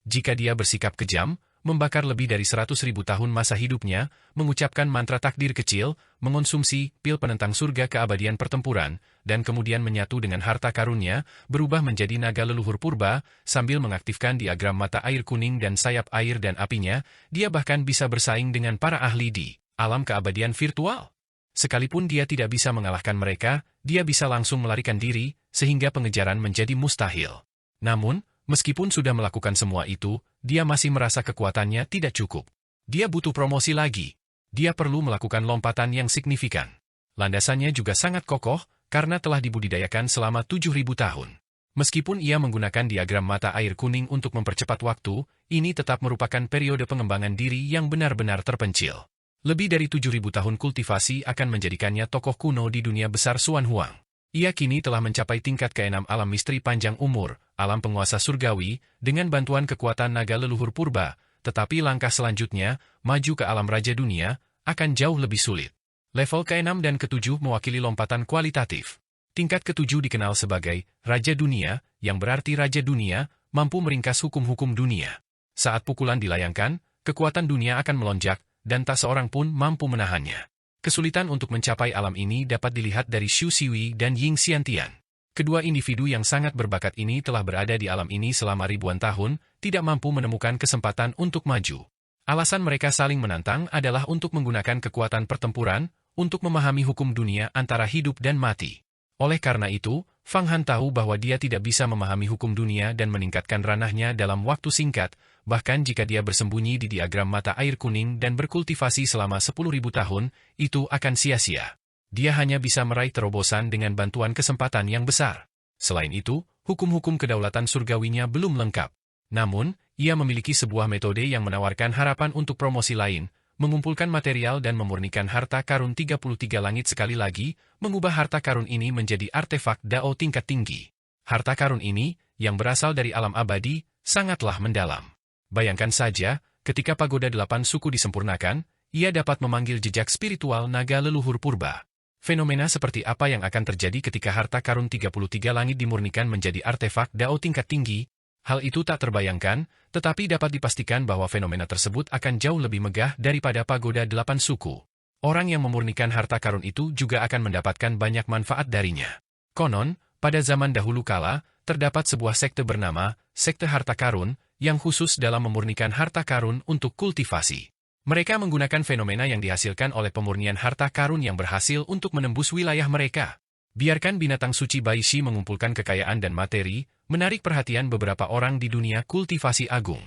Jika dia bersikap kejam, membakar lebih dari 100.000 tahun masa hidupnya, mengucapkan mantra takdir kecil, mengonsumsi pil penentang surga keabadian pertempuran, dan kemudian menyatu dengan harta karunnya, berubah menjadi naga leluhur purba, sambil mengaktifkan diagram mata air kuning dan sayap air dan apinya, dia bahkan bisa bersaing dengan para ahli di alam keabadian virtual. Sekalipun dia tidak bisa mengalahkan mereka, dia bisa langsung melarikan diri, sehingga pengejaran menjadi mustahil. Namun, meskipun sudah melakukan semua itu, dia masih merasa kekuatannya tidak cukup. Dia butuh promosi lagi. Dia perlu melakukan lompatan yang signifikan. Landasannya juga sangat kokoh, karena telah dibudidayakan selama 7.000 tahun. Meskipun ia menggunakan diagram mata air kuning untuk mempercepat waktu, ini tetap merupakan periode pengembangan diri yang benar-benar terpencil. Lebih dari 7.000 tahun kultivasi akan menjadikannya tokoh kuno di dunia besar Xuan Huang. Ia kini telah mencapai tingkat ke-6 alam misteri panjang umur, alam penguasa surgawi, dengan bantuan kekuatan naga leluhur purba, tetapi langkah selanjutnya, maju ke alam raja dunia, akan jauh lebih sulit. Level ke-6 dan ke-7 mewakili lompatan kualitatif. Tingkat ke-7 dikenal sebagai Raja Dunia, yang berarti Raja Dunia, mampu meringkas hukum-hukum dunia. Saat pukulan dilayangkan, kekuatan dunia akan melonjak, dan tak seorang pun mampu menahannya. Kesulitan untuk mencapai alam ini dapat dilihat dari Xu Xiwei dan Ying Xiantian. Kedua individu yang sangat berbakat ini telah berada di alam ini selama ribuan tahun, tidak mampu menemukan kesempatan untuk maju. Alasan mereka saling menantang adalah untuk menggunakan kekuatan pertempuran, untuk memahami hukum dunia antara hidup dan mati. Oleh karena itu, Fang Han tahu bahwa dia tidak bisa memahami hukum dunia dan meningkatkan ranahnya dalam waktu singkat, bahkan jika dia bersembunyi di diagram mata air kuning dan berkultivasi selama 10.000 tahun, itu akan sia-sia. Dia hanya bisa meraih terobosan dengan bantuan kesempatan yang besar. Selain itu, hukum-hukum kedaulatan surgawinya belum lengkap. Namun, ia memiliki sebuah metode yang menawarkan harapan untuk promosi lain, mengumpulkan material dan memurnikan harta karun 33 langit sekali lagi, mengubah harta karun ini menjadi artefak Dao tingkat tinggi. Harta karun ini, yang berasal dari alam abadi, sangatlah mendalam. Bayangkan saja, ketika pagoda 8 suku disempurnakan, ia dapat memanggil jejak spiritual naga leluhur purba. Fenomena seperti apa yang akan terjadi ketika harta karun 33 langit dimurnikan menjadi artefak Dao tingkat tinggi? Hal itu tak terbayangkan, tetapi dapat dipastikan bahwa fenomena tersebut akan jauh lebih megah daripada pagoda 8 suku. Orang yang memurnikan harta karun itu juga akan mendapatkan banyak manfaat darinya. Konon, pada zaman dahulu kala, terdapat sebuah sekte bernama Sekte Harta Karun yang khusus dalam memurnikan harta karun untuk kultivasi. Mereka menggunakan fenomena yang dihasilkan oleh pemurnian harta karun yang berhasil untuk menembus wilayah mereka. Biarkan binatang suci Baishi mengumpulkan kekayaan dan materi, menarik perhatian beberapa orang di dunia kultivasi agung.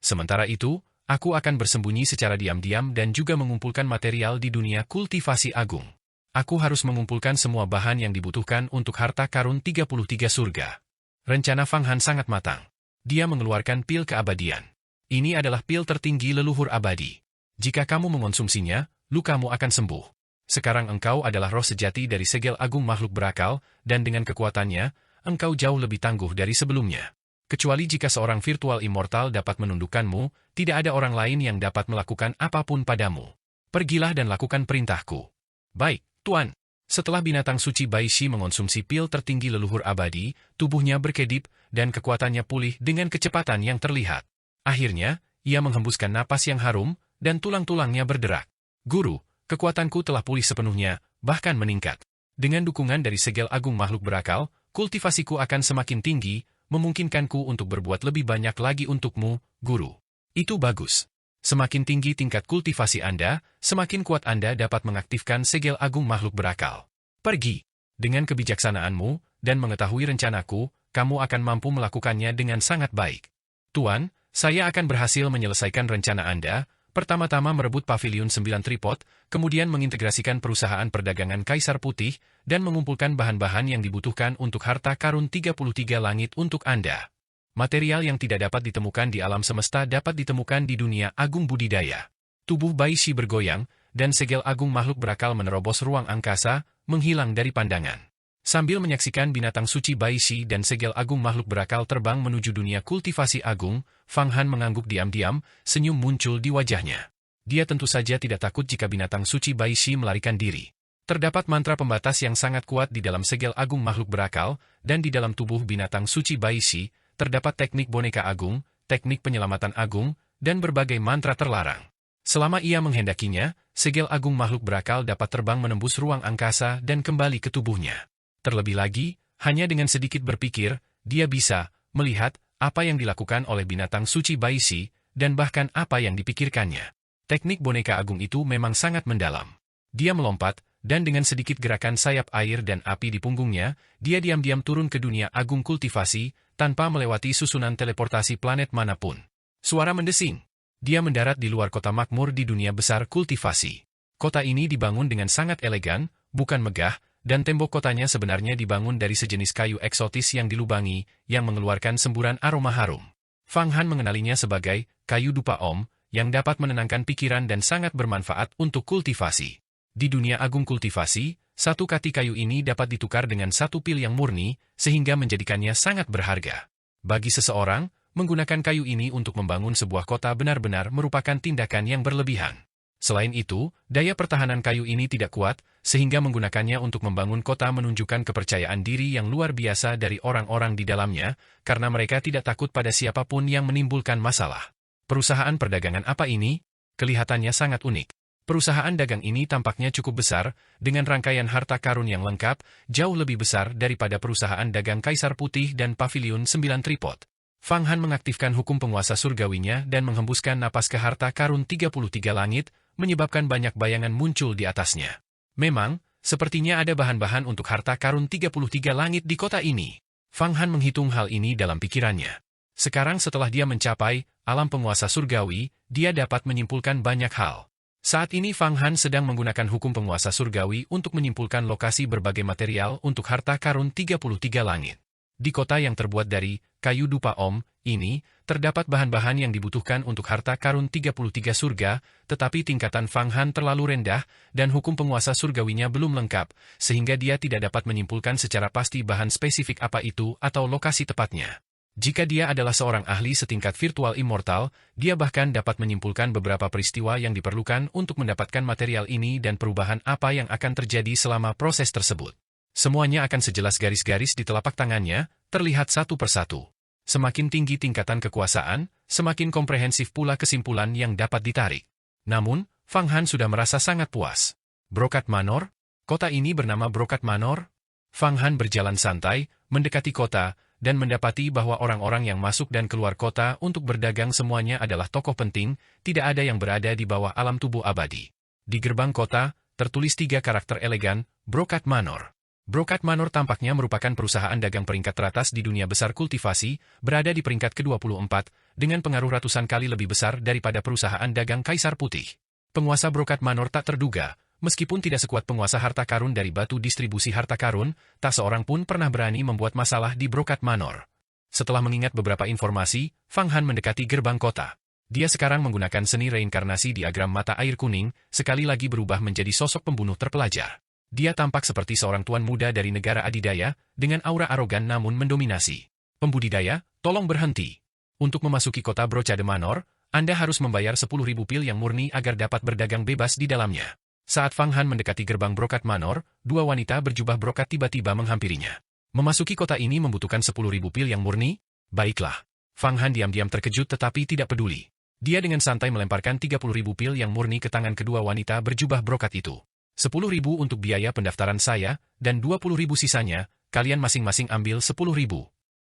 Sementara itu, aku akan bersembunyi secara diam-diam dan juga mengumpulkan material di dunia kultivasi agung. Aku harus mengumpulkan semua bahan yang dibutuhkan untuk harta karun 33 surga. Rencana Fang Han sangat matang. Dia mengeluarkan pil keabadian. Ini adalah pil tertinggi leluhur abadi. Jika kamu mengonsumsinya, lukamu akan sembuh. Sekarang engkau adalah roh sejati dari segel agung makhluk berakal, dan dengan kekuatannya, engkau jauh lebih tangguh dari sebelumnya. Kecuali jika seorang virtual immortal dapat menundukkanmu, tidak ada orang lain yang dapat melakukan apapun padamu. Pergilah dan lakukan perintahku. Baik, Tuan. Setelah binatang suci Baishi mengonsumsi pil tertinggi leluhur abadi, tubuhnya berkedip, dan kekuatannya pulih dengan kecepatan yang terlihat. Akhirnya, ia menghembuskan napas yang harum, dan tulang-tulangnya berderak. Guru, kekuatanku telah pulih sepenuhnya, bahkan meningkat. Dengan dukungan dari segel agung makhluk berakal, kultivasiku akan semakin tinggi, memungkinkanku untuk berbuat lebih banyak lagi untukmu, Guru. Itu bagus. Semakin tinggi tingkat kultivasi Anda, semakin kuat Anda dapat mengaktifkan segel agung makhluk berakal. Pergi. Dengan kebijaksanaanmu, dan mengetahui rencanaku, kamu akan mampu melakukannya dengan sangat baik. Tuan, saya akan berhasil menyelesaikan rencana Anda, pertama-tama merebut Paviliun 9 Tripod, kemudian mengintegrasikan perusahaan perdagangan Kaisar Putih, dan mengumpulkan bahan-bahan yang dibutuhkan untuk harta karun 33 langit untuk Anda. Material yang tidak dapat ditemukan di alam semesta dapat ditemukan di dunia agung budidaya. Tubuh Baishi bergoyang, dan segel agung makhluk berakal menerobos ruang angkasa, menghilang dari pandangan. Sambil menyaksikan binatang suci Baishi dan segel agung makhluk berakal terbang menuju dunia kultivasi agung, Fang Han mengangguk diam-diam, senyum muncul di wajahnya. Dia tentu saja tidak takut jika binatang suci Baishi melarikan diri. Terdapat mantra pembatas yang sangat kuat di dalam segel agung makhluk berakal, dan di dalam tubuh binatang suci Baishi, terdapat teknik boneka agung, teknik penyelamatan agung, dan berbagai mantra terlarang. Selama ia menghendakinya, segel agung makhluk berakal dapat terbang menembus ruang angkasa dan kembali ke tubuhnya. Terlebih lagi, hanya dengan sedikit berpikir, dia bisa melihat apa yang dilakukan oleh binatang suci Baishi, dan bahkan apa yang dipikirkannya. Teknik boneka agung itu memang sangat mendalam. Dia melompat, dan dengan sedikit gerakan sayap air dan api di punggungnya, dia diam-diam turun ke dunia agung kultivasi, tanpa melewati susunan teleportasi planet manapun. Suara mendesing. Dia mendarat di luar kota makmur di dunia besar kultivasi. Kota ini dibangun dengan sangat elegan, bukan megah, dan tembok kotanya sebenarnya dibangun dari sejenis kayu eksotis yang dilubangi, yang mengeluarkan semburan aroma harum. Fang Han mengenalinya sebagai kayu dupa Om, yang dapat menenangkan pikiran dan sangat bermanfaat untuk kultivasi. Di dunia agung kultivasi, satu kati kayu ini dapat ditukar dengan satu pil yang murni, sehingga menjadikannya sangat berharga. Bagi seseorang, menggunakan kayu ini untuk membangun sebuah kota benar-benar merupakan tindakan yang berlebihan. Selain itu, daya pertahanan kayu ini tidak kuat, sehingga menggunakannya untuk membangun kota menunjukkan kepercayaan diri yang luar biasa dari orang-orang di dalamnya, karena mereka tidak takut pada siapapun yang menimbulkan masalah. Perusahaan perdagangan apa ini? Kelihatannya sangat unik. Perusahaan dagang ini tampaknya cukup besar, dengan rangkaian harta karun yang lengkap, jauh lebih besar daripada perusahaan dagang Kaisar Putih dan Paviliun 9 Tripod. Fang Han mengaktifkan hukum penguasa surgawinya dan menghembuskan napas ke harta karun 33 langit, menyebabkan banyak bayangan muncul di atasnya. Memang, sepertinya ada bahan-bahan untuk harta karun 33 langit di kota ini. Fang Han menghitung hal ini dalam pikirannya. Sekarang setelah dia mencapai alam penguasa surgawi, dia dapat menyimpulkan banyak hal. Saat ini Fang Han sedang menggunakan hukum penguasa surgawi untuk menyimpulkan lokasi berbagai material untuk harta karun 33 langit. Di kota yang terbuat dari kayu dupa Om ini, terdapat bahan-bahan yang dibutuhkan untuk harta karun 33 surga, tetapi tingkatan Fang Han terlalu rendah, dan hukum penguasa surgawinya belum lengkap, sehingga dia tidak dapat menyimpulkan secara pasti bahan spesifik apa itu atau lokasi tepatnya. Jika dia adalah seorang ahli setingkat virtual immortal, dia bahkan dapat menyimpulkan beberapa peristiwa yang diperlukan untuk mendapatkan material ini dan perubahan apa yang akan terjadi selama proses tersebut. Semuanya akan sejelas garis-garis di telapak tangannya, terlihat satu persatu. Semakin tinggi tingkatan kekuasaan, semakin komprehensif pula kesimpulan yang dapat ditarik. Namun, Fang Han sudah merasa sangat puas. Brokat Manor? Kota ini bernama Brokat Manor? Fang Han berjalan santai, mendekati kota, dan mendapati bahwa orang-orang yang masuk dan keluar kota untuk berdagang semuanya adalah tokoh penting, tidak ada yang berada di bawah alam tubuh abadi. Di gerbang kota, tertulis 3 karakter elegan, Brokat Manor. Brokat Manor tampaknya merupakan perusahaan dagang peringkat teratas di dunia besar kultivasi, berada di peringkat ke-24, dengan pengaruh ratusan kali lebih besar daripada perusahaan dagang Kaisar Putih. Penguasa Brokat Manor tak terduga. Meskipun tidak sekuat penguasa harta karun dari batu distribusi harta karun, tak seorang pun pernah berani membuat masalah di Brokat Manor. Setelah mengingat beberapa informasi, Fang Han mendekati gerbang kota. Dia sekarang menggunakan seni reinkarnasi diagram mata air kuning, sekali lagi berubah menjadi sosok pembunuh terpelajar. Dia tampak seperti seorang tuan muda dari negara adidaya, dengan aura arogan namun mendominasi. Pembudidaya, tolong berhenti. Untuk memasuki kota Brocade Manor, Anda harus membayar 10.000 pil yang murni agar dapat berdagang bebas di dalamnya. Saat Fang Han mendekati gerbang Brokat Manor, 2 wanita berjubah brokat tiba-tiba menghampirinya. Memasuki kota ini membutuhkan 10.000 pil yang murni? Baiklah. Fang Han diam-diam terkejut tetapi tidak peduli. Dia dengan santai melemparkan 30.000 pil yang murni ke tangan kedua wanita berjubah brokat itu. 10.000 untuk biaya pendaftaran saya, dan 20.000 sisanya, kalian masing-masing ambil 10.000.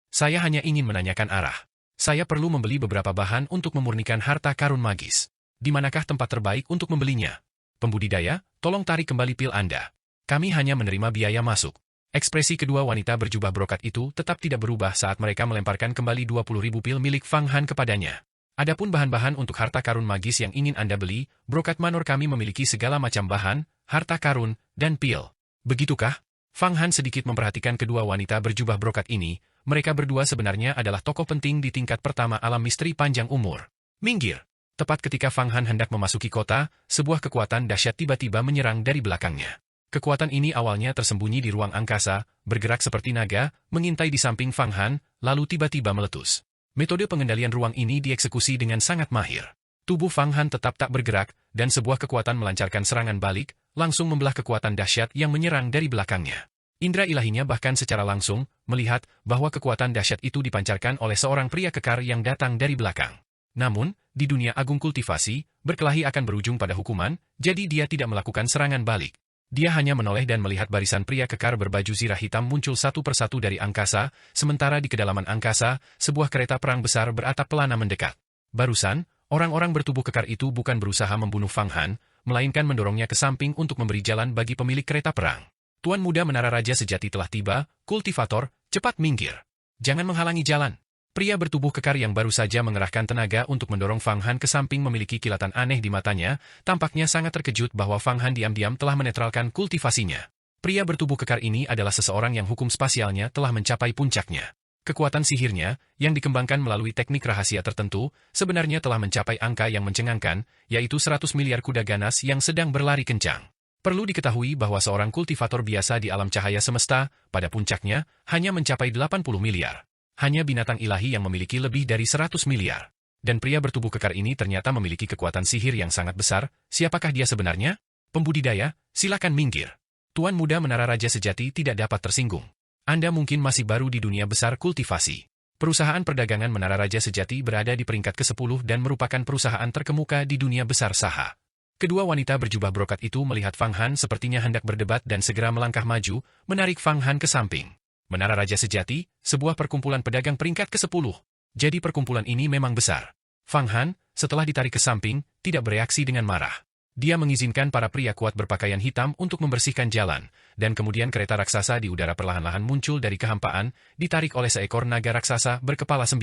Saya hanya ingin menanyakan arah. Saya perlu membeli beberapa bahan untuk memurnikan harta karun magis. Di manakah tempat terbaik untuk membelinya? Pembudidaya, tolong tarik kembali pil Anda. Kami hanya menerima biaya masuk. Ekspresi kedua wanita berjubah brokat itu tetap tidak berubah saat mereka melemparkan kembali 20.000 pil milik Fang Han kepadanya. Adapun bahan-bahan untuk harta karun magis yang ingin Anda beli, Brokat Manor kami memiliki segala macam bahan, harta karun, dan pil. Begitukah? Fang Han sedikit memperhatikan kedua wanita berjubah brokat ini. Mereka berdua sebenarnya adalah tokoh penting di tingkat pertama alam misteri panjang umur. Minggir! Tepat ketika Fang Han hendak memasuki kota, sebuah kekuatan dahsyat tiba-tiba menyerang dari belakangnya. Kekuatan ini awalnya tersembunyi di ruang angkasa, bergerak seperti naga, mengintai di samping Fang Han, lalu tiba-tiba meletus. Metode pengendalian ruang ini dieksekusi dengan sangat mahir. Tubuh Fang Han tetap tak bergerak, dan sebuah kekuatan melancarkan serangan balik, langsung membelah kekuatan dahsyat yang menyerang dari belakangnya. Indra ilahinya bahkan secara langsung, melihat bahwa kekuatan dahsyat itu dipancarkan oleh seorang pria kekar yang datang dari belakang. Namun, di dunia agung kultivasi, berkelahi akan berujung pada hukuman, jadi dia tidak melakukan serangan balik. Dia hanya menoleh dan melihat barisan pria kekar berbaju zirah hitam muncul satu persatu dari angkasa, sementara di kedalaman angkasa, sebuah kereta perang besar beratap pelana mendekat. Barusan, orang-orang bertubuh kekar itu bukan berusaha membunuh Fang Han, melainkan mendorongnya ke samping untuk memberi jalan bagi pemilik kereta perang. Tuan muda menara raja sejati telah tiba, kultivator, cepat minggir. Jangan menghalangi jalan. Pria bertubuh kekar yang baru saja mengerahkan tenaga untuk mendorong Fang Han ke samping memiliki kilatan aneh di matanya, tampaknya sangat terkejut bahwa Fang Han diam-diam telah menetralkan kultivasinya. Pria bertubuh kekar ini adalah seseorang yang hukum spasialnya telah mencapai puncaknya. Kekuatan sihirnya, yang dikembangkan melalui teknik rahasia tertentu, sebenarnya telah mencapai angka yang mencengangkan, yaitu 100 miliar kuda ganas yang sedang berlari kencang. Perlu diketahui bahwa seorang kultivator biasa di alam cahaya semesta, pada puncaknya, hanya mencapai 80 miliar. Hanya binatang ilahi yang memiliki lebih dari 100 miliar. Dan pria bertubuh kekar ini ternyata memiliki kekuatan sihir yang sangat besar. Siapakah dia sebenarnya? Pembudidaya, silakan minggir. Tuan muda menara raja sejati tidak dapat tersinggung. Anda mungkin masih baru di dunia besar kultivasi. Perusahaan perdagangan menara raja sejati berada di peringkat ke-10 dan merupakan perusahaan terkemuka di dunia besar saha. Kedua wanita berjubah brokat itu melihat Fang Han sepertinya hendak berdebat dan segera melangkah maju, menarik Fang Han ke samping. Menara Raja Sejati, sebuah perkumpulan pedagang peringkat ke-10. Jadi perkumpulan ini memang besar. Fang Han, setelah ditarik ke samping, tidak bereaksi dengan marah. Dia mengizinkan para pria kuat berpakaian hitam untuk membersihkan jalan, dan kemudian kereta raksasa di udara perlahan-lahan muncul dari kehampaan, ditarik oleh seekor naga raksasa berkepala 9.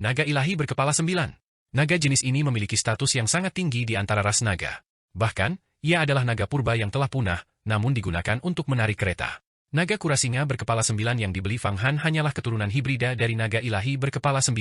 Naga ilahi berkepala 9. Naga jenis ini memiliki status yang sangat tinggi di antara ras naga. Bahkan, ia adalah naga purba yang telah punah, namun digunakan untuk menarik kereta. Naga kurasinga berkepala 9 yang dibeli Fang Han hanyalah keturunan hibrida dari naga ilahi berkepala 9.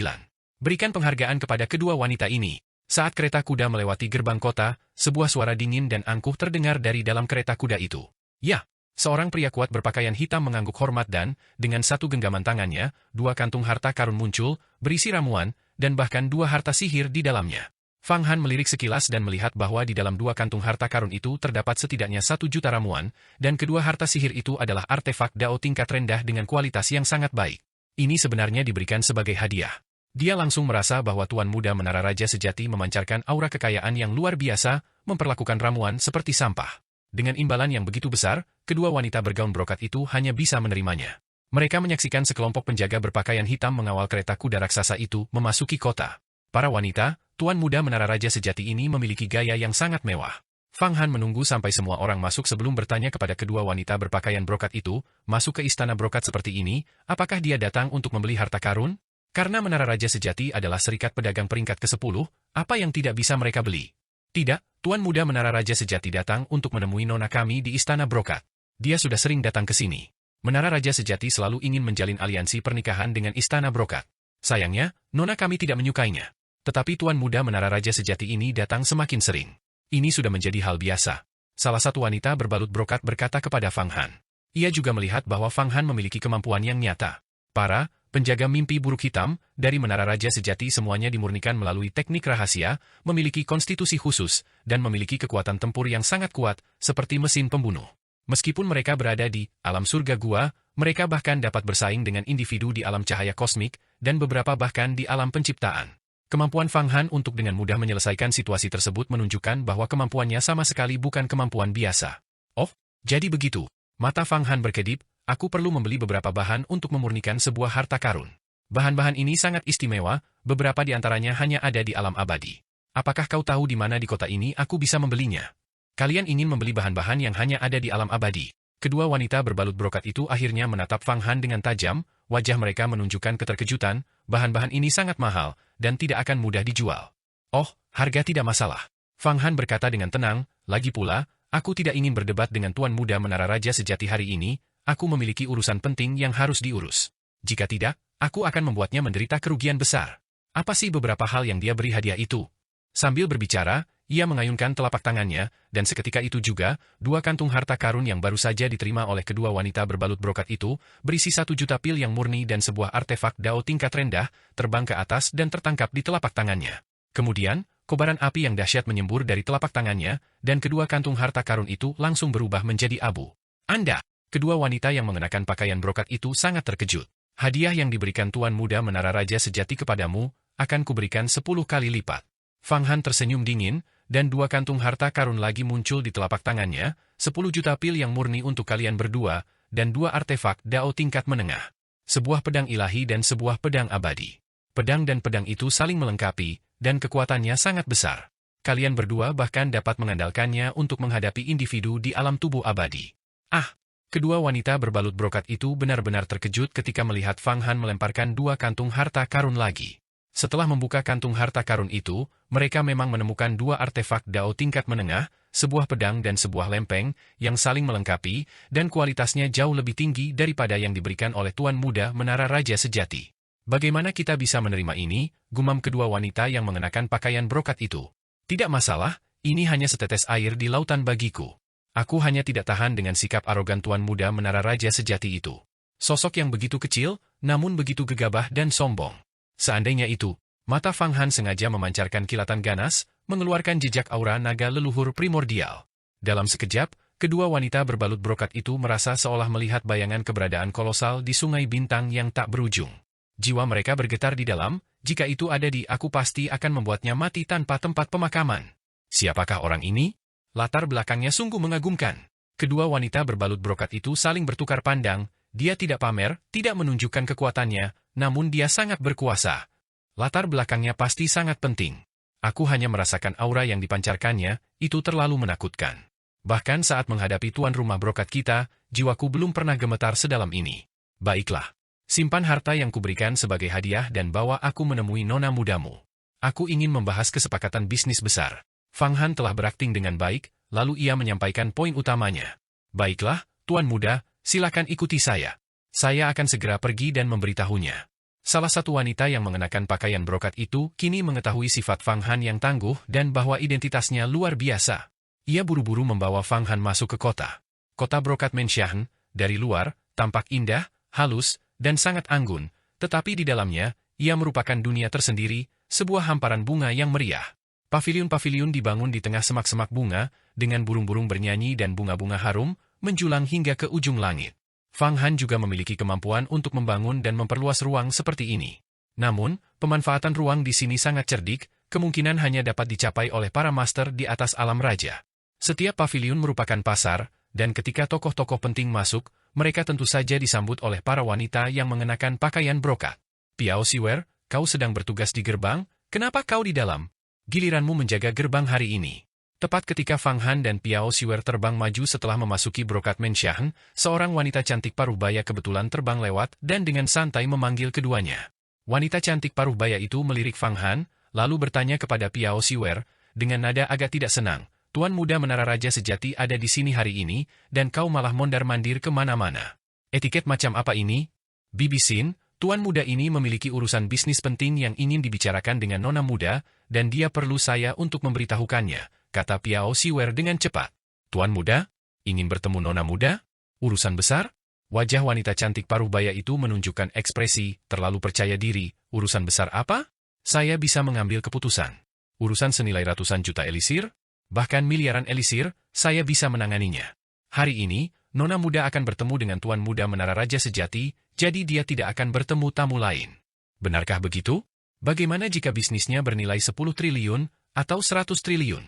Berikan penghargaan kepada kedua wanita ini. Saat kereta kuda melewati gerbang kota, sebuah suara dingin dan angkuh terdengar dari dalam kereta kuda itu. Ya, seorang pria kuat berpakaian hitam mengangguk hormat dan, dengan satu genggaman tangannya, 2 kantung harta karun muncul, berisi ramuan, dan bahkan 2 harta sihir di dalamnya. Fang Han melirik sekilas dan melihat bahwa di dalam 2 kantung harta karun itu terdapat setidaknya 1 juta ramuan, dan kedua harta sihir itu adalah artefak Dao tingkat rendah dengan kualitas yang sangat baik. Ini sebenarnya diberikan sebagai hadiah. Dia langsung merasa bahwa Tuan Muda Menara Raja Sejati memancarkan aura kekayaan yang luar biasa, memperlakukan ramuan seperti sampah. Dengan imbalan yang begitu besar, kedua wanita bergaun brokat itu hanya bisa menerimanya. Mereka menyaksikan sekelompok penjaga berpakaian hitam mengawal kereta kuda raksasa itu memasuki kota. Para wanita, tuan muda menara raja sejati ini memiliki gaya yang sangat mewah. Fang Han menunggu sampai semua orang masuk sebelum bertanya kepada kedua wanita berpakaian brokat itu, masuk ke istana brokat seperti ini, apakah dia datang untuk membeli harta karun? Karena menara raja sejati adalah serikat pedagang peringkat ke-10, apa yang tidak bisa mereka beli? Tidak, tuan muda menara raja sejati datang untuk menemui nona kami di istana brokat. Dia sudah sering datang ke sini. Menara raja sejati selalu ingin menjalin aliansi pernikahan dengan istana brokat. Sayangnya, nona kami tidak menyukainya. Tetapi tuan muda menara raja sejati ini datang semakin sering. Ini sudah menjadi hal biasa. Salah satu wanita berbalut brokat berkata kepada Fang Han. Ia juga melihat bahwa Fang Han memiliki kemampuan yang nyata. Para penjaga mimpi buruk hitam dari menara raja sejati semuanya dimurnikan melalui teknik rahasia, memiliki konstitusi khusus, dan memiliki kekuatan tempur yang sangat kuat, seperti mesin pembunuh. Meskipun mereka berada di alam surga gua, mereka bahkan dapat bersaing dengan individu di alam cahaya kosmik, dan beberapa bahkan di alam penciptaan. Kemampuan Fang Han untuk dengan mudah menyelesaikan situasi tersebut menunjukkan bahwa kemampuannya sama sekali bukan kemampuan biasa. Oh, jadi begitu. Mata Fang Han berkedip, aku perlu membeli beberapa bahan untuk memurnikan sebuah harta karun. Bahan-bahan ini sangat istimewa, beberapa di antaranya hanya ada di alam abadi. Apakah kau tahu di mana di kota ini aku bisa membelinya? Kalian ingin membeli bahan-bahan yang hanya ada di alam abadi. Kedua wanita berbalut brokat itu akhirnya menatap Fang Han dengan tajam, wajah mereka menunjukkan keterkejutan, bahan-bahan ini sangat mahal, dan tidak akan mudah dijual. Oh, harga tidak masalah. Fang Han berkata dengan tenang, lagi pula, aku tidak ingin berdebat dengan tuan muda menara raja sejati hari ini, aku memiliki urusan penting yang harus diurus. Jika tidak, aku akan membuatnya menderita kerugian besar. Apa sih beberapa hal yang dia beri hadiah itu? Sambil berbicara, ia mengayunkan telapak tangannya, dan seketika itu juga, 2 kantung harta karun yang baru saja diterima oleh kedua wanita berbalut brokat itu, berisi 1 juta pil yang murni dan sebuah artefak dao tingkat rendah, terbang ke atas dan tertangkap di telapak tangannya. Kemudian, kobaran api yang dahsyat menyembur dari telapak tangannya, dan kedua kantung harta karun itu langsung berubah menjadi abu. Anda, kedua wanita yang mengenakan pakaian brokat itu sangat terkejut. Hadiah yang diberikan tuan muda menara raja sejati kepadamu, akan kuberikan 10 kali lipat. Fang Han tersenyum dingin, dan 2 kantung harta karun lagi muncul di telapak tangannya, 10 juta pil yang murni untuk kalian berdua, dan 2 artefak dao tingkat menengah. Sebuah pedang ilahi dan sebuah pedang abadi. Pedang dan pedang itu saling melengkapi, dan kekuatannya sangat besar. Kalian berdua bahkan dapat mengandalkannya untuk menghadapi individu di alam tubuh abadi. Ah! Kedua wanita berbalut brokat itu benar-benar terkejut ketika melihat Fang Han melemparkan 2 kantung harta karun lagi. Setelah membuka kantung harta karun itu, mereka memang menemukan 2 artefak dao tingkat menengah, sebuah pedang dan sebuah lempeng, yang saling melengkapi, dan kualitasnya jauh lebih tinggi daripada yang diberikan oleh tuan muda menara raja sejati. Bagaimana kita bisa menerima ini? Gumam kedua wanita yang mengenakan pakaian brokat itu. Tidak masalah, ini hanya setetes air di lautan bagiku. Aku hanya tidak tahan dengan sikap arogan tuan muda menara raja sejati itu. Sosok yang begitu kecil, namun begitu gegabah dan sombong. Seandainya itu, mata Fang Han sengaja memancarkan kilatan ganas, mengeluarkan jejak aura naga leluhur primordial. Dalam sekejap, kedua wanita berbalut brokat itu merasa seolah melihat bayangan keberadaan kolosal di sungai bintang yang tak berujung. Jiwa mereka bergetar di dalam, jika itu ada di aku pasti akan membuatnya mati tanpa tempat pemakaman. Siapakah orang ini? Latar belakangnya sungguh mengagumkan. Kedua wanita berbalut brokat itu saling bertukar pandang, dia tidak pamer, tidak menunjukkan kekuatannya, namun dia sangat berkuasa. Latar belakangnya pasti sangat penting. Aku hanya merasakan aura yang dipancarkannya, itu terlalu menakutkan. Bahkan saat menghadapi tuan rumah brokat kita, jiwaku belum pernah gemetar sedalam ini. Baiklah, simpan harta yang kuberikan sebagai hadiah dan bawa aku menemui nona mudamu. Aku ingin membahas kesepakatan bisnis besar. Fang Han telah berakting dengan baik, lalu ia menyampaikan poin utamanya. Baiklah, tuan muda, silakan ikuti saya. Saya akan segera pergi dan memberitahunya. Salah satu wanita yang mengenakan pakaian brokat itu kini mengetahui sifat Fang Han yang tangguh dan bahwa identitasnya luar biasa. Ia buru-buru membawa Fang Han masuk ke kota. Kota brokat Menshan, dari luar, tampak indah, halus, dan sangat anggun, tetapi di dalamnya, ia merupakan dunia tersendiri, sebuah hamparan bunga yang meriah. Paviliun-paviliun dibangun di tengah semak-semak bunga, dengan burung-burung bernyanyi dan bunga-bunga harum, menjulang hingga ke ujung langit. Fang Han juga memiliki kemampuan untuk membangun dan memperluas ruang seperti ini. Namun, pemanfaatan ruang di sini sangat cerdik, kemungkinan hanya dapat dicapai oleh para master di atas alam raja. Setiap paviliun merupakan pasar, dan ketika tokoh-tokoh penting masuk, mereka tentu saja disambut oleh para wanita yang mengenakan pakaian brokat. Piao Siwer, kau sedang bertugas di gerbang, kenapa kau di dalam? Giliranmu menjaga gerbang hari ini. Tepat ketika Fang Han dan Piao Siwer terbang maju setelah memasuki brokat Menshan, seorang wanita cantik paruh baya kebetulan terbang lewat dan dengan santai memanggil keduanya. Wanita cantik paruh baya itu melirik Fang Han, lalu bertanya kepada Piao Siwer, dengan nada agak tidak senang, Tuan muda menara raja sejati ada di sini hari ini, dan kau malah mondar-mandir kemana-mana. Etiket macam apa ini? Bibi Sin, tuan muda ini memiliki urusan bisnis penting yang ingin dibicarakan dengan nona muda, dan dia perlu saya untuk memberitahukannya, kata Piao Siwer dengan cepat. Tuan muda? Ingin bertemu nona muda? Urusan besar? Wajah wanita cantik paruh baya itu menunjukkan ekspresi, terlalu percaya diri. Urusan besar apa? Saya bisa mengambil keputusan. Urusan senilai ratusan juta elisir? Bahkan miliaran elisir, saya bisa menanganinya. Hari ini, nona muda akan bertemu dengan tuan muda menara raja sejati, jadi dia tidak akan bertemu tamu lain. Benarkah begitu? Bagaimana jika bisnisnya bernilai 10 triliun atau 100 triliun?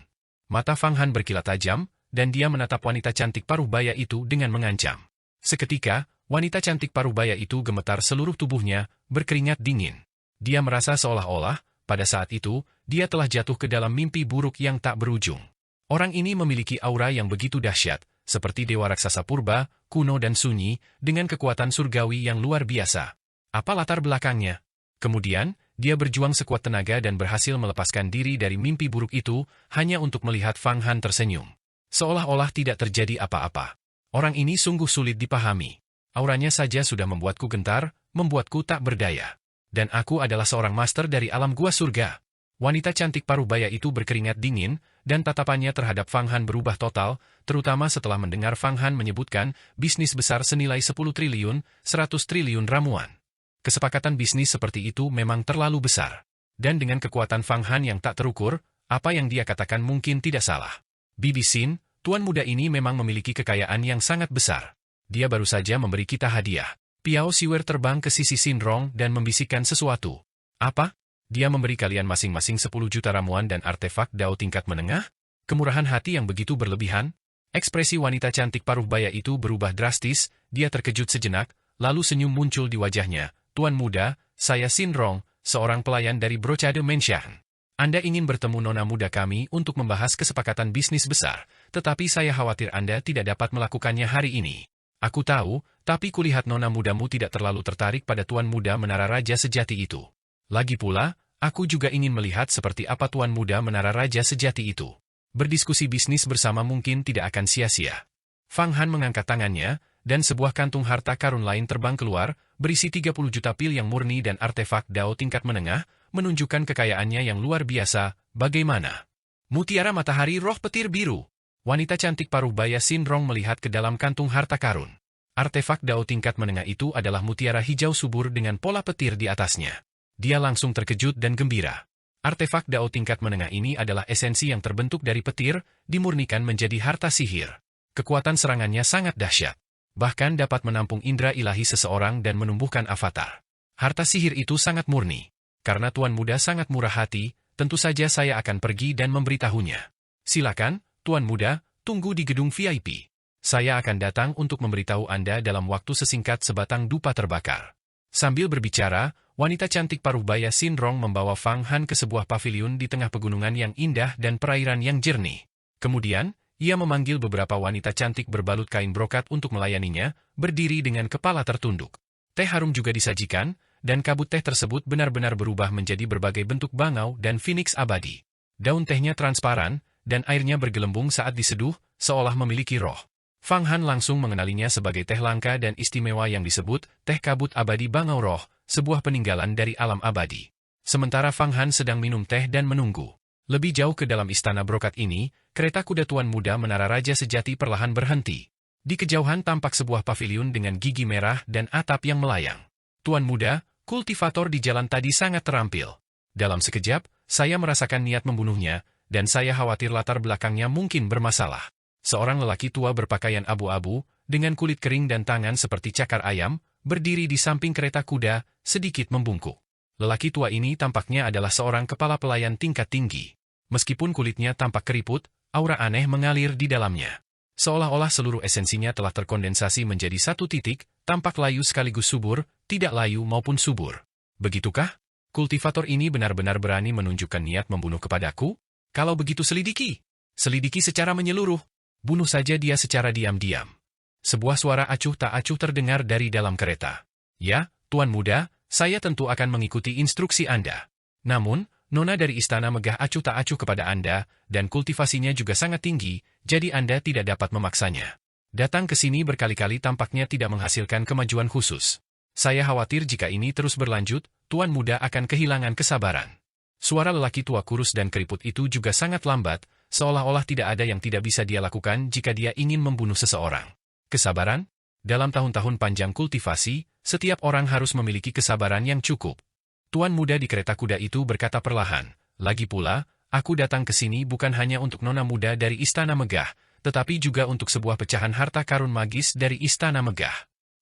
Mata Fang Han berkilat tajam, dan dia menatap wanita cantik paruh baya itu dengan mengancam. Seketika, wanita cantik paruh baya itu gemetar seluruh tubuhnya, berkeringat dingin. Dia merasa seolah-olah, pada saat itu, dia telah jatuh ke dalam mimpi buruk yang tak berujung. Orang ini memiliki aura yang begitu dahsyat, seperti dewa raksasa purba, kuno dan sunyi, dengan kekuatan surgawi yang luar biasa. Apa latar belakangnya? Kemudian, dia berjuang sekuat tenaga dan berhasil melepaskan diri dari mimpi buruk itu, hanya untuk melihat Fang Han tersenyum. Seolah-olah tidak terjadi apa-apa. Orang ini sungguh sulit dipahami. Auranya saja sudah membuatku gentar, membuatku tak berdaya. Dan aku adalah seorang master dari alam gua surga. Wanita cantik paruh baya itu berkeringat dingin, dan tatapannya terhadap Fang Han berubah total, terutama setelah mendengar Fang Han menyebutkan bisnis besar senilai 10 triliun, 100 triliun ramuan. Kesepakatan bisnis seperti itu memang terlalu besar. Dan dengan kekuatan Fang Han yang tak terukur, apa yang dia katakan mungkin tidak salah. Bibi Sin, tuan muda ini memang memiliki kekayaan yang sangat besar. Dia baru saja memberi kita hadiah. Piao Siwer terbang ke sisi Sin Rong dan membisikkan sesuatu. Apa? Dia memberi kalian masing-masing 10 juta ramuan dan artefak dao tingkat menengah? Kemurahan hati yang begitu berlebihan? Ekspresi wanita cantik paruh baya itu berubah drastis, dia terkejut sejenak, lalu senyum muncul di wajahnya. Tuan muda, saya Sin Rong, seorang pelayan dari Brocade Menshan. Anda ingin bertemu nona muda kami untuk membahas kesepakatan bisnis besar, tetapi saya khawatir Anda tidak dapat melakukannya hari ini. Aku tahu, tapi kulihat nona mudamu tidak terlalu tertarik pada tuan muda menara raja sejati itu. Lagi pula, aku juga ingin melihat seperti apa tuan muda menara raja sejati itu. Berdiskusi bisnis bersama mungkin tidak akan sia-sia. Fang Han mengangkat tangannya, dan sebuah kantung harta karun lain terbang keluar, berisi 30 juta pil yang murni dan artefak dao tingkat menengah, menunjukkan kekayaannya yang luar biasa. Bagaimana? Mutiara matahari roh petir biru. Wanita cantik paruh baya Sin Rong melihat ke dalam kantung harta karun. Artefak dao tingkat menengah itu adalah mutiara hijau subur dengan pola petir di atasnya. Dia langsung terkejut dan gembira. Artefak dao tingkat menengah ini adalah esensi yang terbentuk dari petir, dimurnikan menjadi harta sihir. Kekuatan serangannya sangat dahsyat. Bahkan dapat menampung indera ilahi seseorang dan menumbuhkan avatar. Harta sihir itu sangat murni. Karena tuan muda sangat murah hati, tentu saja saya akan pergi dan memberitahunya. Silakan, tuan muda, tunggu di gedung VIP. Saya akan datang untuk memberitahu Anda dalam waktu sesingkat sebatang dupa terbakar. Sambil berbicara, wanita cantik paruh baya Sin Rong membawa Fang Han ke sebuah paviliun di tengah pegunungan yang indah dan perairan yang jernih. Kemudian, ia memanggil beberapa wanita cantik berbalut kain brokat untuk melayaninya, berdiri dengan kepala tertunduk. Teh harum juga disajikan, dan kabut teh tersebut benar-benar berubah menjadi berbagai bentuk bangau dan phoenix abadi. Daun tehnya transparan, dan airnya bergelembung saat diseduh, seolah memiliki roh. Fang Han langsung mengenalinya sebagai teh langka dan istimewa yang disebut teh kabut abadi bangau roh, sebuah peninggalan dari alam abadi. Sementara Fang Han sedang minum teh dan menunggu. Lebih jauh ke dalam istana brokat ini, kereta kuda tuan muda menara raja sejati perlahan berhenti. Di kejauhan tampak sebuah paviliun dengan gigi merah dan atap yang melayang. Tuan muda, kultivator di jalan tadi sangat terampil. Dalam sekejap, saya merasakan niat membunuhnya, dan saya khawatir latar belakangnya mungkin bermasalah. Seorang lelaki tua berpakaian abu-abu, dengan kulit kering dan tangan seperti cakar ayam, berdiri di samping kereta kuda, sedikit membungkuk. Lelaki tua ini tampaknya adalah seorang kepala pelayan tingkat tinggi. Meskipun kulitnya tampak keriput, aura aneh mengalir di dalamnya. Seolah-olah seluruh esensinya telah terkondensasi menjadi satu titik, tampak layu sekaligus subur, tidak layu maupun subur. Begitukah? Kultivator ini benar-benar berani menunjukkan niat membunuh kepadaku? Kalau begitu selidiki. Selidiki secara menyeluruh. Bunuh saja dia secara diam-diam. Sebuah suara acuh tak acuh terdengar dari dalam kereta. Ya, Tuan Muda, saya tentu akan mengikuti instruksi Anda. Namun, Nona dari Istana Megah acuh tak acuh kepada Anda, dan kultivasinya juga sangat tinggi, jadi Anda tidak dapat memaksanya. Datang ke sini berkali-kali tampaknya tidak menghasilkan kemajuan khusus. Saya khawatir jika ini terus berlanjut, Tuan Muda akan kehilangan kesabaran. Suara lelaki tua kurus dan keriput itu juga sangat lambat, seolah-olah tidak ada yang tidak bisa dia lakukan jika dia ingin membunuh seseorang. Kesabaran? Dalam tahun-tahun panjang kultivasi, setiap orang harus memiliki kesabaran yang cukup. Tuan Muda di kereta kuda itu berkata perlahan, lagi pula, aku datang ke sini bukan hanya untuk Nona Muda dari Istana Megah, tetapi juga untuk sebuah pecahan harta karun magis dari Istana Megah.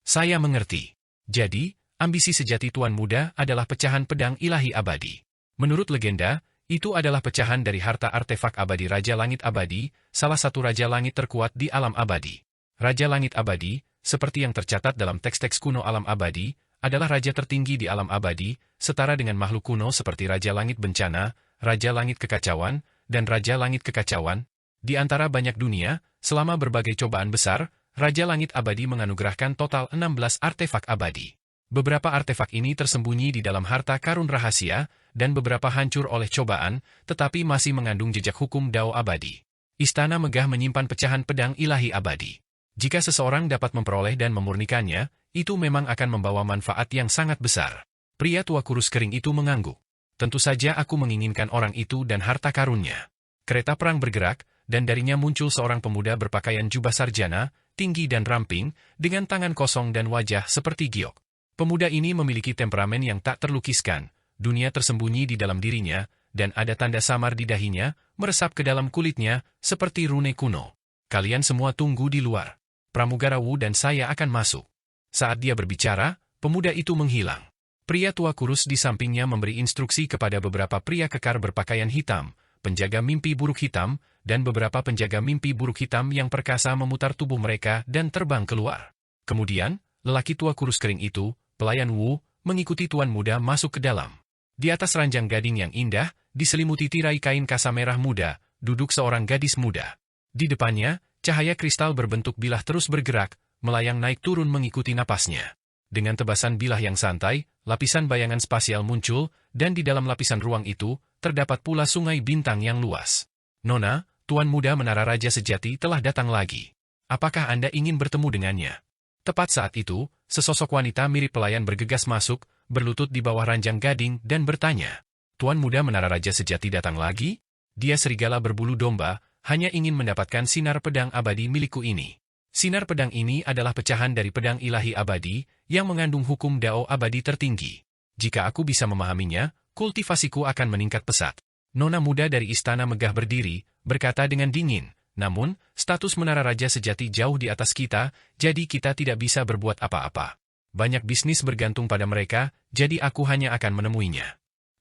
Saya mengerti. Jadi, ambisi sejati Tuan Muda adalah pecahan pedang ilahi abadi. Menurut legenda, itu adalah pecahan dari harta artefak abadi Raja Langit Abadi, salah satu Raja Langit terkuat di alam abadi. Raja Langit Abadi, seperti yang tercatat dalam teks-teks kuno alam abadi, adalah raja tertinggi di alam abadi, setara dengan makhluk kuno seperti Raja Langit Bencana, Raja Langit Kekacauan, dan Raja Langit Kekacauan. Di antara banyak dunia, selama berbagai cobaan besar, Raja Langit Abadi menganugerahkan total 16 artefak abadi. Beberapa artefak ini tersembunyi di dalam harta karun rahasia, dan beberapa hancur oleh cobaan, tetapi masih mengandung jejak hukum Dao abadi. Istana Megah menyimpan pecahan pedang ilahi abadi. Jika seseorang dapat memperoleh dan memurnikannya, itu memang akan membawa manfaat yang sangat besar. Pria tua kurus kering itu mengangguk. Tentu saja aku menginginkan orang itu dan harta karunnya. Kereta perang bergerak, dan darinya muncul seorang pemuda berpakaian jubah sarjana, tinggi dan ramping, dengan tangan kosong dan wajah seperti giok. Pemuda ini memiliki temperamen yang tak terlukiskan, dunia tersembunyi di dalam dirinya, dan ada tanda samar di dahinya, meresap ke dalam kulitnya, seperti rune kuno. Kalian semua tunggu di luar. Pramugara Wu dan saya akan masuk. Saat dia berbicara, pemuda itu menghilang. Pria tua kurus di sampingnya memberi instruksi kepada beberapa pria kekar berpakaian hitam, penjaga mimpi buruk hitam, dan beberapa penjaga mimpi buruk hitam yang perkasa memutar tubuh mereka dan terbang keluar. Kemudian, lelaki tua kurus kering itu, pelayan Wu, mengikuti Tuan Muda masuk ke dalam. Di atas ranjang gading yang indah, diselimuti tirai kain kasa merah muda, duduk seorang gadis muda. Di depannya, cahaya kristal berbentuk bilah terus bergerak, melayang naik turun mengikuti napasnya. Dengan tebasan bilah yang santai, lapisan bayangan spasial muncul, dan di dalam lapisan ruang itu, terdapat pula sungai bintang yang luas. Nona, Tuan Muda Menara Raja Sejati telah datang lagi. Apakah Anda ingin bertemu dengannya? Tepat saat itu, sesosok wanita mirip pelayan bergegas masuk, berlutut di bawah ranjang gading, dan bertanya, Tuan Muda Menara Raja Sejati datang lagi? Dia serigala berbulu domba, hanya ingin mendapatkan sinar pedang abadi milikku ini. Sinar pedang ini adalah pecahan dari pedang ilahi abadi, yang mengandung hukum Dao abadi tertinggi. Jika aku bisa memahaminya, kultivasiku akan meningkat pesat. Nona muda dari Istana Megah berdiri, berkata dengan dingin, namun, status Menara Raja Sejati jauh di atas kita, jadi kita tidak bisa berbuat apa-apa. Banyak bisnis bergantung pada mereka, jadi aku hanya akan menemuinya.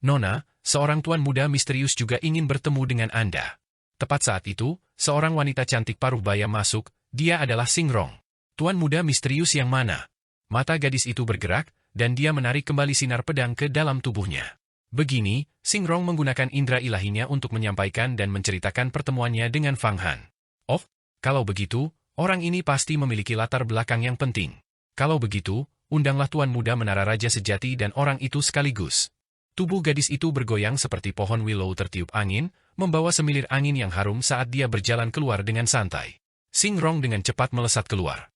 Nona, seorang tuan muda misterius juga ingin bertemu dengan Anda. Tepat saat itu, seorang wanita cantik paruh baya masuk. Dia adalah Singrong. Tuan muda misterius yang mana? Mata gadis itu bergerak, dan dia menarik kembali sinar pedang ke dalam tubuhnya. Begini, Singrong menggunakan indera ilahinya untuk menyampaikan dan menceritakan pertemuannya dengan Fang Han. Oh, kalau begitu, orang ini pasti memiliki latar belakang yang penting. Kalau begitu, undanglah Tuan Muda Menara Raja Sejati dan orang itu sekaligus. Tubuh gadis itu bergoyang seperti pohon willow tertiup angin, membawa semilir angin yang harum saat dia berjalan keluar dengan santai. Singrong dengan cepat melesat keluar.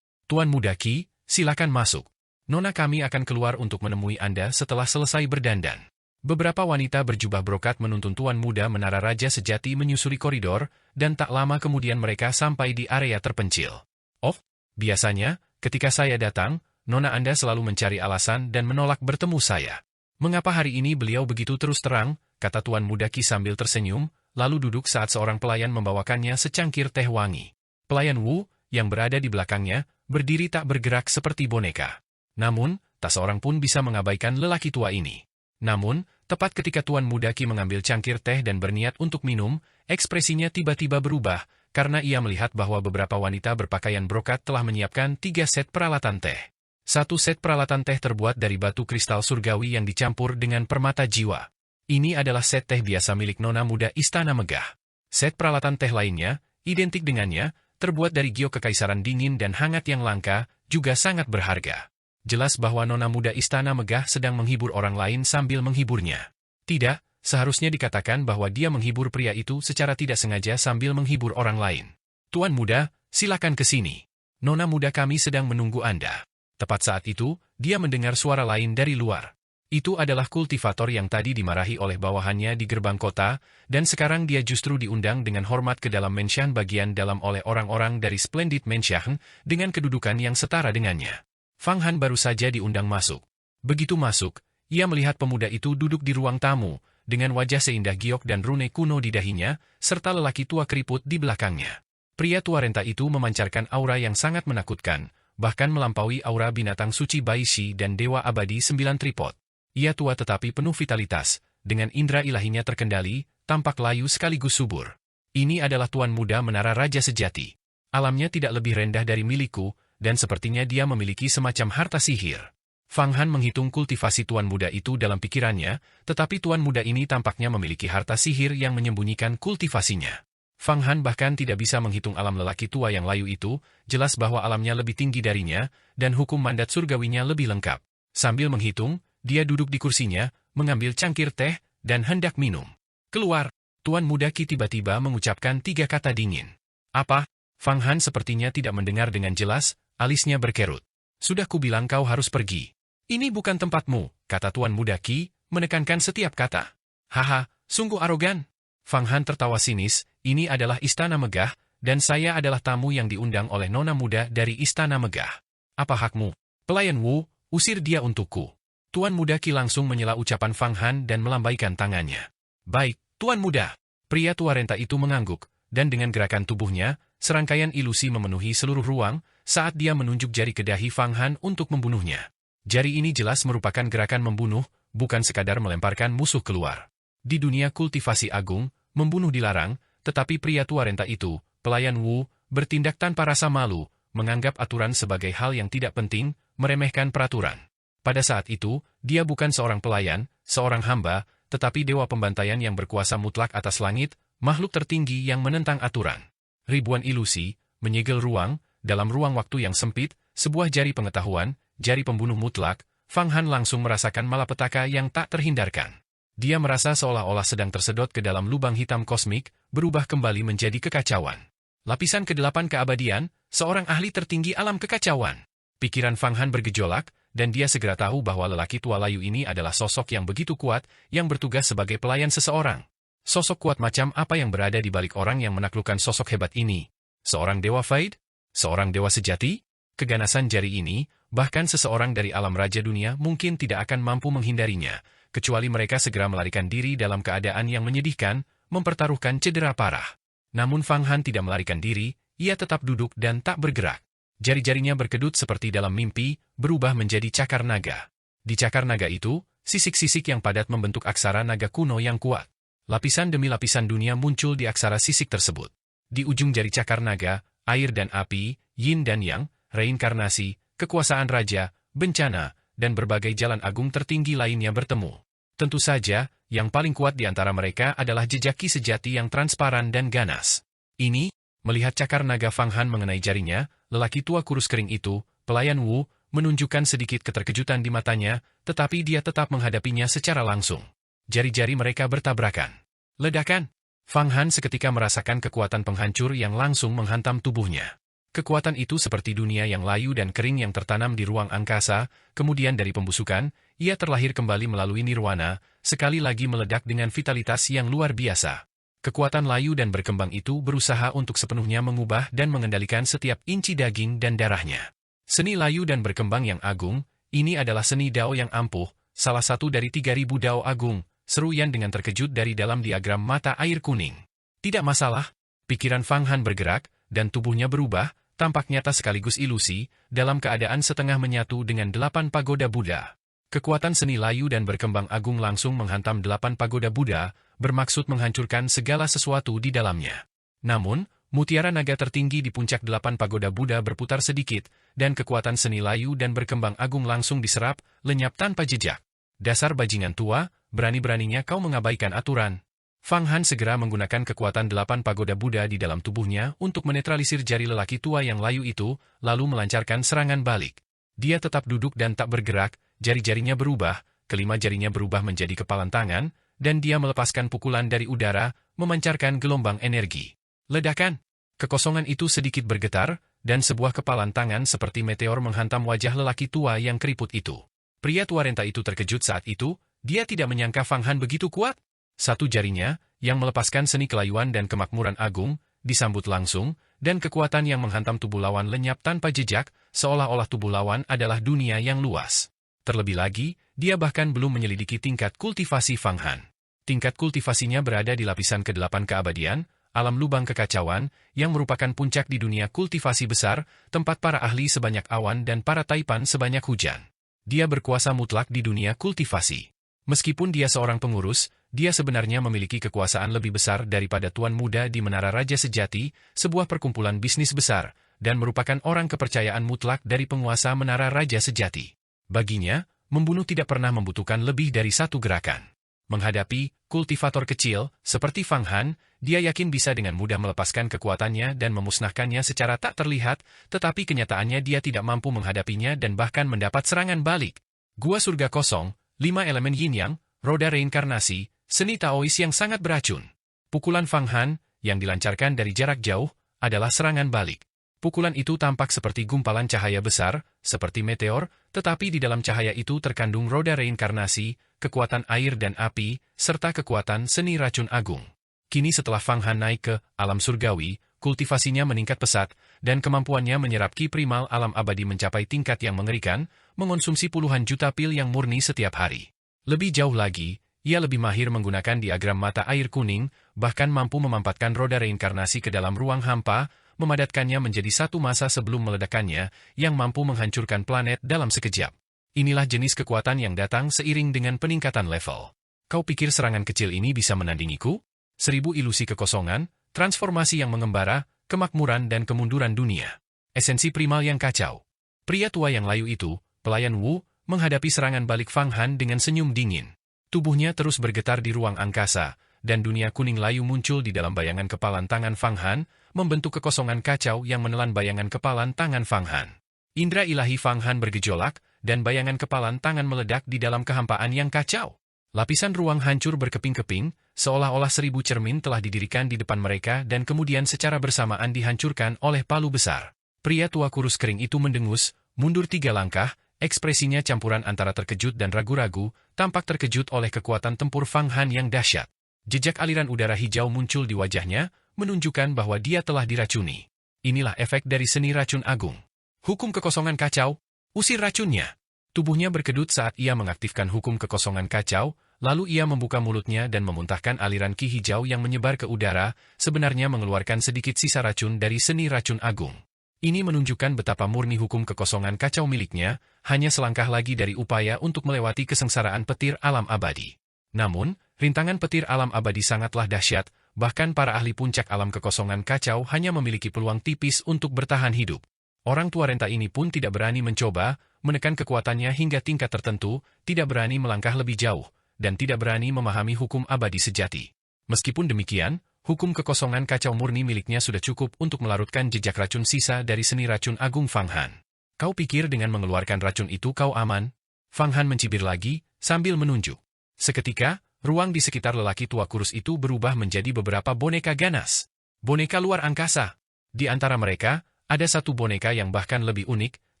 Tuan Muda Qi, silakan masuk. Nona kami akan keluar untuk menemui Anda setelah selesai berdandan. Beberapa wanita berjubah brokat menuntun Tuan Muda Menara Raja Sejati menyusuri koridor, dan tak lama kemudian mereka sampai di area terpencil. Oh, biasanya, ketika saya datang, Nona Anda selalu mencari alasan dan menolak bertemu saya. Mengapa hari ini beliau begitu terus terang, kata Tuan Muda Qi sambil tersenyum, lalu duduk saat seorang pelayan membawakannya secangkir teh wangi. Pelayan Wu, yang berada di belakangnya, berdiri tak bergerak seperti boneka. Namun, tak seorang pun bisa mengabaikan lelaki tua ini. Namun, tepat ketika Tuan Muda Qi mengambil cangkir teh dan berniat untuk minum, ekspresinya tiba-tiba berubah, karena ia melihat bahwa beberapa wanita berpakaian brokat telah menyiapkan 3 set peralatan teh. 1 set peralatan teh terbuat dari batu kristal surgawi yang dicampur dengan permata jiwa. Ini adalah set teh biasa milik nona muda Istana Megah. Set peralatan teh lainnya, identik dengannya, terbuat dari giok kekaisaran dingin dan hangat yang langka, juga sangat berharga. Jelas bahwa nona muda Istana Megah sedang menghibur orang lain sambil menghiburnya. Tidak, seharusnya dikatakan bahwa dia menghibur pria itu secara tidak sengaja sambil menghibur orang lain. Tuan muda, silakan ke sini. Nona muda kami sedang menunggu Anda. Tepat saat itu, dia mendengar suara lain dari luar. Itu adalah kultivator yang tadi dimarahi oleh bawahannya di gerbang kota, dan sekarang dia justru diundang dengan hormat ke dalam Menshan bagian dalam oleh orang-orang dari Splendid Menshan, dengan kedudukan yang setara dengannya. Fang Han baru saja diundang masuk. Begitu masuk, ia melihat pemuda itu duduk di ruang tamu, dengan wajah seindah giok dan rune kuno di dahinya, serta lelaki tua keriput di belakangnya. Pria tua renta itu memancarkan aura yang sangat menakutkan, bahkan melampaui aura binatang suci Baishi dan Dewa Abadi 9 Tripod. Ia tua tetapi penuh vitalitas, dengan indera ilahinya terkendali, tampak layu sekaligus subur. Ini adalah tuan muda menara raja sejati. Alamnya tidak lebih rendah dari milikku, dan sepertinya dia memiliki semacam harta sihir. Fang Han menghitung kultivasi tuan muda itu dalam pikirannya, tetapi tuan muda ini tampaknya memiliki harta sihir yang menyembunyikan kultivasinya. Fang Han bahkan tidak bisa menghitung alam lelaki tua yang layu itu, jelas bahwa alamnya lebih tinggi darinya, dan hukum mandat surgawinya lebih lengkap. Sambil menghitung, dia duduk di kursinya, mengambil cangkir teh, dan hendak minum. Keluar, tuan muda Qi tiba-tiba mengucapkan 3 kata dingin. Apa? Fang Han sepertinya tidak mendengar dengan jelas, alisnya berkerut. Sudah kubilang kau harus pergi. Ini bukan tempatmu, kata tuan muda Qi, menekankan setiap kata. Haha, sungguh arogan. Fang Han tertawa sinis, ini adalah Istana Megah, dan saya adalah tamu yang diundang oleh nona muda dari Istana Megah. Apa hakmu? Pelayan Wu, usir dia untukku. Tuan muda Qi langsung menyela ucapan Fang Han dan melambaikan tangannya. Baik, tuan muda. Pria tua renta itu mengangguk, dan dengan gerakan tubuhnya, serangkaian ilusi memenuhi seluruh ruang, saat dia menunjuk jari ke dahi Fang Han untuk membunuhnya. Jari ini jelas merupakan gerakan membunuh, bukan sekadar melemparkan musuh keluar. Di dunia kultivasi agung, membunuh dilarang, tetapi pria tua renta itu, pelayan Wu, bertindak tanpa rasa malu, menganggap aturan sebagai hal yang tidak penting, meremehkan peraturan. Pada saat itu, dia bukan seorang pelayan, seorang hamba, tetapi dewa pembantaian yang berkuasa mutlak atas langit, makhluk tertinggi yang menentang aturan. Ribuan ilusi, menyegel ruang, dalam ruang waktu yang sempit, sebuah jari pengetahuan, jari pembunuh mutlak, Fang Han langsung merasakan malapetaka yang tak terhindarkan. Dia merasa seolah-olah sedang tersedot ke dalam lubang hitam kosmik, berubah kembali menjadi kekacauan. Lapisan ke-8 keabadian, seorang ahli tertinggi alam kekacauan. Pikiran Fang Han bergejolak, dan dia segera tahu bahwa lelaki tua layu ini adalah sosok yang begitu kuat, yang bertugas sebagai pelayan seseorang. Sosok kuat macam apa yang berada di balik orang yang menaklukkan sosok hebat ini? Seorang dewa Faid? Seorang dewa sejati? Keganasan jari ini, bahkan seseorang dari alam raja dunia mungkin tidak akan mampu menghindarinya, kecuali mereka segera melarikan diri dalam keadaan yang menyedihkan, mempertaruhkan cedera parah. Namun Fang Han tidak melarikan diri, ia tetap duduk dan tak bergerak. Jari-jarinya berkedut seperti dalam mimpi, berubah menjadi cakar naga. Di cakar naga itu, sisik-sisik yang padat membentuk aksara naga kuno yang kuat. Lapisan demi lapisan dunia muncul di aksara sisik tersebut. Di ujung jari cakar naga, air dan api, yin dan yang, reinkarnasi, kekuasaan raja, bencana, dan berbagai jalan agung tertinggi lainnya bertemu. Tentu saja, yang paling kuat di antara mereka adalah jejak Qi sejati yang transparan dan ganas. Ini, melihat cakar naga Fang Han mengenai jarinya, lelaki tua kurus kering itu, pelayan Wu, menunjukkan sedikit keterkejutan di matanya, tetapi dia tetap menghadapinya secara langsung. Jari-jari mereka bertabrakan. Ledakan! Fang Han seketika merasakan kekuatan penghancur yang langsung menghantam tubuhnya. Kekuatan itu seperti dunia yang layu dan kering yang tertanam di ruang angkasa, kemudian dari pembusukan, ia terlahir kembali melalui nirwana, sekali lagi meledak dengan vitalitas yang luar biasa. Kekuatan layu dan berkembang itu berusaha untuk sepenuhnya mengubah dan mengendalikan setiap inci daging dan darahnya. Seni layu dan berkembang yang agung, ini adalah seni Dao yang ampuh, salah satu dari 3.000 Dao agung, seru Yan dengan terkejut dari dalam diagram mata air kuning. Tidak masalah, pikiran Fang Han bergerak, dan tubuhnya berubah, tampak nyata sekaligus ilusi, dalam keadaan setengah menyatu dengan 8 pagoda Buddha. Kekuatan seni layu dan berkembang agung langsung menghantam 8 pagoda Buddha, bermaksud menghancurkan segala sesuatu di dalamnya. Namun, Mutiara naga tertinggi di puncak 8 pagoda Buddha berputar sedikit, dan kekuatan seni layu dan berkembang agung langsung diserap, lenyap tanpa jejak. Dasar bajingan tua, berani-beraninya kau mengabaikan aturan. Fang Han segera menggunakan kekuatan 8 pagoda Buddha di dalam tubuhnya untuk menetralisir jari lelaki tua yang layu itu, lalu melancarkan serangan balik. Dia tetap duduk dan tak bergerak, jari-jarinya berubah, kelima jarinya berubah menjadi kepalan tangan, dan dia melepaskan pukulan dari udara, memancarkan gelombang energi. Ledakan! Kekosongan itu sedikit bergetar, dan sebuah kepalan tangan seperti meteor menghantam wajah lelaki tua yang keriput itu. Pria tua renta itu terkejut saat itu, dia tidak menyangka Fang Han begitu kuat. Satu jarinya, yang melepaskan seni kelayuan dan kemakmuran agung, disambut langsung, dan kekuatan yang menghantam tubuh lawan lenyap tanpa jejak, seolah-olah tubuh lawan adalah dunia yang luas. Terlebih lagi, dia bahkan belum menyelidiki tingkat kultivasi Fang Han. Tingkat kultivasinya berada di lapisan ke-8 keabadian, alam lubang kekacauan, yang merupakan puncak di dunia kultivasi besar, tempat para ahli sebanyak awan dan para taipan sebanyak hujan. Dia berkuasa mutlak di dunia kultivasi. Meskipun dia seorang pengurus, dia sebenarnya memiliki kekuasaan lebih besar daripada Tuan Muda di Menara Raja Sejati, sebuah perkumpulan bisnis besar, dan merupakan orang kepercayaan mutlak dari penguasa Menara Raja Sejati. Baginya, membunuh tidak pernah membutuhkan lebih dari satu gerakan. Menghadapi kultivator kecil, seperti Fang Han, dia yakin bisa dengan mudah melepaskan kekuatannya dan memusnahkannya secara tak terlihat, tetapi kenyataannya dia tidak mampu menghadapinya dan bahkan mendapat serangan balik. Gua surga kosong, 5 elemen yin-yang, roda reinkarnasi, seni Taois yang sangat beracun. Pukulan Fang Han, yang dilancarkan dari jarak jauh, adalah serangan balik. Pukulan itu tampak seperti gumpalan cahaya besar, seperti meteor, tetapi di dalam cahaya itu terkandung roda reinkarnasi, kekuatan air dan api, serta kekuatan seni racun agung. Kini setelah Fang Han naik ke alam surgawi, kultivasinya meningkat pesat, dan kemampuannya menyerap ki primal alam abadi mencapai tingkat yang mengerikan, mengonsumsi puluhan juta pil yang murni setiap hari. Lebih jauh lagi, ia lebih mahir menggunakan diagram mata air kuning, bahkan mampu memampatkan roda reinkarnasi ke dalam ruang hampa, memadatkannya menjadi satu massa sebelum meledakannya, yang mampu menghancurkan planet dalam sekejap. Inilah jenis kekuatan yang datang seiring dengan peningkatan level. Kau pikir serangan kecil ini bisa menandingiku? 1000 ilusi kekosongan, transformasi yang mengembara, kemakmuran dan kemunduran dunia. Esensi primal yang kacau. Pria tua yang layu itu, pelayan Wu, menghadapi serangan balik Fang Han dengan senyum dingin. Tubuhnya terus bergetar di ruang angkasa, dan dunia kuning layu muncul di dalam bayangan kepalan tangan Fang Han, membentuk kekosongan kacau yang menelan bayangan kepalan tangan Fang Han. Indra ilahi Fang Han bergejolak, dan bayangan kepalan tangan meledak di dalam kehampaan yang kacau. Lapisan ruang hancur berkeping-keping, seolah-olah 1000 cermin telah didirikan di depan mereka dan kemudian secara bersamaan dihancurkan oleh palu besar. Pria tua kurus kering itu mendengus, mundur 3 langkah, ekspresinya campuran antara terkejut dan ragu-ragu, tampak terkejut oleh kekuatan tempur Fang Han yang dahsyat. Jejak aliran udara hijau muncul di wajahnya, menunjukkan bahwa dia telah diracuni. Inilah efek dari seni racun agung. Hukum kekosongan kacau, usir racunnya. Tubuhnya berkedut saat ia mengaktifkan hukum kekosongan kacau, lalu ia membuka mulutnya dan memuntahkan aliran ki hijau yang menyebar ke udara, sebenarnya mengeluarkan sedikit sisa racun dari seni racun agung. Ini menunjukkan betapa murni hukum kekosongan kacau miliknya, hanya selangkah lagi dari upaya untuk melewati kesengsaraan petir alam abadi. Namun, rintangan petir alam abadi sangatlah dahsyat, bahkan para ahli puncak alam kekosongan kacau hanya memiliki peluang tipis untuk bertahan hidup. Orang tua renta ini pun tidak berani mencoba, menekan kekuatannya hingga tingkat tertentu, tidak berani melangkah lebih jauh, dan tidak berani memahami hukum abadi sejati. Meskipun demikian, hukum kekosongan kacau murni miliknya sudah cukup untuk melarutkan jejak racun sisa dari seni racun agung Fang Han. Kau pikir dengan mengeluarkan racun itu kau aman? Fang Han mencibir lagi, sambil menunjuk. Seketika, ruang di sekitar lelaki tua kurus itu berubah menjadi beberapa boneka ganas. Boneka luar angkasa. Di antara mereka, ada satu boneka yang bahkan lebih unik,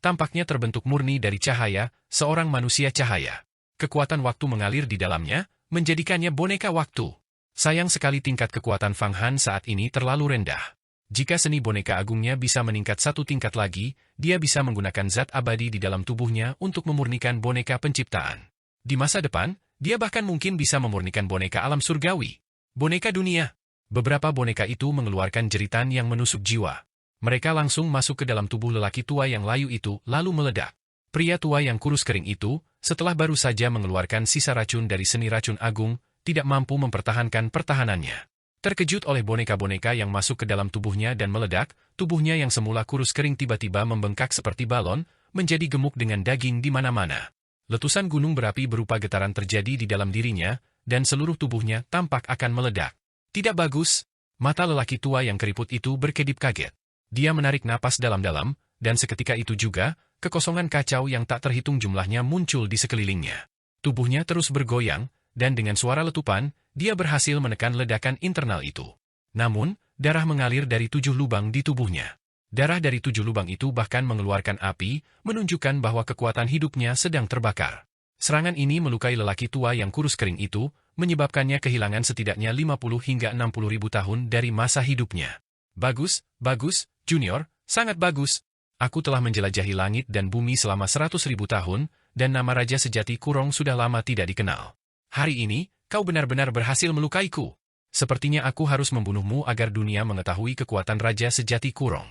tampaknya terbentuk murni dari cahaya, seorang manusia cahaya. Kekuatan waktu mengalir di dalamnya, menjadikannya boneka waktu. Sayang sekali tingkat kekuatan Fang Han saat ini terlalu rendah. Jika seni boneka agungnya bisa meningkat satu tingkat lagi, dia bisa menggunakan zat abadi di dalam tubuhnya untuk memurnikan boneka penciptaan. Di masa depan, dia bahkan mungkin bisa memurnikan boneka alam surgawi. Boneka dunia. Beberapa boneka itu mengeluarkan jeritan yang menusuk jiwa. Mereka langsung masuk ke dalam tubuh lelaki tua yang layu itu, lalu meledak. Pria tua yang kurus kering itu, setelah baru saja mengeluarkan sisa racun dari seni racun agung, tidak mampu mempertahankan pertahanannya. Terkejut oleh boneka-boneka yang masuk ke dalam tubuhnya dan meledak, tubuhnya yang semula kurus kering tiba-tiba membengkak seperti balon, menjadi gemuk dengan daging di mana-mana. Letusan gunung berapi berupa getaran terjadi di dalam dirinya, dan seluruh tubuhnya tampak akan meledak. Tidak bagus. Mata lelaki tua yang keriput itu berkedip kaget. Dia menarik napas dalam-dalam, dan seketika itu juga, kekosongan kacau yang tak terhitung jumlahnya muncul di sekelilingnya. Tubuhnya terus bergoyang, dan dengan suara letupan, dia berhasil menekan ledakan internal itu. Namun, darah mengalir dari 7 lubang di tubuhnya. Darah dari 7 lubang itu bahkan mengeluarkan api, menunjukkan bahwa kekuatan hidupnya sedang terbakar. Serangan ini melukai lelaki tua yang kurus kering itu, menyebabkannya kehilangan setidaknya 50 hingga 60 ribu tahun dari masa hidupnya. Bagus, bagus, Junior, sangat bagus. Aku telah menjelajahi langit dan bumi selama 100.000 tahun, dan nama Raja Sejati Kurong sudah lama tidak dikenal. Hari ini, kau benar-benar berhasil melukaiku. Sepertinya aku harus membunuhmu agar dunia mengetahui kekuatan Raja Sejati Kurong.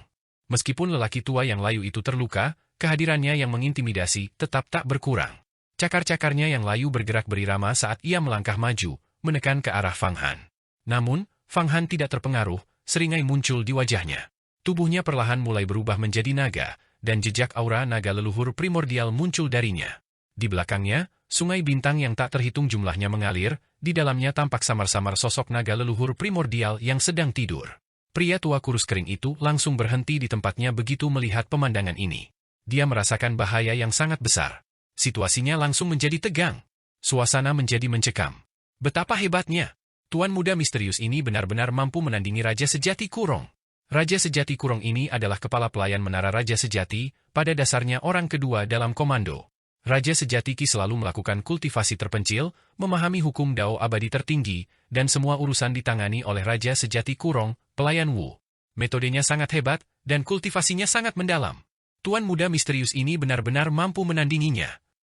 Meskipun lelaki tua yang layu itu terluka, kehadirannya yang mengintimidasi tetap tak berkurang. Cakar-cakarnya yang layu bergerak berirama saat ia melangkah maju, menekan ke arah Fang Han. Namun, Fang Han tidak terpengaruh, seringai muncul di wajahnya. Tubuhnya perlahan mulai berubah menjadi naga, dan jejak aura naga leluhur primordial muncul darinya. Di belakangnya, sungai bintang yang tak terhitung jumlahnya mengalir, di dalamnya tampak samar-samar sosok naga leluhur primordial yang sedang tidur. Pria tua kurus kering itu langsung berhenti di tempatnya begitu melihat pemandangan ini. Dia merasakan bahaya yang sangat besar. Situasinya langsung menjadi tegang. Suasana menjadi mencekam. Betapa hebatnya! Tuan muda misterius ini benar-benar mampu menandingi Raja Sejati Kurong. Raja Sejati Kurong ini adalah kepala pelayan Menara Raja Sejati, pada dasarnya orang kedua dalam komando. Raja Sejati Ki selalu melakukan kultivasi terpencil, memahami hukum Dao abadi tertinggi, dan semua urusan ditangani oleh Raja Sejati Kurong, pelayan Wu. Metodenya sangat hebat, dan kultivasinya sangat mendalam. Tuan muda misterius ini benar-benar mampu menandinginya.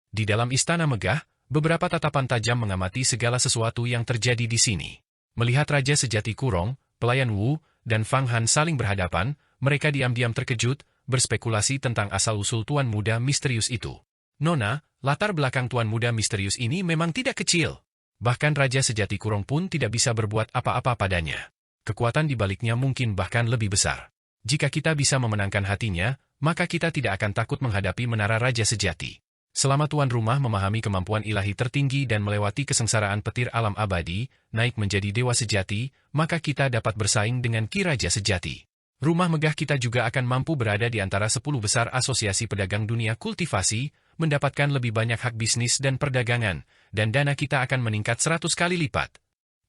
Di dalam istana megah, beberapa tatapan tajam mengamati segala sesuatu yang terjadi di sini. Melihat Raja Sejati Kurong, pelayan Wu, dan Fang Han saling berhadapan, mereka diam-diam terkejut, berspekulasi tentang asal-usul tuan muda misterius itu. Nona, latar belakang tuan muda misterius ini memang tidak kecil. Bahkan Raja Sejati Kurong pun tidak bisa berbuat apa-apa padanya. Kekuatan di baliknya mungkin bahkan lebih besar. Jika kita bisa memenangkan hatinya, maka kita tidak akan takut menghadapi Menara Raja Sejati. Selama tuan rumah memahami kemampuan ilahi tertinggi dan melewati kesengsaraan petir alam abadi, naik menjadi dewa sejati, maka kita dapat bersaing dengan Ki Raja Sejati. Rumah megah kita juga akan mampu berada di antara 10 besar asosiasi pedagang dunia kultivasi, mendapatkan lebih banyak hak bisnis dan perdagangan, dan dana kita akan meningkat 100 kali lipat.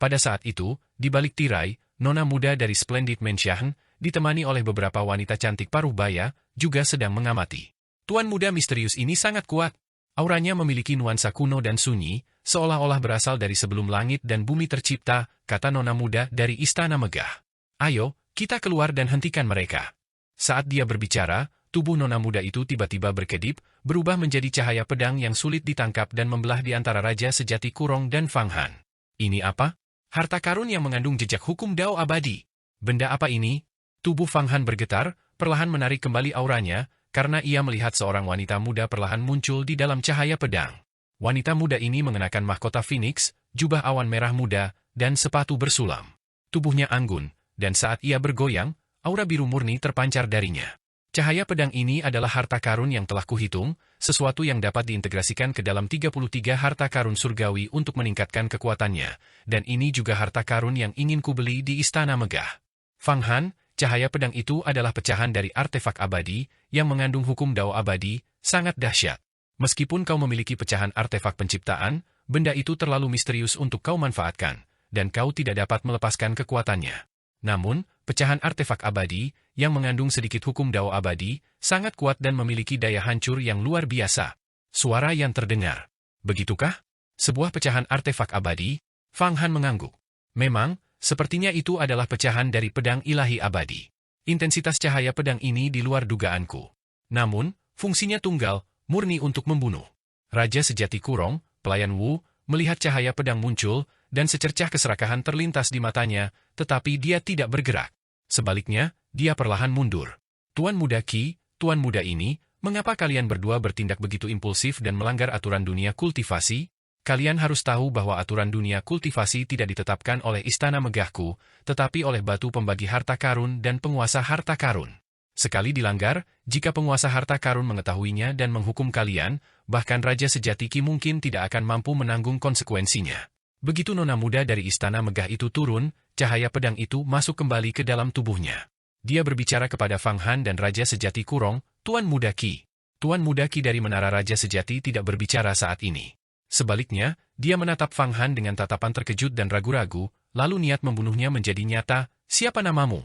Pada saat itu, di balik tirai, nona muda dari Splendid Mansion, ditemani oleh beberapa wanita cantik paruh baya, juga sedang mengamati. Tuan muda misterius ini sangat kuat. Auranya memiliki nuansa kuno dan sunyi, seolah-olah berasal dari sebelum langit dan bumi tercipta, kata nona muda dari istana megah. Ayo, kita keluar dan hentikan mereka. Saat dia berbicara, tubuh nona muda itu tiba-tiba berkedip, berubah menjadi cahaya pedang yang sulit ditangkap dan membelah di antara Raja Sejati Kurong dan Fang Han. Ini apa? Harta karun yang mengandung jejak hukum Dao abadi. Benda apa ini? Tubuh Fang Han bergetar, perlahan menarik kembali auranya, karena ia melihat seorang wanita muda perlahan muncul di dalam cahaya pedang. Wanita muda ini mengenakan mahkota Phoenix, jubah awan merah muda, dan sepatu bersulam. Tubuhnya anggun, dan saat ia bergoyang, aura biru murni terpancar darinya. Cahaya pedang ini adalah harta karun yang telah kuhitung, sesuatu yang dapat diintegrasikan ke dalam 33 harta karun surgawi untuk meningkatkan kekuatannya, dan ini juga harta karun yang ingin kubeli di istana megah. Fang Han, cahaya pedang itu adalah pecahan dari artefak abadi, yang mengandung hukum Dao abadi, sangat dahsyat. Meskipun kau memiliki pecahan artefak penciptaan, benda itu terlalu misterius untuk kau manfaatkan, dan kau tidak dapat melepaskan kekuatannya. Namun, pecahan artefak abadi, yang mengandung sedikit hukum Dao abadi, sangat kuat dan memiliki daya hancur yang luar biasa. Suara yang terdengar. Begitukah? Sebuah pecahan artefak abadi? Fang Han mengangguk. Memang, sepertinya itu adalah pecahan dari pedang ilahi abadi. Intensitas cahaya pedang ini di luar dugaanku. Namun, fungsinya tunggal, murni untuk membunuh. Raja Sejati Kurong, pelayan Wu, melihat cahaya pedang muncul, dan secercah keserakahan terlintas di matanya, tetapi dia tidak bergerak. Sebaliknya, dia perlahan mundur. Tuan muda Ki, tuan muda ini, mengapa kalian berdua bertindak begitu impulsif dan melanggar aturan dunia kultivasi? Kalian harus tahu bahwa aturan dunia kultivasi tidak ditetapkan oleh istana megahku, tetapi oleh batu pembagi harta karun dan penguasa harta karun. Sekali dilanggar, jika penguasa harta karun mengetahuinya dan menghukum kalian, bahkan Raja Sejati Ki mungkin tidak akan mampu menanggung konsekuensinya. Begitu nona muda dari istana megah itu turun, cahaya pedang itu masuk kembali ke dalam tubuhnya. Dia berbicara kepada Fang Han dan Raja Sejati Kurong, Tuan Muda Ki. Tuan Muda Ki dari Menara Raja Sejati tidak berbicara saat ini. Sebaliknya, dia menatap Fang Han dengan tatapan terkejut dan ragu-ragu, lalu niat membunuhnya menjadi nyata. Siapa namamu?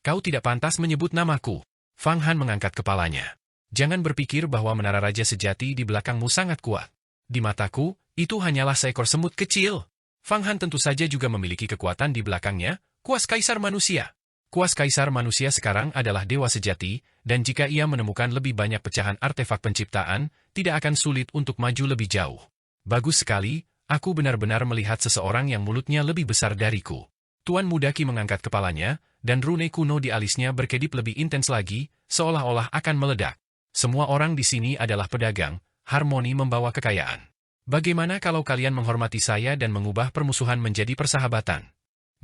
Kau tidak pantas menyebut namaku. Fang Han mengangkat kepalanya. Jangan berpikir bahwa Menara Raja Sejati di belakangmu sangat kuat. Di mataku, itu hanyalah seekor semut kecil. Fang Han tentu saja juga memiliki kekuatan di belakangnya, kuas kaisar manusia. Kuas kaisar manusia sekarang adalah dewa sejati, dan jika ia menemukan lebih banyak pecahan artefak penciptaan, tidak akan sulit untuk maju lebih jauh. Bagus sekali, aku benar-benar melihat seseorang yang mulutnya lebih besar dariku. Tuan Muda Ki mengangkat kepalanya, dan rune kuno di alisnya berkedip lebih intens lagi, seolah-olah akan meledak. Semua orang di sini adalah pedagang, harmoni membawa kekayaan. Bagaimana kalau kalian menghormati saya dan mengubah permusuhan menjadi persahabatan?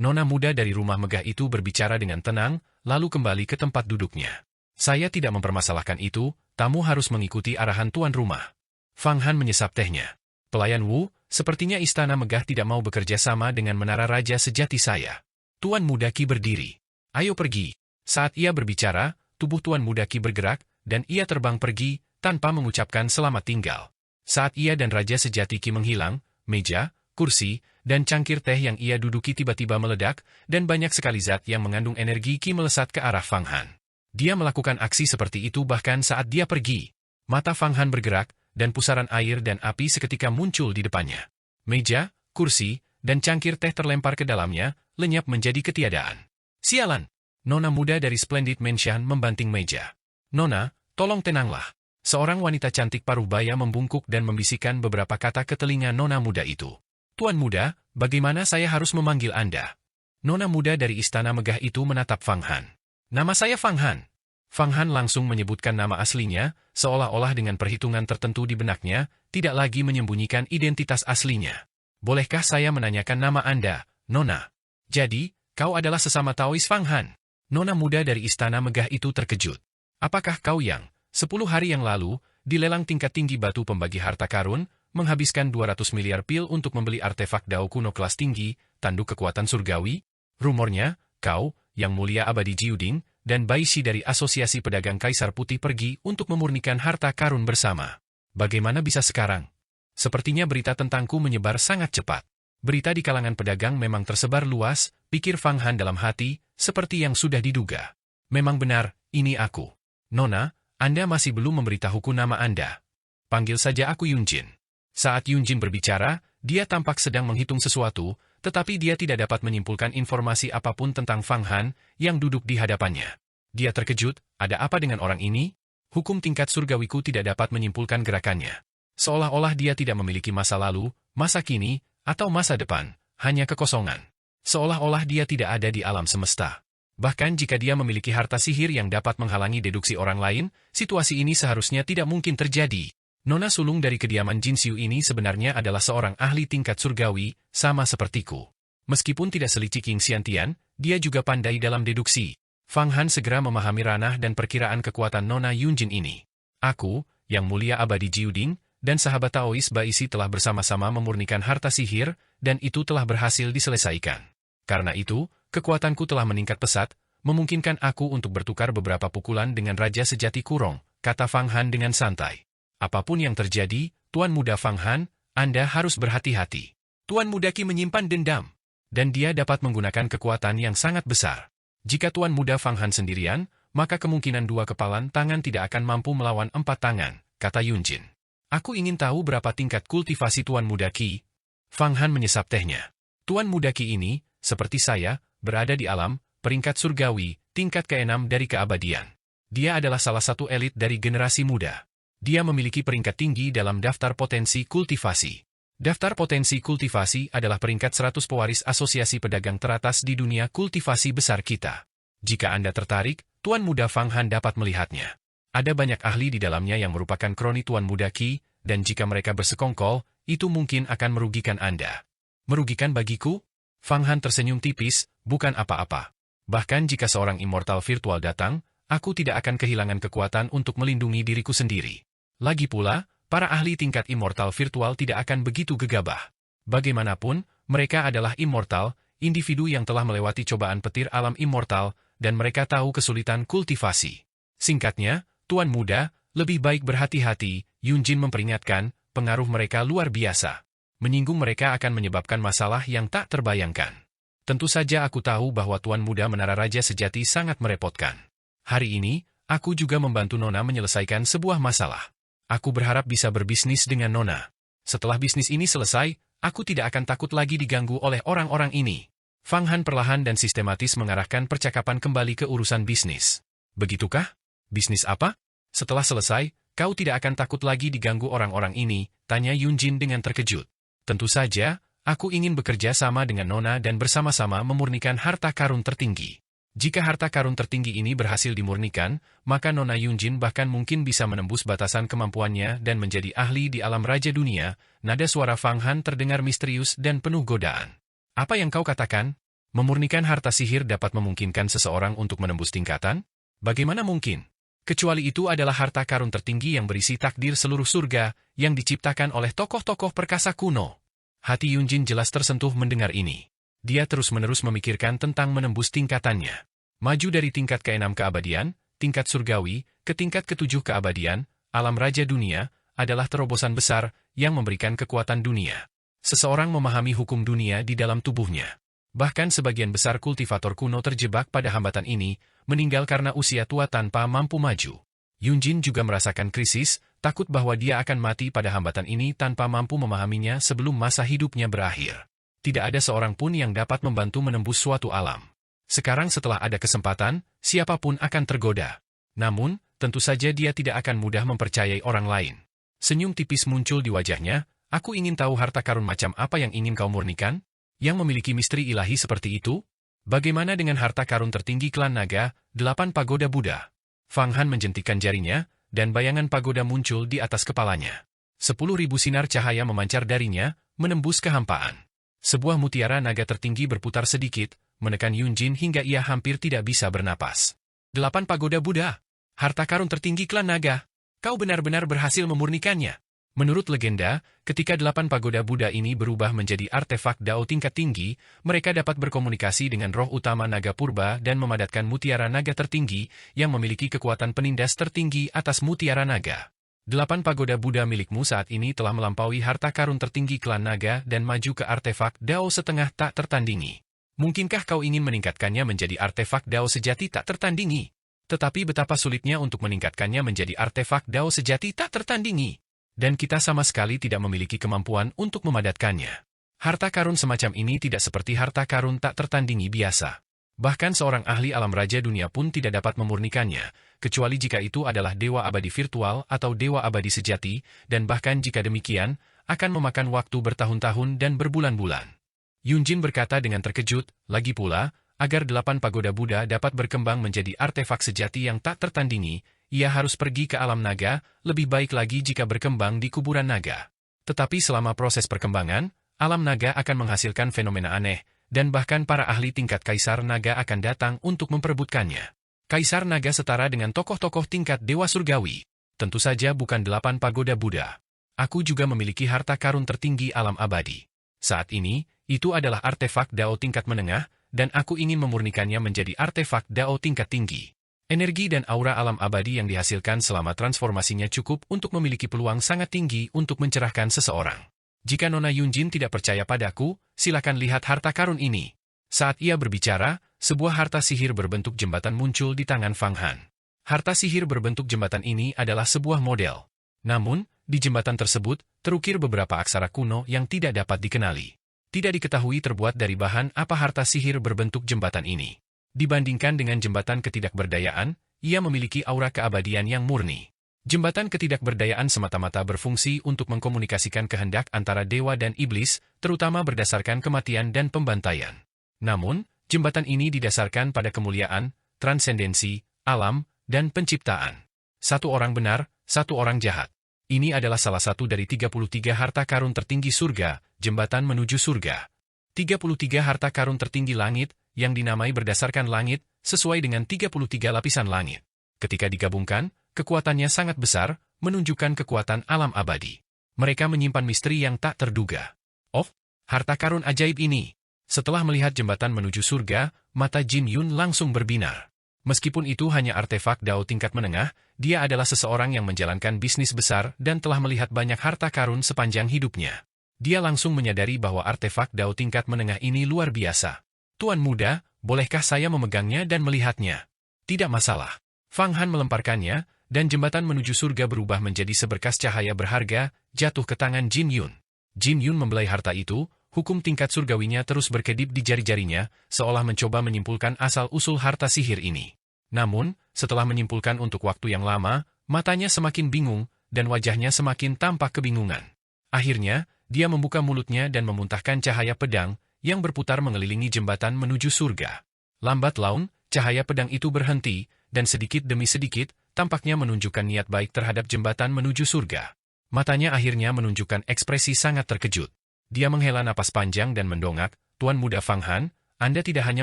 Nona muda dari rumah megah itu berbicara dengan tenang, lalu kembali ke tempat duduknya. Saya tidak mempermasalahkan itu, tamu harus mengikuti arahan tuan rumah. Fang Han menyesap tehnya. Pelayan Wu, sepertinya istana megah tidak mau bekerja sama dengan Menara Raja Sejati saya. Tuan Muda Ki berdiri. Ayo pergi. Saat ia berbicara, tubuh Tuan Muda Ki bergerak, dan ia terbang pergi, tanpa mengucapkan selamat tinggal. Saat ia dan Raja Sejati Ki menghilang, meja, kursi, dan cangkir teh yang ia duduki tiba-tiba meledak, dan banyak sekali zat yang mengandung energi Ki melesat ke arah Fang Han. Dia melakukan aksi seperti itu bahkan saat dia pergi. Mata Fang Han bergerak, dan pusaran air dan api seketika muncul di depannya. Meja, kursi, dan cangkir teh terlempar ke dalamnya, lenyap menjadi ketiadaan. Sialan! Nona muda dari Splendid Mansion membanting meja. Nona, tolong tenanglah. Seorang wanita cantik paruh baya membungkuk dan membisikkan beberapa kata ke telinga nona muda itu. Tuan muda, bagaimana saya harus memanggil Anda? Nona muda dari istana megah itu menatap Fang Han. Nama saya Fang Han. Fang Han langsung menyebutkan nama aslinya, seolah-olah dengan perhitungan tertentu di benaknya, tidak lagi menyembunyikan identitas aslinya. Bolehkah saya menanyakan nama Anda, Nona? Jadi, kau adalah sesama Taois Fang Han? Nona muda dari istana megah itu terkejut. Apakah kau yang, 10 hari yang lalu, di lelang tingkat tinggi batu pembagi harta karun, menghabiskan 200 miliar pil untuk membeli artefak Dao kuno kelas tinggi, tanduk kekuatan surgawi? Rumornya, kau, yang mulia abadi Jiuding, dan Baishi dari Asosiasi Pedagang Kaisar Putih pergi untuk memurnikan harta karun bersama. Bagaimana bisa sekarang? Sepertinya berita tentangku menyebar sangat cepat. Berita di kalangan pedagang memang tersebar luas, pikir Fang Han dalam hati, seperti yang sudah diduga. Memang benar, ini aku. Nona, Anda masih belum memberitahuku nama Anda. Panggil saja aku Yunjin. Saat Yunjin berbicara, dia tampak sedang menghitung sesuatu, tetapi dia tidak dapat menyimpulkan informasi apapun tentang Fang Han yang duduk di hadapannya. Dia terkejut, ada apa dengan orang ini? Hukum tingkat surgawiku tidak dapat menyimpulkan gerakannya. Seolah-olah dia tidak memiliki masa lalu, masa kini, atau masa depan, hanya kekosongan. Seolah-olah dia tidak ada di alam semesta. Bahkan jika dia memiliki harta sihir yang dapat menghalangi deduksi orang lain, situasi ini seharusnya tidak mungkin terjadi. Nona sulung dari kediaman Jinxiu ini sebenarnya adalah seorang ahli tingkat surgawi, sama sepertiku. Meskipun tidak selicik King Xiantian, dia juga pandai dalam deduksi. Fang Han segera memahami ranah dan perkiraan kekuatan Nona Yunjin ini. Aku, yang mulia abadi Jiuding, dan sahabat Taois Baishi telah bersama-sama memurnikan harta sihir, dan itu telah berhasil diselesaikan. Karena itu, kekuatanku telah meningkat pesat, memungkinkan aku untuk bertukar beberapa pukulan dengan Raja Sejati Kurong, kata Fang Han dengan santai. Apapun yang terjadi, Tuan Muda Fang Han, Anda harus berhati-hati. Tuan Muda Ki menyimpan dendam, dan dia dapat menggunakan kekuatan yang sangat besar. Jika Tuan Muda Fang Han sendirian, maka kemungkinan 2 kepalan tangan tidak akan mampu melawan 4 tangan, kata Yunjin. Aku ingin tahu berapa tingkat kultivasi Tuan Muda Ki. Fang Han menyesap tehnya. Tuan Muda Ki ini, seperti saya, berada di alam, peringkat surgawi, tingkat ke-6 dari keabadian. Dia adalah salah satu elit dari generasi muda. Dia memiliki peringkat tinggi dalam daftar potensi kultivasi. Daftar potensi kultivasi adalah peringkat 100 pewaris asosiasi pedagang teratas di dunia kultivasi besar kita. Jika Anda tertarik, Tuan Muda Fang Han dapat melihatnya. Ada banyak ahli di dalamnya yang merupakan kroni Tuan Muda Ki, dan jika mereka bersekongkol, itu mungkin akan merugikan Anda. Merugikan bagiku? Fang Han tersenyum tipis, bukan apa-apa. Bahkan jika seorang immortal virtual datang, aku tidak akan kehilangan kekuatan untuk melindungi diriku sendiri. Lagi pula, para ahli tingkat immortal virtual tidak akan begitu gegabah. Bagaimanapun, mereka adalah immortal, individu yang telah melewati cobaan petir alam immortal, dan mereka tahu kesulitan kultivasi. Singkatnya, Tuan Muda, lebih baik berhati-hati, Yunjin memperingatkan, pengaruh mereka luar biasa. Menyinggung mereka akan menyebabkan masalah yang tak terbayangkan. Tentu saja aku tahu bahwa Tuan Muda Menara Raja Sejati sangat merepotkan. Hari ini, aku juga membantu Nona menyelesaikan sebuah masalah. Aku berharap bisa berbisnis dengan Nona. Setelah bisnis ini selesai, aku tidak akan takut lagi diganggu oleh orang-orang ini. Fang Han perlahan dan sistematis mengarahkan percakapan kembali ke urusan bisnis. Begitukah? Bisnis apa? Setelah selesai, kau tidak akan takut lagi diganggu orang-orang ini, tanya Yunjin dengan terkejut. Tentu saja, aku ingin bekerja sama dengan Nona dan bersama-sama memurnikan harta karun tertinggi. Jika harta karun tertinggi ini berhasil dimurnikan, maka Nona Yunjin bahkan mungkin bisa menembus batasan kemampuannya dan menjadi ahli di alam raja dunia. Nada suara Fang Han terdengar misterius dan penuh godaan. Apa yang kau katakan? Memurnikan harta sihir dapat memungkinkan seseorang untuk menembus tingkatan? Bagaimana mungkin? Kecuali itu adalah harta karun tertinggi yang berisi takdir seluruh surga, yang diciptakan oleh tokoh-tokoh perkasa kuno. Hati Yunjin jelas tersentuh mendengar ini. Dia terus-menerus memikirkan tentang menembus tingkatannya. Maju dari tingkat ke-6 keabadian, tingkat surgawi, ke tingkat ke-7 keabadian, alam raja dunia, adalah terobosan besar yang memberikan kekuatan dunia. Seseorang memahami hukum dunia di dalam tubuhnya. Bahkan sebagian besar kultivator kuno terjebak pada hambatan ini, meninggal karena usia tua tanpa mampu maju. Yunjin juga merasakan krisis, takut bahwa dia akan mati pada hambatan ini tanpa mampu memahaminya sebelum masa hidupnya berakhir. Tidak ada seorang pun yang dapat membantu menembus suatu alam. Sekarang setelah ada kesempatan, siapapun akan tergoda. Namun, tentu saja dia tidak akan mudah mempercayai orang lain. Senyum tipis muncul di wajahnya, aku ingin tahu harta karun macam apa yang ingin kau murnikan? Yang memiliki misteri ilahi seperti itu? Bagaimana dengan harta karun tertinggi klan naga, 8 pagoda Buddha? Fang Han menjentikan jarinya, dan bayangan pagoda muncul di atas kepalanya. 10.000 sinar cahaya memancar darinya, menembus kehampaan. Sebuah mutiara naga tertinggi berputar sedikit, menekan Yunjin hingga ia hampir tidak bisa bernapas. 8 pagoda Buddha, harta karun tertinggi klan naga. Kau benar-benar berhasil memurnikannya. Menurut legenda, ketika 8 pagoda Buddha ini berubah menjadi artefak Dao tingkat tinggi, mereka dapat berkomunikasi dengan roh utama naga purba dan memadatkan mutiara naga tertinggi yang memiliki kekuatan penindas tertinggi atas mutiara naga. 8 pagoda Buddha milikmu saat ini telah melampaui harta karun tertinggi klan naga dan maju ke artefak Dao setengah tak tertandingi. Mungkinkah kau ingin meningkatkannya menjadi artefak Dao sejati tak tertandingi? Tetapi betapa sulitnya untuk meningkatkannya menjadi artefak Dao sejati tak tertandingi. Dan kita sama sekali tidak memiliki kemampuan untuk memadatkannya. Harta karun semacam ini tidak seperti harta karun tak tertandingi biasa. Bahkan seorang ahli alam raja dunia pun tidak dapat memurnikannya, kecuali jika itu adalah dewa abadi virtual atau dewa abadi sejati, dan bahkan jika demikian, akan memakan waktu bertahun-tahun dan berbulan-bulan. Yunjin berkata dengan terkejut, lagi pula, agar 8 pagoda Buddha dapat berkembang menjadi artefak sejati yang tak tertandingi, ia harus pergi ke alam naga, lebih baik lagi jika berkembang di kuburan naga. Tetapi selama proses perkembangan, alam naga akan menghasilkan fenomena aneh, dan bahkan para ahli tingkat Kaisar Naga akan datang untuk memperebutkannya. Kaisar Naga setara dengan tokoh-tokoh tingkat Dewa Surgawi. Tentu saja bukan 8 pagoda Buddha. Aku juga memiliki harta karun tertinggi alam abadi. Saat ini, itu adalah artefak Dao tingkat menengah, dan aku ingin memurnikannya menjadi artefak Dao tingkat tinggi. Energi dan aura alam abadi yang dihasilkan selama transformasinya cukup untuk memiliki peluang sangat tinggi untuk mencerahkan seseorang. Jika Nona Yunjin tidak percaya padaku, silakan lihat harta karun ini. Saat ia berbicara, sebuah harta sihir berbentuk jembatan muncul di tangan Fang Han. Harta sihir berbentuk jembatan ini adalah sebuah model. Namun, di jembatan tersebut, terukir beberapa aksara kuno yang tidak dapat dikenali. Tidak diketahui terbuat dari bahan apa harta sihir berbentuk jembatan ini. Dibandingkan dengan jembatan ketidakberdayaan, ia memiliki aura keabadian yang murni. Jembatan ketidakberdayaan semata-mata berfungsi untuk mengkomunikasikan kehendak antara dewa dan iblis, terutama berdasarkan kematian dan pembantaian. Namun, jembatan ini didasarkan pada kemuliaan, transendensi, alam, dan penciptaan. Satu orang benar, satu orang jahat. Ini adalah salah satu dari 33 harta karun tertinggi surga, jembatan menuju surga. 33 harta karun tertinggi langit, yang dinamai berdasarkan langit, sesuai dengan 33 lapisan langit. Ketika digabungkan, kekuatannya sangat besar, menunjukkan kekuatan alam abadi. Mereka menyimpan misteri yang tak terduga. Oh, harta karun ajaib ini. Setelah melihat jembatan menuju surga, mata Jin Yun langsung berbinar. Meskipun itu hanya artefak Dao tingkat menengah, dia adalah seseorang yang menjalankan bisnis besar dan telah melihat banyak harta karun sepanjang hidupnya. Dia langsung menyadari bahwa artefak Dao tingkat menengah ini luar biasa. Tuan muda, bolehkah saya memegangnya dan melihatnya? Tidak masalah. Fang Han melemparkannya, dan jembatan menuju surga berubah menjadi seberkas cahaya berharga, jatuh ke tangan Jin Yun. Jin Yun membelai harta itu, hukum tingkat surgawinya terus berkedip di jari-jarinya, seolah mencoba menyimpulkan asal-usul harta sihir ini. Namun, setelah menyimpulkan untuk waktu yang lama, matanya semakin bingung, dan wajahnya semakin tampak kebingungan. Akhirnya, dia membuka mulutnya dan memuntahkan cahaya pedang, yang berputar mengelilingi jembatan menuju surga. Lambat laun, cahaya pedang itu berhenti, dan sedikit demi sedikit, tampaknya menunjukkan niat baik terhadap jembatan menuju surga. Matanya akhirnya menunjukkan ekspresi sangat terkejut. Dia menghela napas panjang dan mendongak, Tuan Muda Fang Han, Anda tidak hanya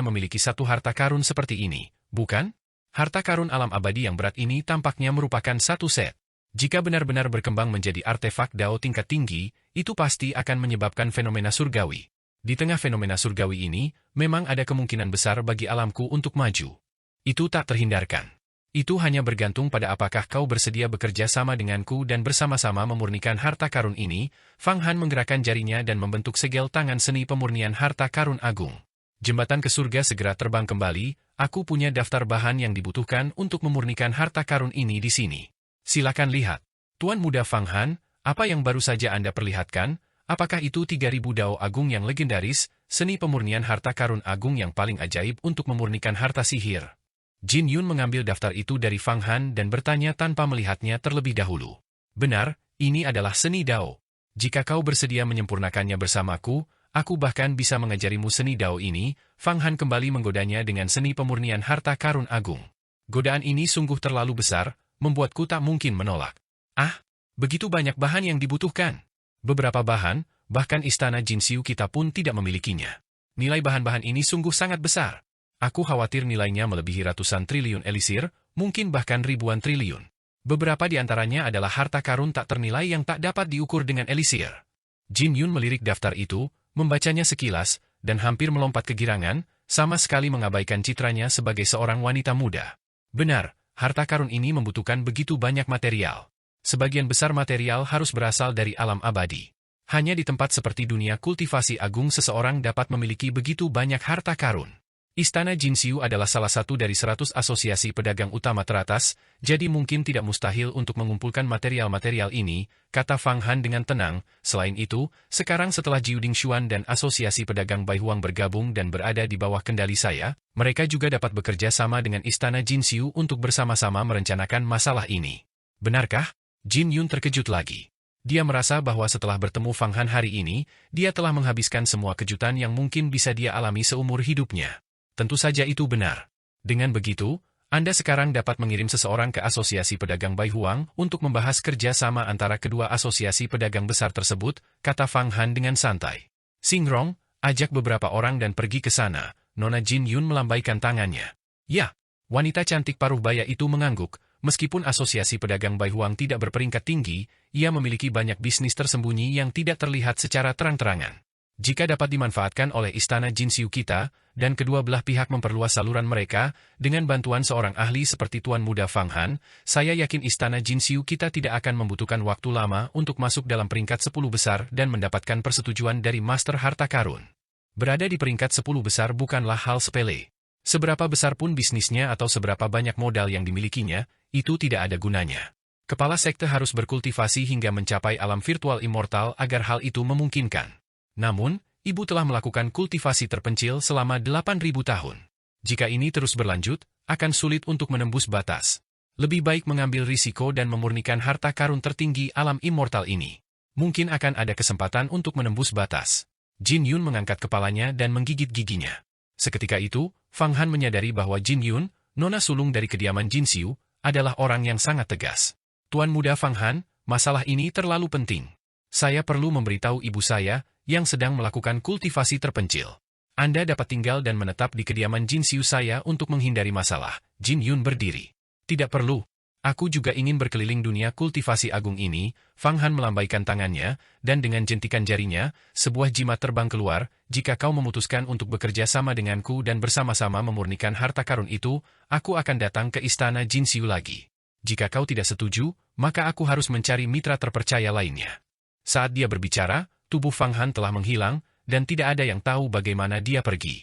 memiliki satu harta karun seperti ini, bukan? Harta karun alam abadi yang berat ini tampaknya merupakan satu set. Jika benar-benar berkembang menjadi artefak Dao tingkat tinggi, itu pasti akan menyebabkan fenomena surgawi. Di tengah fenomena surgawi ini, memang ada kemungkinan besar bagi alamku untuk maju. Itu tak terhindarkan. Itu hanya bergantung pada apakah kau bersedia bekerja sama denganku dan bersama-sama memurnikan harta karun ini. Fang Han menggerakkan jarinya dan membentuk segel tangan seni pemurnian harta karun agung. Jembatan ke surga segera terbang kembali, aku punya daftar bahan yang dibutuhkan untuk memurnikan harta karun ini di sini. Silakan lihat. Tuan Muda Fang Han, apa yang baru saja Anda perlihatkan? Apakah itu 3000 Dao Agung yang legendaris, seni pemurnian harta karun agung yang paling ajaib untuk memurnikan harta sihir? Jin Yun mengambil daftar itu dari Fang Han dan bertanya tanpa melihatnya terlebih dahulu. Benar, ini adalah seni Dao. Jika kau bersedia menyempurnakannya bersamaku, aku bahkan bisa mengajarimu seni Dao ini. Fang Han kembali menggodanya dengan seni pemurnian harta karun agung. Godaan ini sungguh terlalu besar, membuatku tak mungkin menolak. Ah, begitu banyak bahan yang dibutuhkan. Beberapa bahan, bahkan istana Jinxiu kita pun tidak memilikinya. Nilai bahan-bahan ini sungguh sangat besar. Aku khawatir nilainya melebihi ratusan triliun elisir, mungkin bahkan ribuan triliun. Beberapa di antaranya adalah harta karun tak ternilai yang tak dapat diukur dengan elisir. Jin Yun melirik daftar itu, membacanya sekilas, dan hampir melompat kegirangan, sama sekali mengabaikan citranya sebagai seorang wanita muda. Benar, harta karun ini membutuhkan begitu banyak material. Sebagian besar material harus berasal dari alam abadi. Hanya di tempat seperti dunia kultivasi agung seseorang dapat memiliki begitu banyak harta karun. Istana Jinxiu adalah salah satu dari 100 asosiasi pedagang utama teratas, jadi mungkin tidak mustahil untuk mengumpulkan material-material ini, kata Fang Han dengan tenang. Selain itu, sekarang setelah Jiuding Xuan dan asosiasi pedagang Baihuang bergabung dan berada di bawah kendali saya, mereka juga dapat bekerja sama dengan Istana Jinxiu untuk bersama-sama merencanakan masalah ini. Benarkah? Jin Yun terkejut lagi. Dia merasa bahwa setelah bertemu Fang Han hari ini, dia telah menghabiskan semua kejutan yang mungkin bisa dia alami seumur hidupnya. Tentu saja itu benar. Dengan begitu, Anda sekarang dapat mengirim seseorang ke asosiasi pedagang Baihuang untuk membahas kerja sama antara kedua asosiasi pedagang besar tersebut, kata Fang Han dengan santai. Xingrong, ajak beberapa orang dan pergi ke sana. Nona Jin Yun melambaikan tangannya. Ya, wanita cantik paruh baya itu mengangguk. Meskipun asosiasi pedagang Baihuang tidak berperingkat tinggi, ia memiliki banyak bisnis tersembunyi yang tidak terlihat secara terang-terangan. Jika dapat dimanfaatkan oleh Istana Jinxiu kita, dan kedua belah pihak memperluas saluran mereka, dengan bantuan seorang ahli seperti Tuan Muda Fang Han, saya yakin Istana Jinxiu kita tidak akan membutuhkan waktu lama untuk masuk dalam peringkat 10 besar dan mendapatkan persetujuan dari Master Harta Karun. Berada di peringkat 10 besar bukanlah hal sepele. Seberapa besar pun bisnisnya atau seberapa banyak modal yang dimilikinya, itu tidak ada gunanya. Kepala sekte harus berkultivasi hingga mencapai alam virtual immortal agar hal itu memungkinkan. Namun, ibu telah melakukan kultivasi terpencil selama 8.000 tahun. Jika ini terus berlanjut, akan sulit untuk menembus batas. Lebih baik mengambil risiko dan memurnikan harta karun tertinggi alam immortal ini. Mungkin akan ada kesempatan untuk menembus batas. Jin Yun mengangkat kepalanya dan menggigit giginya. Seketika itu, Fang Han menyadari bahwa Jin Yun, nona sulung dari kediaman Jinxiu, adalah orang yang sangat tegas. Tuan Muda Fang Han, masalah ini terlalu penting. Saya perlu memberitahu ibu saya, yang sedang melakukan kultivasi terpencil. Anda dapat tinggal dan menetap di kediaman Jin Xiu saya untuk menghindari masalah. Jin Yun berdiri. Tidak perlu. Aku juga ingin berkeliling dunia kultivasi agung ini. Fang Han melambaikan tangannya, dan dengan jentikan jarinya, sebuah jimat terbang keluar. Jika kau memutuskan untuk bekerja sama denganku dan bersama-sama memurnikan harta karun itu, aku akan datang ke istana Jin Xiu lagi. Jika kau tidak setuju, maka aku harus mencari mitra terpercaya lainnya. Saat dia berbicara, tubuh Fang Han telah menghilang, dan tidak ada yang tahu bagaimana dia pergi.